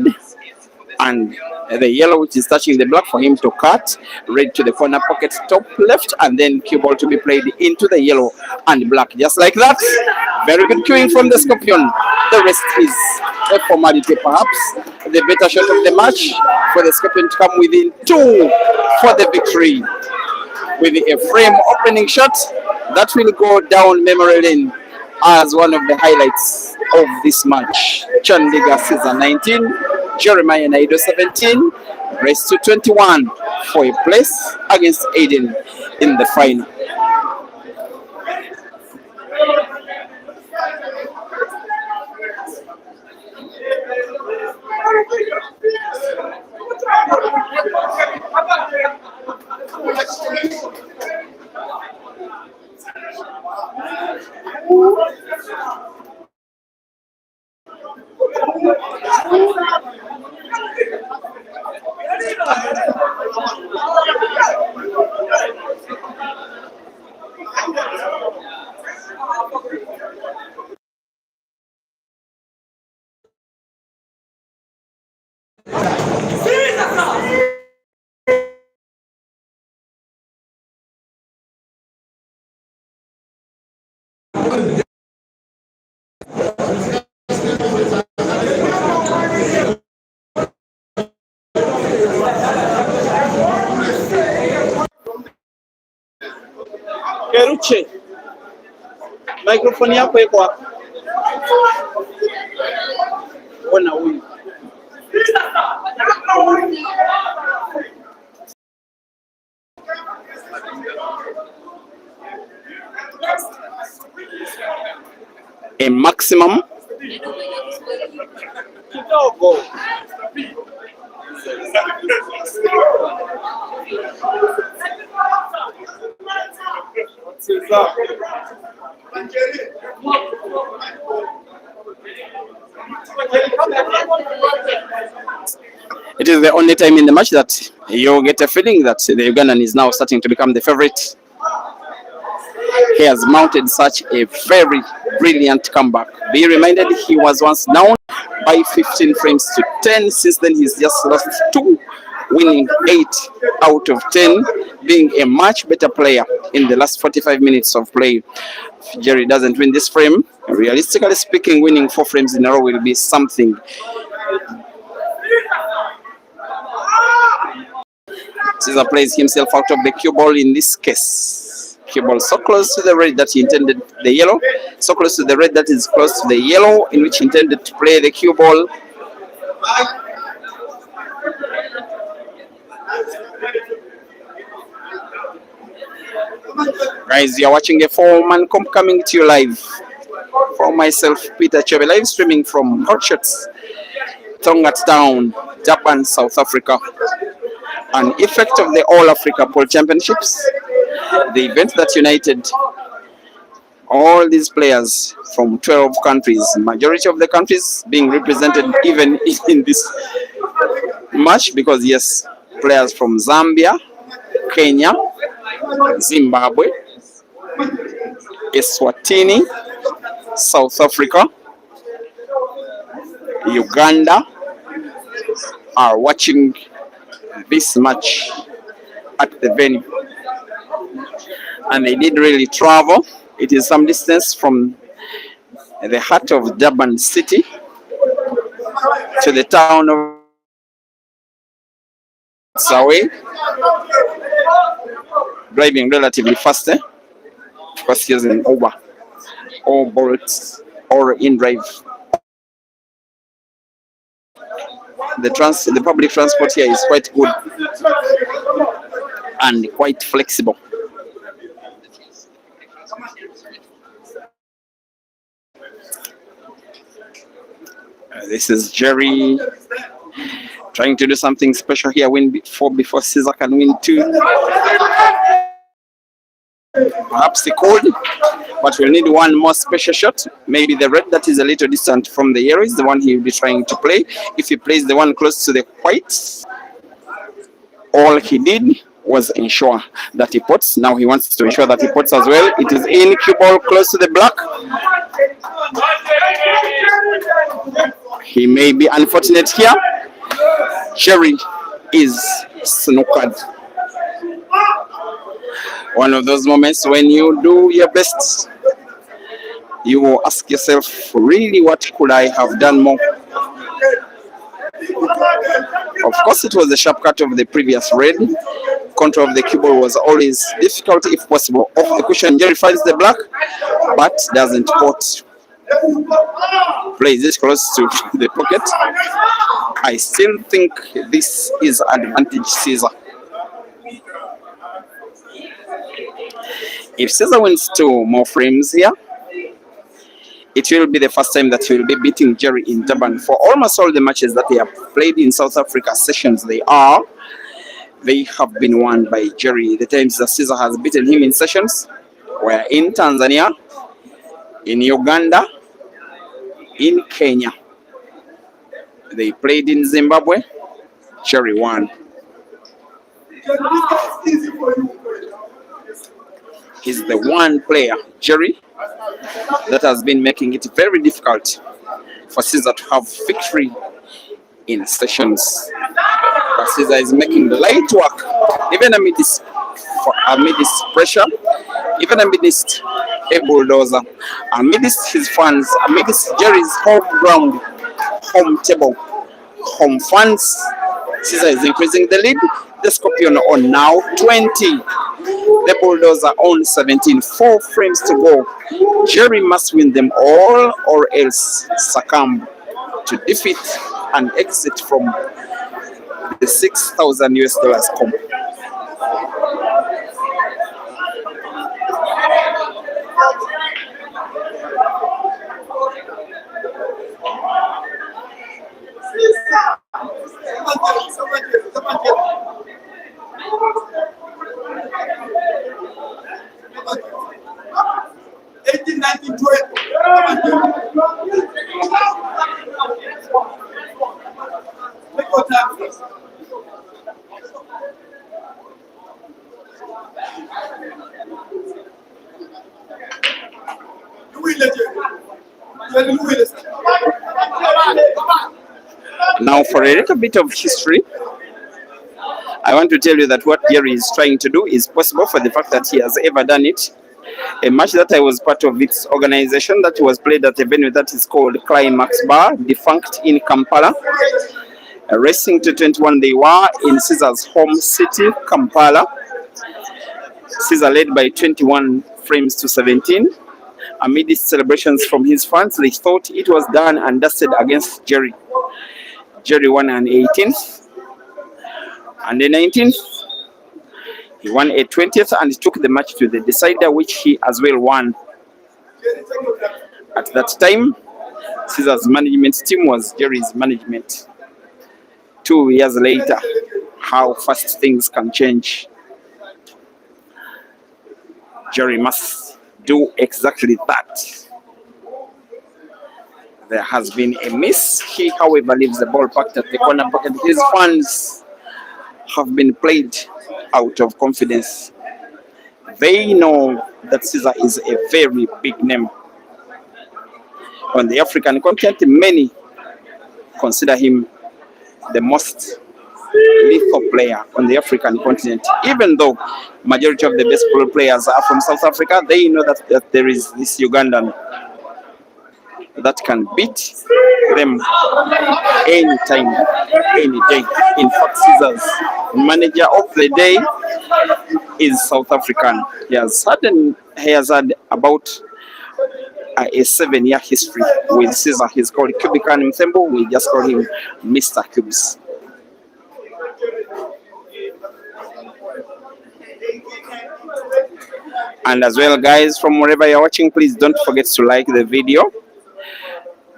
and the yellow, which is touching the black, for him to cut red to the corner pocket top left, and then cue ball to be played into the yellow and black, just like that. Very good cueing from the Scorpion. The rest is a formality, perhaps the better shot of the match for the Scorpion to come within 2 for the victory with a frame opening shot that will go down memory lane as one of the highlights of this match. Chandigarh Caesar 19, Jeremiah Naido 17, race to 21 for a place against Aiden in the final. Keruche, microphone yako iko wapi? Ona huyu. A maximum kidogo. It is the only time in the match that you get a feeling that the Ugandan is now starting to become the favorite. He has mounted such a very brilliant comeback. Be reminded, he was once down by 15 frames to 10. Since then, he's just lost 2, winning 8 out of 10, being a much better player in the last 45 minutes of play. If Jerry doesn't win this frame, realistically speaking, winning 4 frames in a row will be something. Caesar plays himself out of the cue ball in this case. Cue ball so close to the red that he intended the yellow, so close to the red that is close to the yellow in which he intended to play the cue ball. Guys, you're watching a 4-man comp coming to you live. For myself, Peter Chebe, live streaming from HOTSHOTS, Tonga Town, Japan, South Africa. An effect of the All Africa Pole Championships, the event that united all these players from 12 countries, majority of the countries being represented even in this match, because yes, players from Zambia, Kenya, Zimbabwe, Eswatini, South Africa, Uganda are watching this match at the venue, and they did really travel. It is some distance from the heart of Durban city to the town of Sawe, driving relatively fast, because he's in Uber or Bolt or InDrive. The public transport here is quite good and quite flexible. This is Jerry trying to do something special here. Win before Caesar can win 2. Perhaps he could, but we'll need one more special shot. Maybe the red that is a little distant from the yellow is the one he will be trying to play. If he plays the one close to the white, all he did was ensure that he puts. Now he wants to ensure that he puts as well. It is in, cue ball close to the black. He may be unfortunate here. Jerry is snookered. One of those moments when you do your best, you will ask yourself, really, what could I have done more? Of course, it was the sharp cut of the previous red. Control of the cue ball was always difficult, if possible. Off the cushion, Jerry finds the black, but doesn't pot. Plays this close to the pocket. I still think this is advantage Caesar. If Caesar wins 2 more frames here, it will be the first time that he will be beating Jerry in Durban. For almost all the matches that they have played in South Africa sessions, they have been won by Jerry. The times that Caesar has beaten him in sessions were in Tanzania, in Uganda, in Kenya. They played in Zimbabwe. Jerry won. He's the one player, Jerry, that has been making it very difficult for Caesar to have victory in sessions. But Caesar is making light work, even amidst pressure, even amidst a bulldozer, amidst his fans, amidst Jerry's home ground, home table, home fans. Caesar is increasing the lead. The Scorpion on now 20. The Bulldozer on 17. 4 frames to go. Jerry must win them all or else succumb to defeat and exit from the $6,000 comp. Now, for a little bit of history, I want to tell you that what Jerry is trying to do is possible for the fact that he has ever done it. A match that I was part of its organization that was played at a venue that is called Climax Bar, defunct in Kampala. Racing to 21 they were in Caesar's home city, Kampala. Caesar led by 21 frames to 17. Amidst celebrations from his fans, they thought it was done and dusted against Jerry. Jerry won an 18th and a 19th. He won a 20th and took the match to the decider, which he as well won. At that time, Caesar's management team was Jerry's management. 2 years later, how fast things can change. Jerry must do exactly that. There has been a miss. He, however, leaves the ball parked at the corner pocket. His fans have been played out of confidence. They know that Caesar is a very big name on the African continent. Many consider him the most lethal player on the African continent. Even though majority of the best players are from South Africa, they know that there is this Ugandan that can beat them anytime, any day. In fact, Caesar's manager of the day is South African. He has had about a 7-year history with Caesar. He's called Kubikan Mthembo. We just call him Mr. Cubes. And as well, guys, from wherever you're watching, please don't forget to like the video.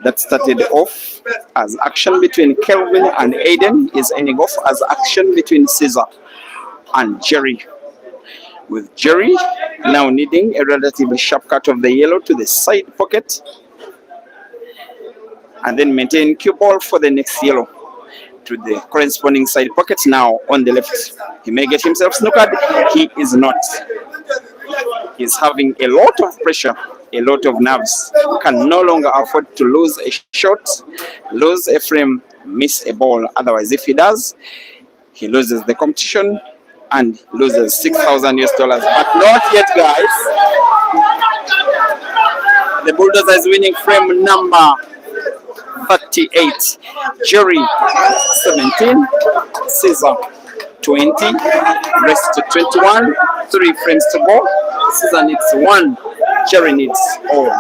That started off as action between Kelvin and Aiden is ending off as action between Caesar and Jerry. With Jerry now needing a relatively sharp cut of the yellow to the side pocket and then maintain cue ball for the next yellow to the corresponding side pocket now on the left. He may get himself snookered. He is not. He's having a lot of pressure a lot of nerves, can no longer afford to lose a shot, lose a frame, miss a ball. Otherwise, if he does, he loses the competition and loses $6,000. But not yet, guys. The Bulldozer is winning frame number 38. Jerry 17, Caesar 20, rest to 21, 3 frames to go. Caesar needs 1, Jerry needs all.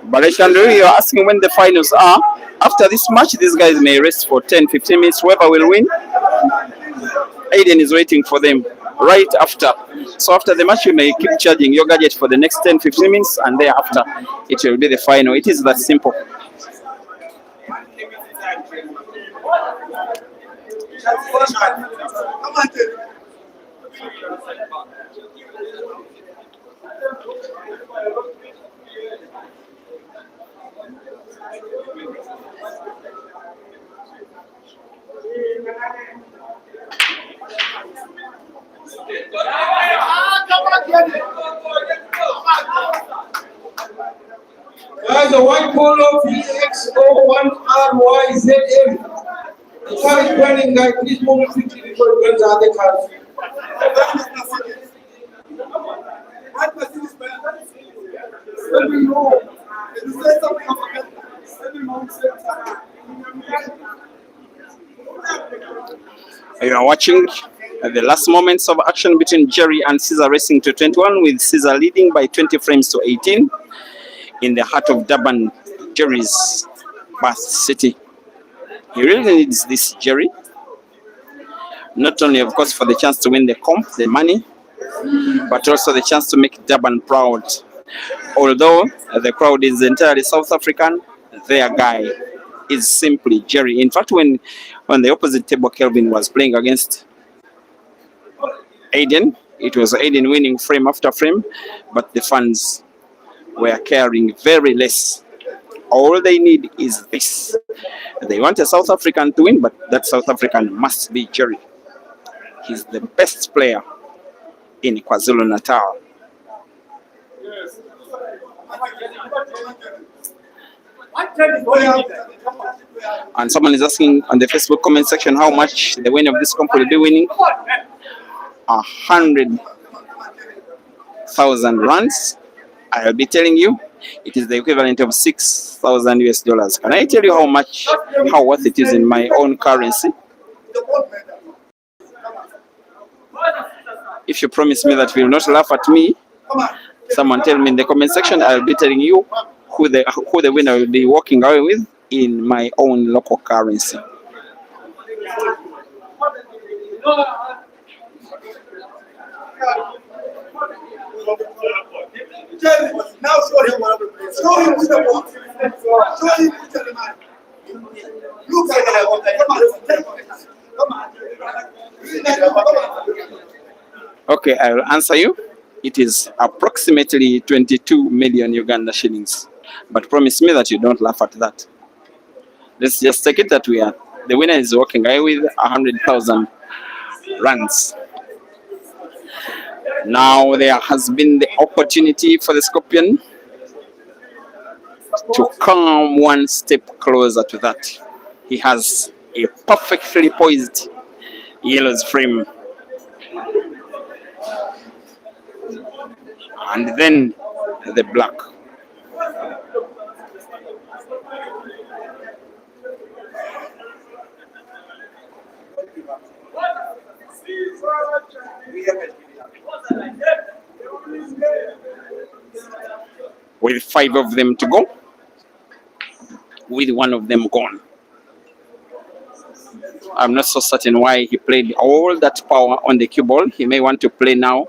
But Alexandru, you're asking when the finals are. After this match, these guys may rest for 10-15 minutes. Whoever will win, Aiden is waiting for them right after. So after the match, you may keep charging your gadget for the next 10-15 minutes, and thereafter, it will be the final. It is that simple. Guys, the white polo VX01RYZM. The car is burning, guys. Please move it quickly before it burns other cars. You are watching the last moments of action between Jerry and Caesar racing to 21, with Caesar leading by 20 frames to 18 in the heart of Durban, Jerry's birth city. He really needs this, Jerry. Not only, of course, for the chance to win the comp, the money, but also the chance to make Durban proud. Although the crowd is entirely South African, their guy is simply Jerry. In fact, when on the opposite table, Kelvin was playing against Aiden, it was Aiden winning frame after frame, but the fans were caring very less. All they need is this. They want a South African to win, but that South African must be Jerry. He's the best player in KwaZulu-Natal. And someone is asking on the Facebook comment section how much the winner of this comp will be winning. 100,000 rands. I'll be telling you, it is the equivalent of $6,000. Can I tell you how worth it is in my own currency? If you promise me that you will not laugh at me, someone tell me in the comment section. I'll be telling you who the winner will be walking away with in my own local currency. Now show him what to play. Show him with the ball. Show him with the man. Look at that. Come on. Okay, I will answer you. It is approximately 22 million Uganda shillings. But promise me that you don't laugh at that. Let's just take it that the winner is walking away with 100,000 rands. Now there has been the opportunity for the Scorpion to come one step closer to that. He has a perfectly poised yellow's frame. And then the black. With 5 of them to go, with 1 of them gone. I'm not so certain why he played all that power on the cue ball. He may want to play now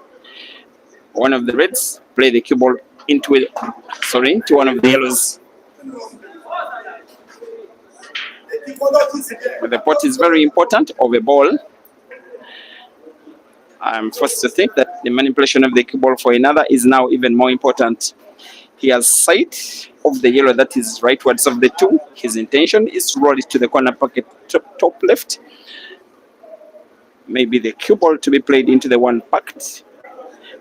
one of the reds, play the cue ball into one of the yellows. But the pot is very important of a ball. I'm forced to think that the manipulation of the cue ball for another is now even more important. He has sight of the yellow that is rightwards of the two. His intention is to roll it to the corner pocket top left. Maybe the cue ball to be played into the one packed.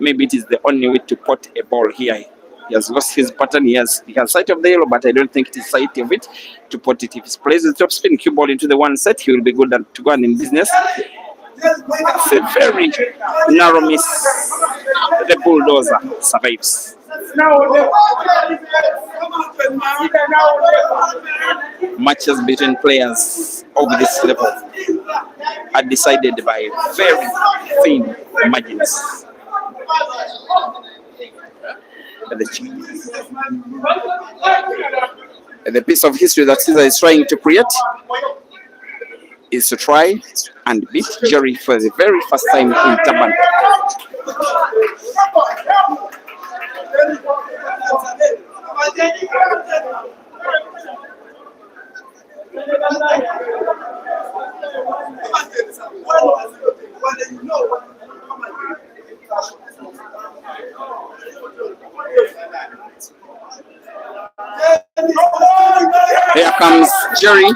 Maybe it is the only way to pot a ball here. He has lost his pattern. He has sight of the yellow, but I don't think it is sight of it to pot it. If he plays the top spin cue ball into the one set, he will be good to go on in business. It's a very narrow miss. The bulldozer survives. Matches between players of this level are decided by very thin margins. The piece of history that Caesar is trying to create is to try and beat Jerry for the very first time in Durban. Here comes Jerry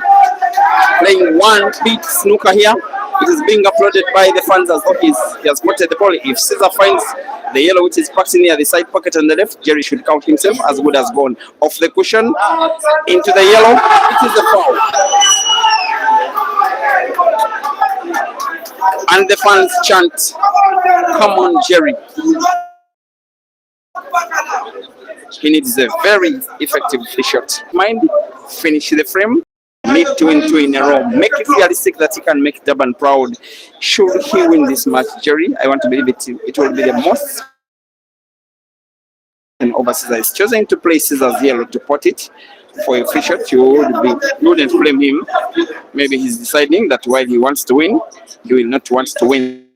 playing one beat snooker here. It is being uploaded by the fans as though he has spotted the ball. If Caesar finds the yellow which is packed near the side pocket on the left, Jerry should count himself as good as gone. Off the cushion into the yellow. It is a foul. And the fans chant, "Come on, Jerry." He needs a very effective shot. Mind, finish the frame. Need to win two in a row. Make it realistic that he can make Durban proud. Should he win this match, Jerry, I want to believe it will be the most. And over Caesar is choosing to play Caesar's yellow to pot it for a free shot. You wouldn't blame him. Maybe he's deciding that while he wants to win, he will not want to win.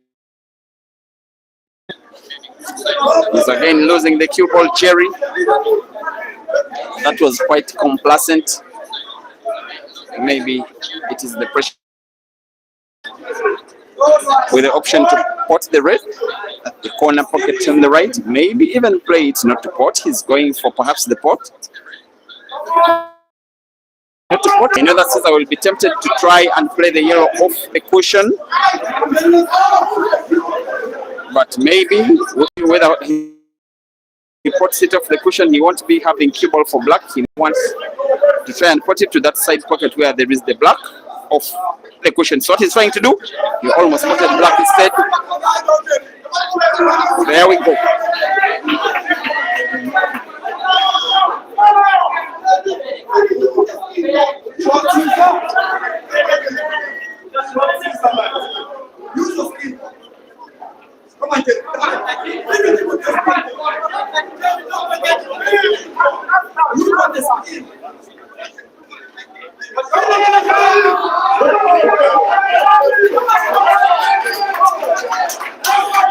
He's again losing the cue ball, Jerry. That was quite complacent. Maybe it is the pressure with the option to pot the red at the corner pocket on the right. Maybe even play it not to pot. He's going for perhaps the pot. Not to pot. I know that Caesar will be tempted to try and play the yellow off the cushion. But maybe whether he pots it off the cushion, he won't be having cue ball for black. He wants to try and put it to that side pocket where there is the black off the cushion. So what he's trying to do, he almost potted black instead. There we go.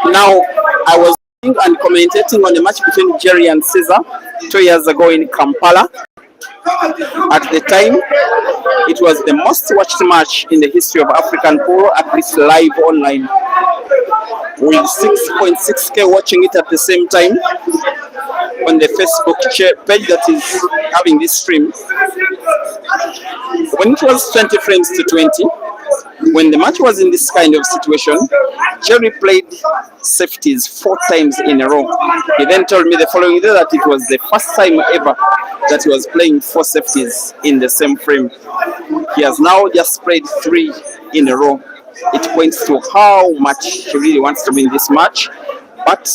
Now, I was and commentating on the match between Jerry and Caesar 2 years ago in Kampala. At the time, it was the most watched match in the history of African polo, at least live online, with 6.6K watching it at the same time on the Facebook page that is having this stream. When it was 20 frames to 20, when the match was in this kind of situation, Jerry played safeties 4 times in a row. He then told me the following day that it was the first time ever that he was playing 4 safeties in the same frame. He has now just played 3 in a row. It points to how much he really wants to win this match, but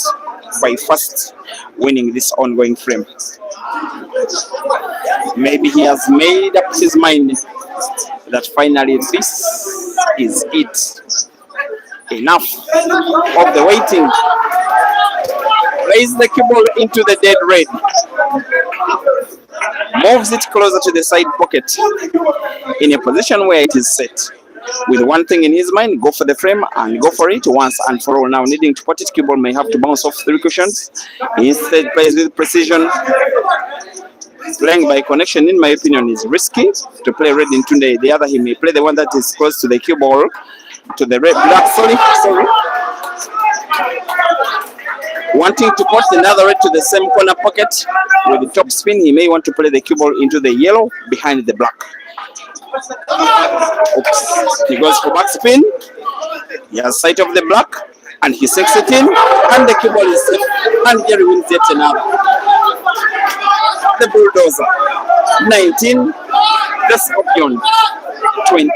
by first winning this ongoing frame. Maybe he has made up his mind that finally this is it. Enough of the waiting. Plays the cue ball into the dead red. Moves it closer to the side pocket in a position where it is set. With one thing in his mind, go for the frame and go for it once and for all. Now needing to put it, cue ball may have to bounce off 3 cushions. He instead plays with precision. Playing by connection, in my opinion, is risky to play red into the other. He may play the one that is close to the cue ball, to the red black. Sorry. Wanting to put another red to the same corner pocket with the top spin, he may want to play the cue ball into the yellow behind the black. Oops. He goes for back spin. He has sight of the black and he sinks it in, and the cue ball is safe, and Jerry wins yet another. The bulldozer 19, the scorpion 20.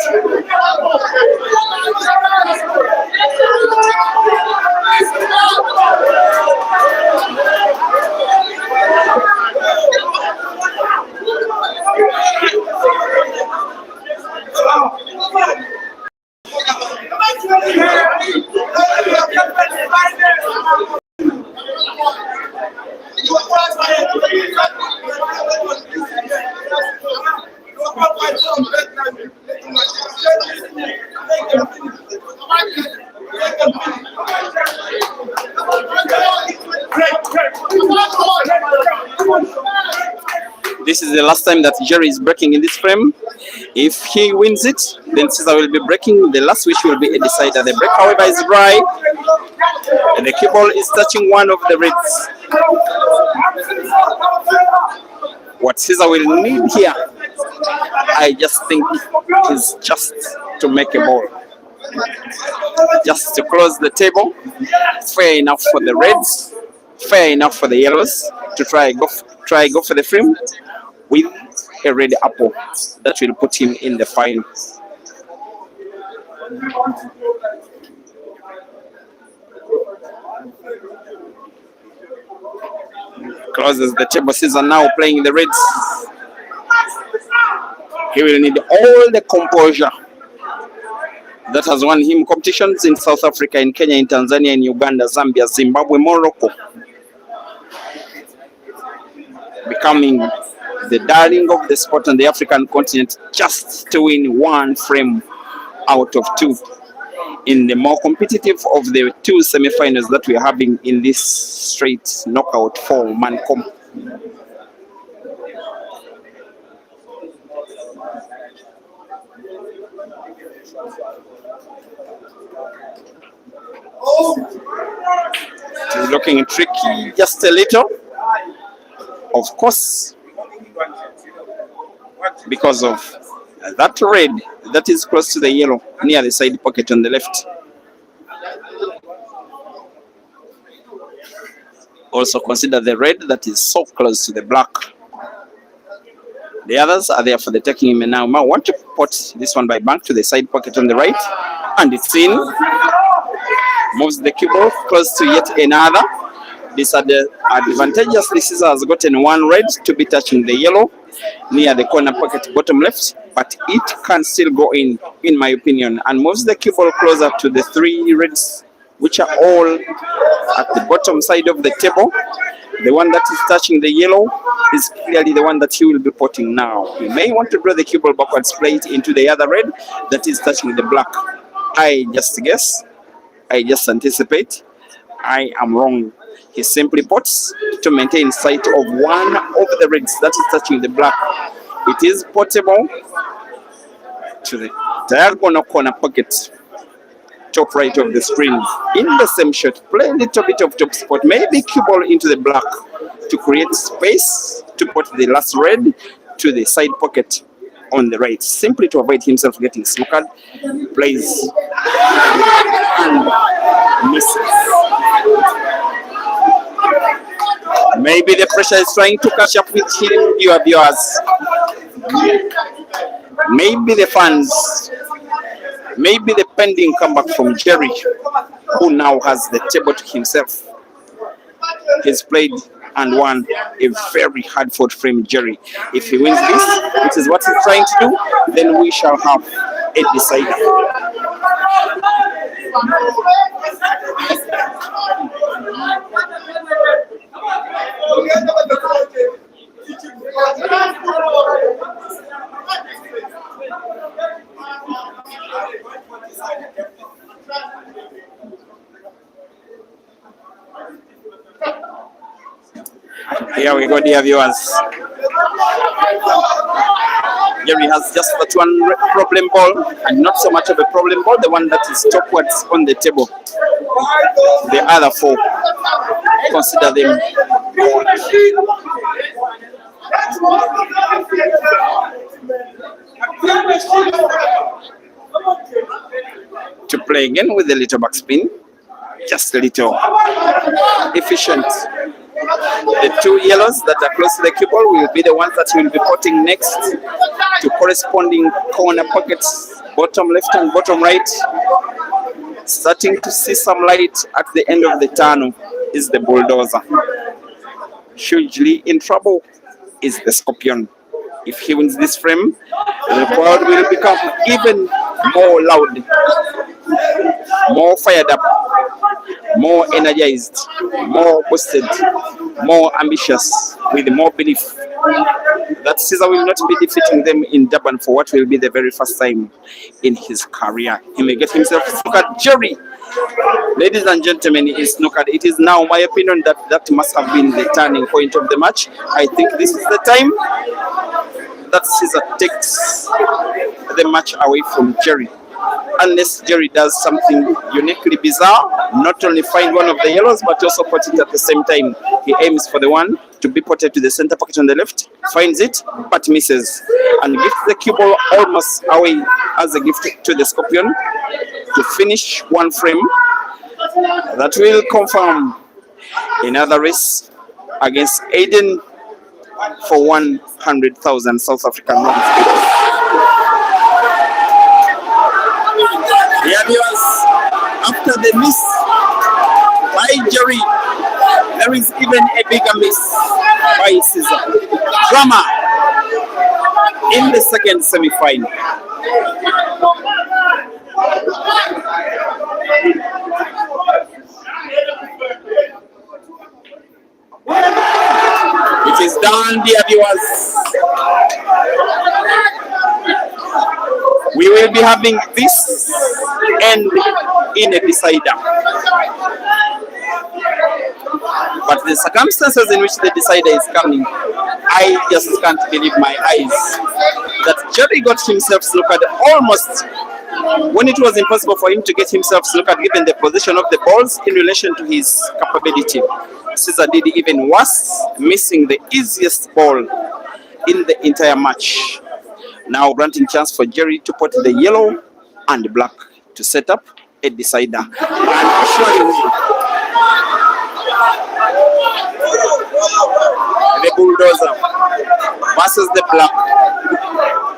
This is the last time that Jerry is breaking in this frame. If he wins it, then Caesar will be breaking. The last wish will be a decider. The break, however, is dry, and the cue ball is touching one of the reds. What Caesar will need here, I just think, is just to make a ball, just to close the table. Fair enough for the reds, fair enough for the yellows to try go for the frame with a red apple that will put him in the final. Closes the table. Caesar now playing the reds. He will need all the composure that has won him competitions in South Africa, in Kenya, in Tanzania, in Uganda, Zambia, Zimbabwe, Morocco, becoming the darling of the sport on the African continent, just to win one frame out of two in the more competitive of the two semi-finals that we are having in this straight knockout four-man comp. It is looking tricky just a little, of course, because of that red that is close to the yellow near the side pocket on the left. Also consider the red that is so close to the black. The others are there for the taking. Him now. I want to put this one by bank to the side pocket on the right, and it's in. Moves the cue ball close to yet another. Advantageously, Caesar has gotten one red to be touching the yellow near the corner pocket bottom left, but it can still go in my opinion, and moves the cue ball closer to the three reds, which are all at the bottom side of the table. The one that is touching the yellow is clearly the one that he will be potting now. He may want to draw the cue ball backwards, play it into the other red that is touching the black. I just guess, I just anticipate, I am wrong. He simply pots to maintain sight of one of the reds that is touching the black. It is potable to the diagonal corner pocket, top right of the screen. In the same shot, play a little bit of top spot, maybe cue ball into the black to create space to put the last red to the side pocket on the right, simply to avoid himself getting snookered. Plays and misses. Maybe the pressure is trying to catch up with him, your viewers. Maybe the fans. Maybe the pending comeback from Jerry, who now has the table to himself. He's played and won a very hard-fought frame, Jerry. If he wins this, which is what he's trying to do, then we shall have a decider. Here we go, dear viewers. Jerry has just that one problem ball, and not so much of a problem ball, the one that is topwards on the table. The other four, consider them to play again with the little backspin. Just a little efficient. The two yellows that are close to the cue ball will be the ones that will be potting next to corresponding corner pockets, bottom left and bottom right. Starting to see some light at the end of the tunnel is the bulldozer. Hugely in trouble is the scorpion. If he wins this frame, the crowd will become even more loud, more fired up, more energized, more boosted, more ambitious, with more belief that Caesar will not be defeating them in Durban for what will be the very first time in his career. He may get himself snookered. Jerry, ladies and gentlemen, is snookered. It is now my opinion that must have been the turning point of the match. I think this is the time that Caesar takes the match away from Jerry. Unless Jerry does something uniquely bizarre, not only find one of the yellows, but also put it at the same time. He aims for the one to be potted to the center pocket on the left, finds it, but misses, and gives the cue ball almost away as a gift to the scorpion to finish one frame. That will confirm another race against Aiden for 100,000 South African rands. Yeah, viewers, after the miss by Jerry, there is even a bigger miss by Caesar. Drama in the second semi-final. It is done, dear viewers. We will be having this end in a decider. But the circumstances in which the decider is coming, I just can't believe my eyes. That Jerry got himself snookered almost when it was impossible for him to get himself snookered given the position of the balls in relation to his capability. Caesar did even worse, missing the easiest ball in the entire match. Now granting chance for Jerry to put the yellow and black to set up a decider. And surely the bulldozer versus the black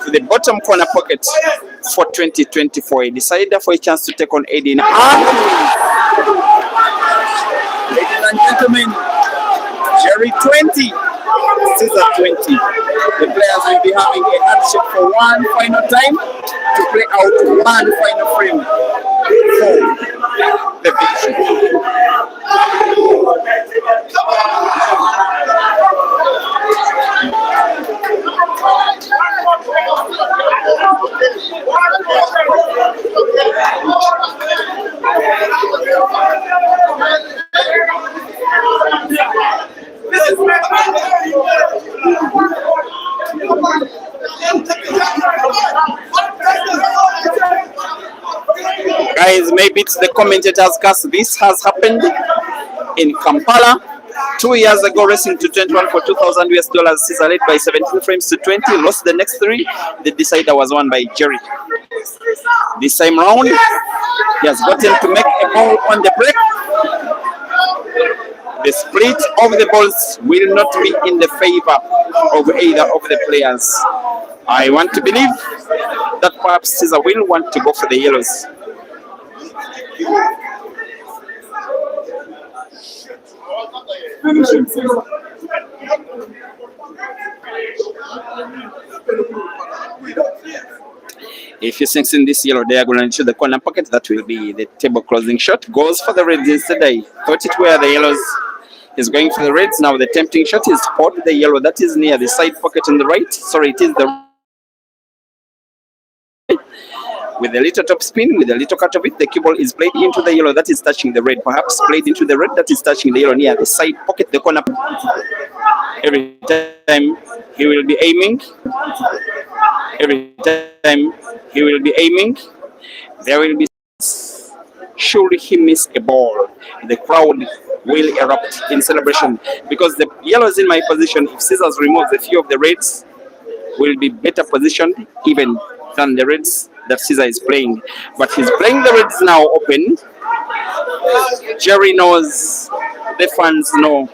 to the bottom corner pocket for 2024. A decider for a chance to take on Aiden. Ladies and gentlemen, Jerry 20, Caesar 20. The players will be having a handshake for one final time to play out one final frame for the victory. Guys, maybe it's the commentators cast. This has happened in Kampala 2 years ago, racing to 21 for $2,000. Caesar led by 17 frames to 20, lost the next three. The decider was won by Jerry. This time round, he has gotten to make a ball on the break. The split of the balls will not be in the favor of either of the players. I want to believe that perhaps Caesar will want to go for the yellows. If he sinks in this yellow diagonal into the corner pocket, that will be the table closing shot. Goes for the reds instead. I thought it were the yellows. He's going for the reds. Now the tempting shot is for the yellow. That is near the side pocket on the right. Sorry, it is the with a little top spin, with a little cut of it, the cue ball is played into the yellow that is touching the red, perhaps played into the red that is touching the yellow near the side pocket, the corner. Every time he will be aiming Every time he will be aiming, there will be, should he miss a ball, the crowd will erupt in celebration because the yellows in my position, if Caesars removes a few of the reds, will be better positioned even than the reds that Caesar is playing. But he's playing the reds now open. Jerry knows, the fans know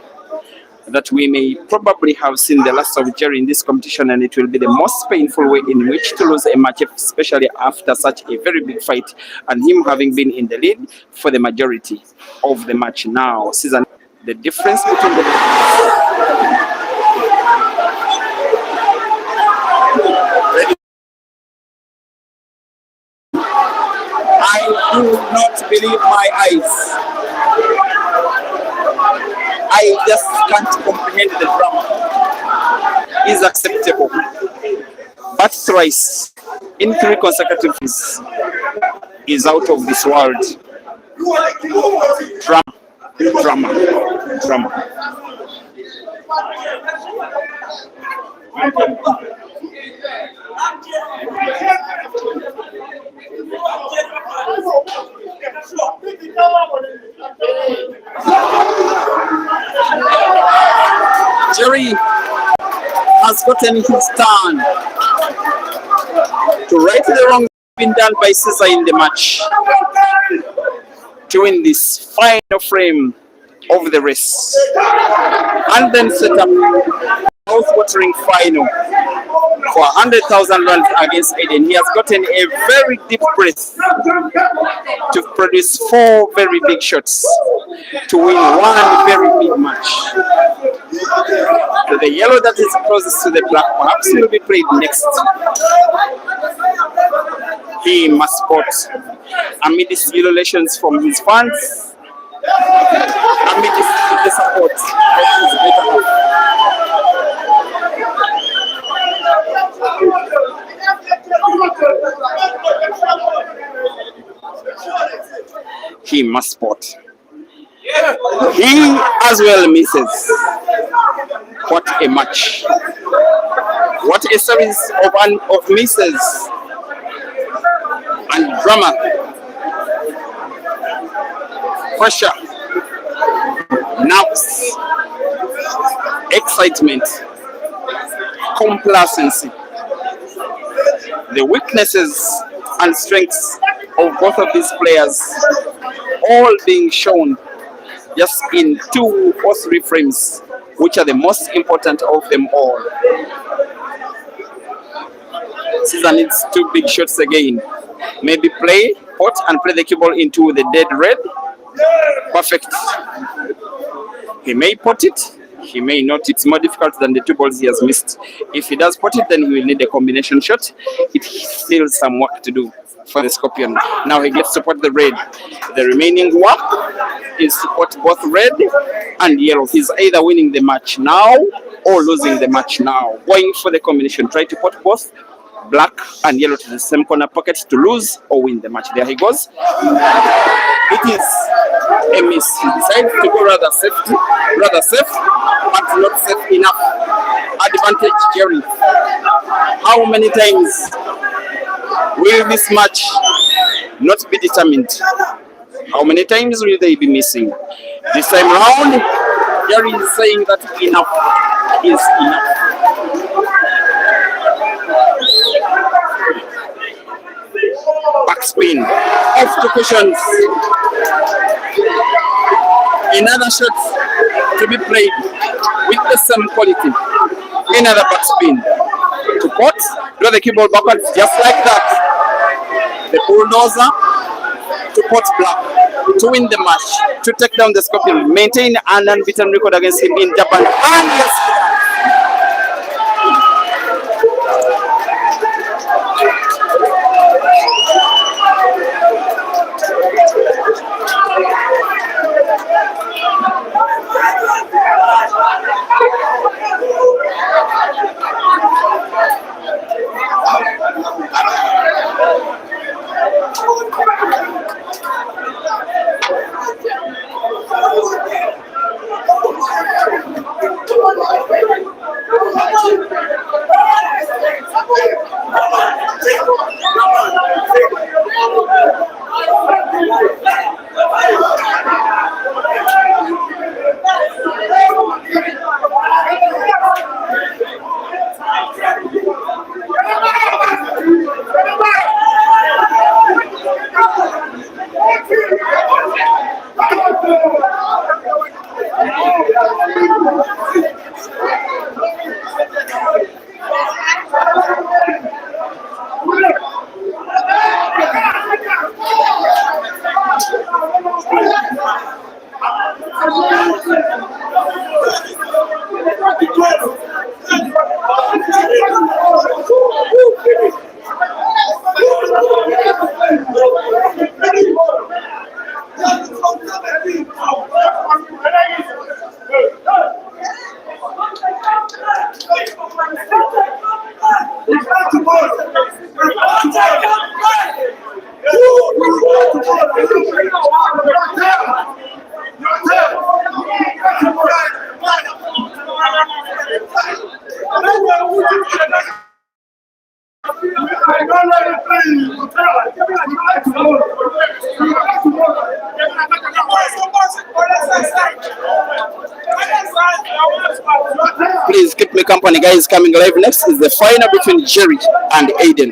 that we may probably have seen the last of Jerry in this competition, and it will be the most painful way in which to lose a match, especially after such a very big fight and him having been in the lead for the majority of the match. Now, season, the difference between the I do not believe my eyes. I just can't comprehend the drama. Is acceptable. But thrice in 3 consecutive days is out of this world. Drama. Jerry has gotten his turn to right the wrong been done by Caesar in the match to win this final frame of the race, and then set up mouth-watering final for 100,000 runs against Aiden. He has gotten a very deep breath to produce 4 very big shots to win 1 very big match. So the yellow that is closest to the black perhaps will be played next. He must spot amidst ululations from his fans, amidst the support of his better half. He must spot. He as well misses. What a match. What a series of misses and drama. Pressure. Nerves. Excitement. Complacency. The weaknesses and strengths of both of these players all being shown just in 2 or 3 frames, which are the most important of them all. Caesar needs 2 big shots again. Maybe play pot and play the cue ball into the dead red. Perfect. He may pot it, he may not. It's more difficult than the 2 balls he has missed. If he does pot it, then he will need a combination shot. It still some work to do for the Scorpion. Now he gets to pot the red. The remaining work is to pot both red and yellow. He's either winning the match now or losing the match now. Going for the combination. Try to pot both black and yellow to the same corner pocket to lose or win the match. There he goes. It is a miss. He decides to go rather safe, but not safe enough. Advantage, Jerry. How many times will this match not be determined? How many times will they be missing? This time round, Jerry is saying that enough is enough. Backspin, off to cushions. Another shot to be played with the same quality. Another backspin. To pot, draw the cue ball backwards just like that. The bulldozer to pot black, to win the match, to take down the Scorpion, maintain an unbeaten record against him in Japan. And yes, Please keep me company, guys. Coming live next is the final between Jerry and Aiden.